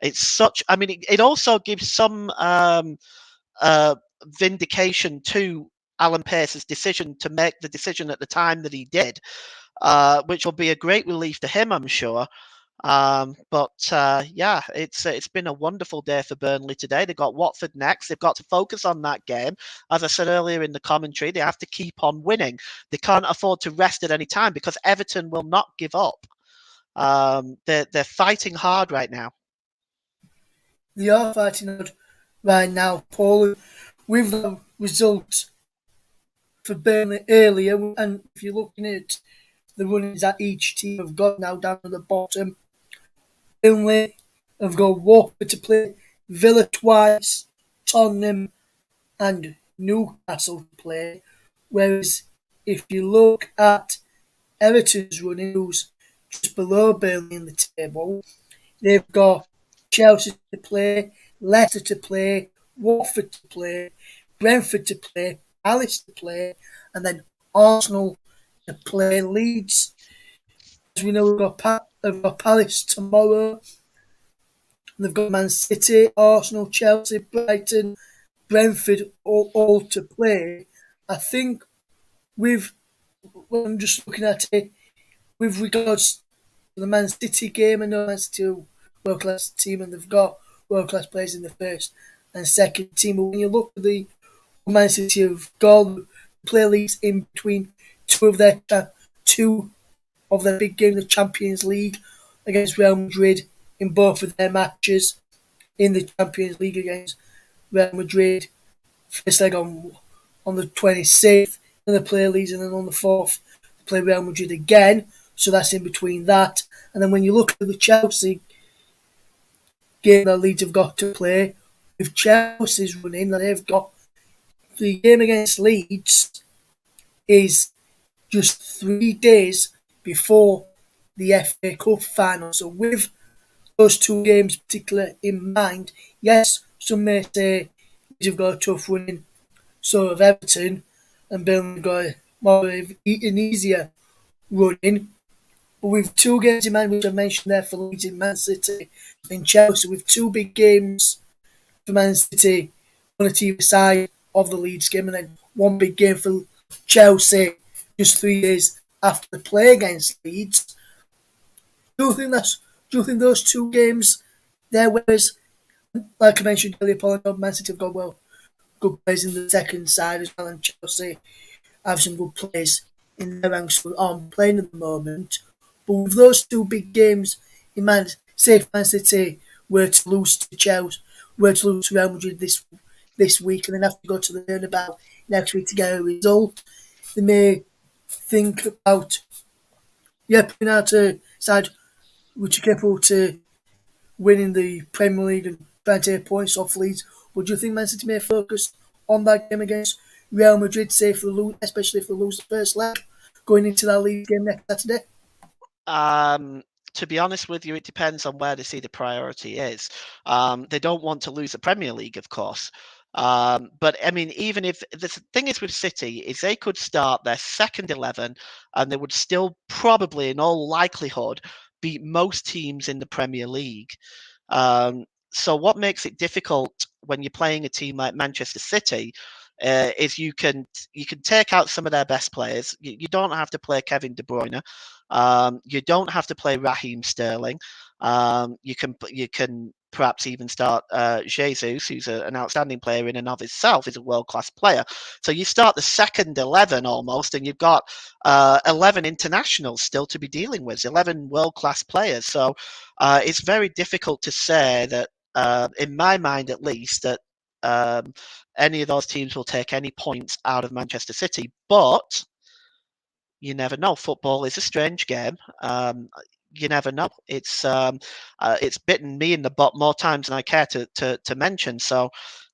It's such. I mean, it also gives some uh, vindication to Alan Pace's decision to make the decision at the time that he did, which will be a great relief to him, I'm sure. But yeah, it's been a wonderful day for Burnley today. They've got Watford next. They've got to focus on that game. As I said earlier in the commentary, they have to keep on winning. They can't afford to rest at any time because Everton will not give up. They're fighting hard right now. They are fighting out right now, Paul. With the result for Burnley earlier, and if you're looking at the runnings that each team have got now down at the bottom, Burnley have got Watford to play, Villa twice, Tottenham and Newcastle to play. Whereas if you look at Everton's running, who's just below Burnley in the table, they've got Chelsea to play, Leicester to play, Watford to play, Brentford to play, Palace to play, and then Arsenal to play Leeds. As we know, we've got Palace tomorrow. They've got Man City, Arsenal, Chelsea, Brighton, Brentford all to play. I think with when I'm just looking at it with regards to the Man City game, I know Man City are a world class team and they've got world class players in the first and second team. But when you look at the Man City have got play leagues in between two of their two of their big games, the Champions League against Real Madrid in both of their matches in the Champions League against Real Madrid. First leg on the 26th, and they play Leeds, and then on the 4th they play Real Madrid again. So that's in between that. And then when you look at the Chelsea game that Leeds have got to play, with Chelsea's running, that they've got the game against Leeds is just 3 days before the FA Cup final. So with those two games particular in mind, yes, some may say Leeds have got a tough running, so have Everton, and Burnley got more of an easier running. But with two games in mind, which I mentioned there for Leeds in Man City and Chelsea, with two big games for Man City on the TV side of the Leeds game, and then one big game for Chelsea just 3 days after the play against Leeds. Do you think that's? Do you think those two games there? Whereas, like I mentioned earlier, Paul, Man City have gone well good players in the second side as well, and Chelsea have some good players in their ranks who aren't playing at the moment. But with those two big games in mind, say if Man City were to lose to Chelsea, were to lose to Real Madrid this week, and then have to go to the Bernabeu next week to get a result, they may think about putting out a side which are capable to winning the Premier League and trying to take points off Leeds. Would you think Man City may focus on that game against Real Madrid, say if they lose, especially if they lose the first leg, going into that Leeds game next Saturday? Um, to be honest with you, it depends on where they see the priority is. They don't want to lose the Premier League, of course. But I mean, even if the thing is with City is they could start their second 11 and they would still probably, in all likelihood, beat most teams in the Premier League. So what makes it difficult when you're playing a team like Manchester City is you can take out some of their best players. You don't have to play Kevin De Bruyne. You don't have to play Raheem Sterling. You can perhaps even start Jesus, who's an outstanding player in and of himself, is a world class player. So you start the second 11 almost, and you've got 11 internationals still to be dealing with, 11 world class players. So it's very difficult to say that, in my mind at least, that any of those teams will take any points out of Manchester City. But you never know. Football is a strange game. You never know. It's bitten me in the butt more times than I care to mention. So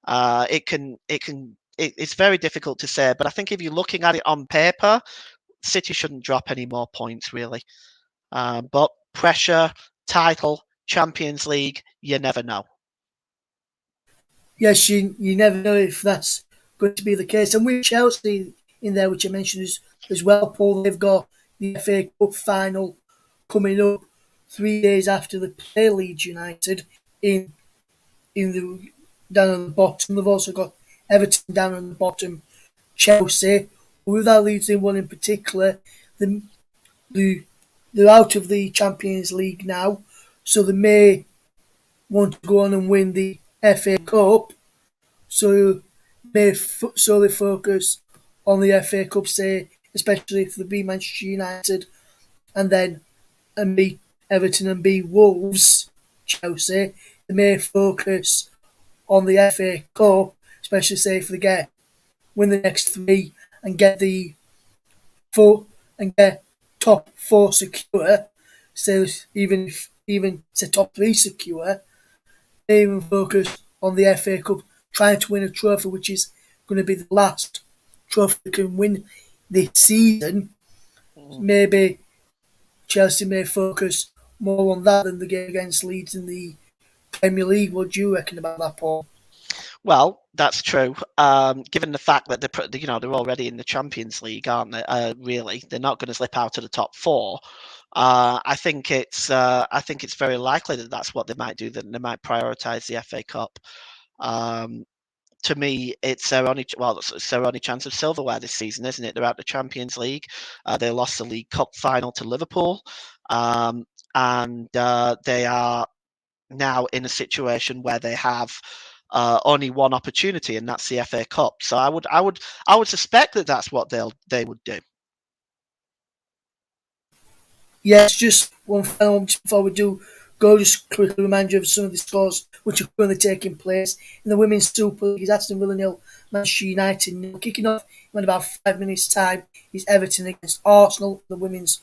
it's very difficult to say. But I think if you're looking at it on paper, City shouldn't drop any more points really. But pressure, title, Champions League, you never know. Yes, you never know if that's going to be the case. And with Chelsea in there, which I mentioned as well, Paul, they've got the FA Cup final coming up 3 days after they play Leeds United in the down on the bottom. They've also got Everton down on the bottom, Chelsea. With that Leeds in one in particular, the, the, they're out of the Champions League now, so they may want to go on and win the FA Cup. So so they focus on the FA Cup, say, especially if they beat Manchester United, and then and beat Everton and beat Wolves, Chelsea. They may focus on the FA Cup, especially say if they win the next three and get the four and get top four secure. So even say top three secure, they even focus on the FA Cup, trying to win a trophy, which is going to be the last trophy they can win this season. Mm. Maybe Chelsea may focus more on that than the game against Leeds in the Premier League. What do you reckon about that, Paul? Well, that's true. Given the fact that they're already in the Champions League, aren't they? Really, they're not going to slip out of the top four. I think it's very likely that that's what they might do. That they might prioritise the FA Cup. Um, to me, it's their only chance of silverware this season, isn't it? They're out the Champions League. They lost the League Cup final to Liverpool, um, and they are now in a situation where they have only one opportunity, and that's the FA Cup. So I would suspect that that's what they would do. Yes, just one final just before we do go, just quickly remind you of some of the scores which are currently taking place in the Women's Super League. Is Aston Villa nil, Manchester United nil. Kicking off in about 5 minutes' time is Everton against Arsenal, the Women's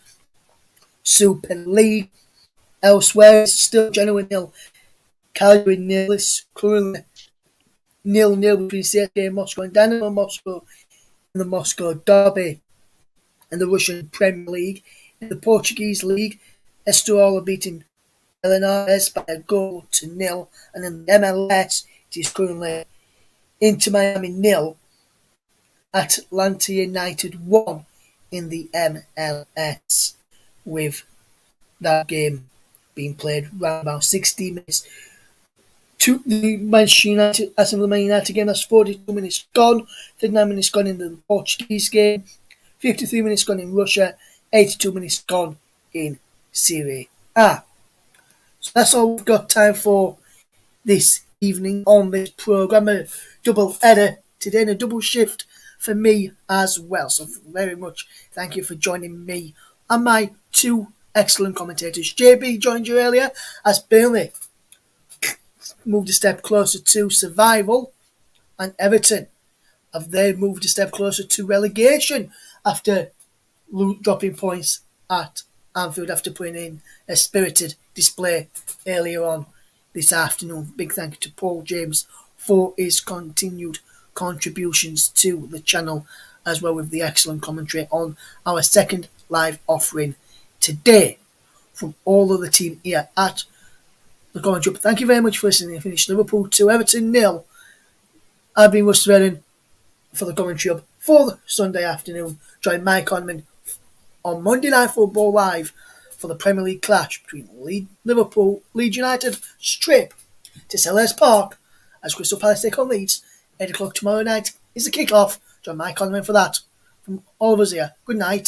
Super League. Elsewhere, it's still Genoa nil, Cagliari nil. It's currently 0-0 between CSKA Moscow and Dynamo Moscow in the Moscow Derby. In the Russian Premier League. In the Portuguese League, Estoril beating Belenenses by a goal to nil. And in the MLS, it is currently Inter Miami nil, Atlanta United 1 in the MLS, with that game being played around about 60 minutes. The Manchester United, Aston Villa Man United game, that's 42 minutes gone, 39 minutes gone in the Portuguese game, 53 minutes gone in Russia, 82 minutes gone in Serie A. So that's all we've got time for this evening on this programme. A double header today in a double shift for me as well. So very much thank you for joining me and my two excellent commentators. JB joined you earlier as Burnley moved a step closer to survival, and Everton have they moved a step closer to relegation after dropping points at Anfield after putting in a spirited display earlier on this afternoon. Big thank you to Paul James for his continued contributions to the channel, as well with the excellent commentary on our second live offering today. From all of the team here at the commentary, thank you very much for listening. Finished Liverpool 2, Everton 0. I've been Russ Redding for the commentary up for the Sunday afternoon. Join Mike Onman on Monday Night Football Live for the Premier League clash between Liverpool, Leeds United, straight to Selhurst Park as Crystal Palace take on Leeds. 8 o'clock tomorrow night is the kick-off. Join Mike Onman for that. From all of us here, good night.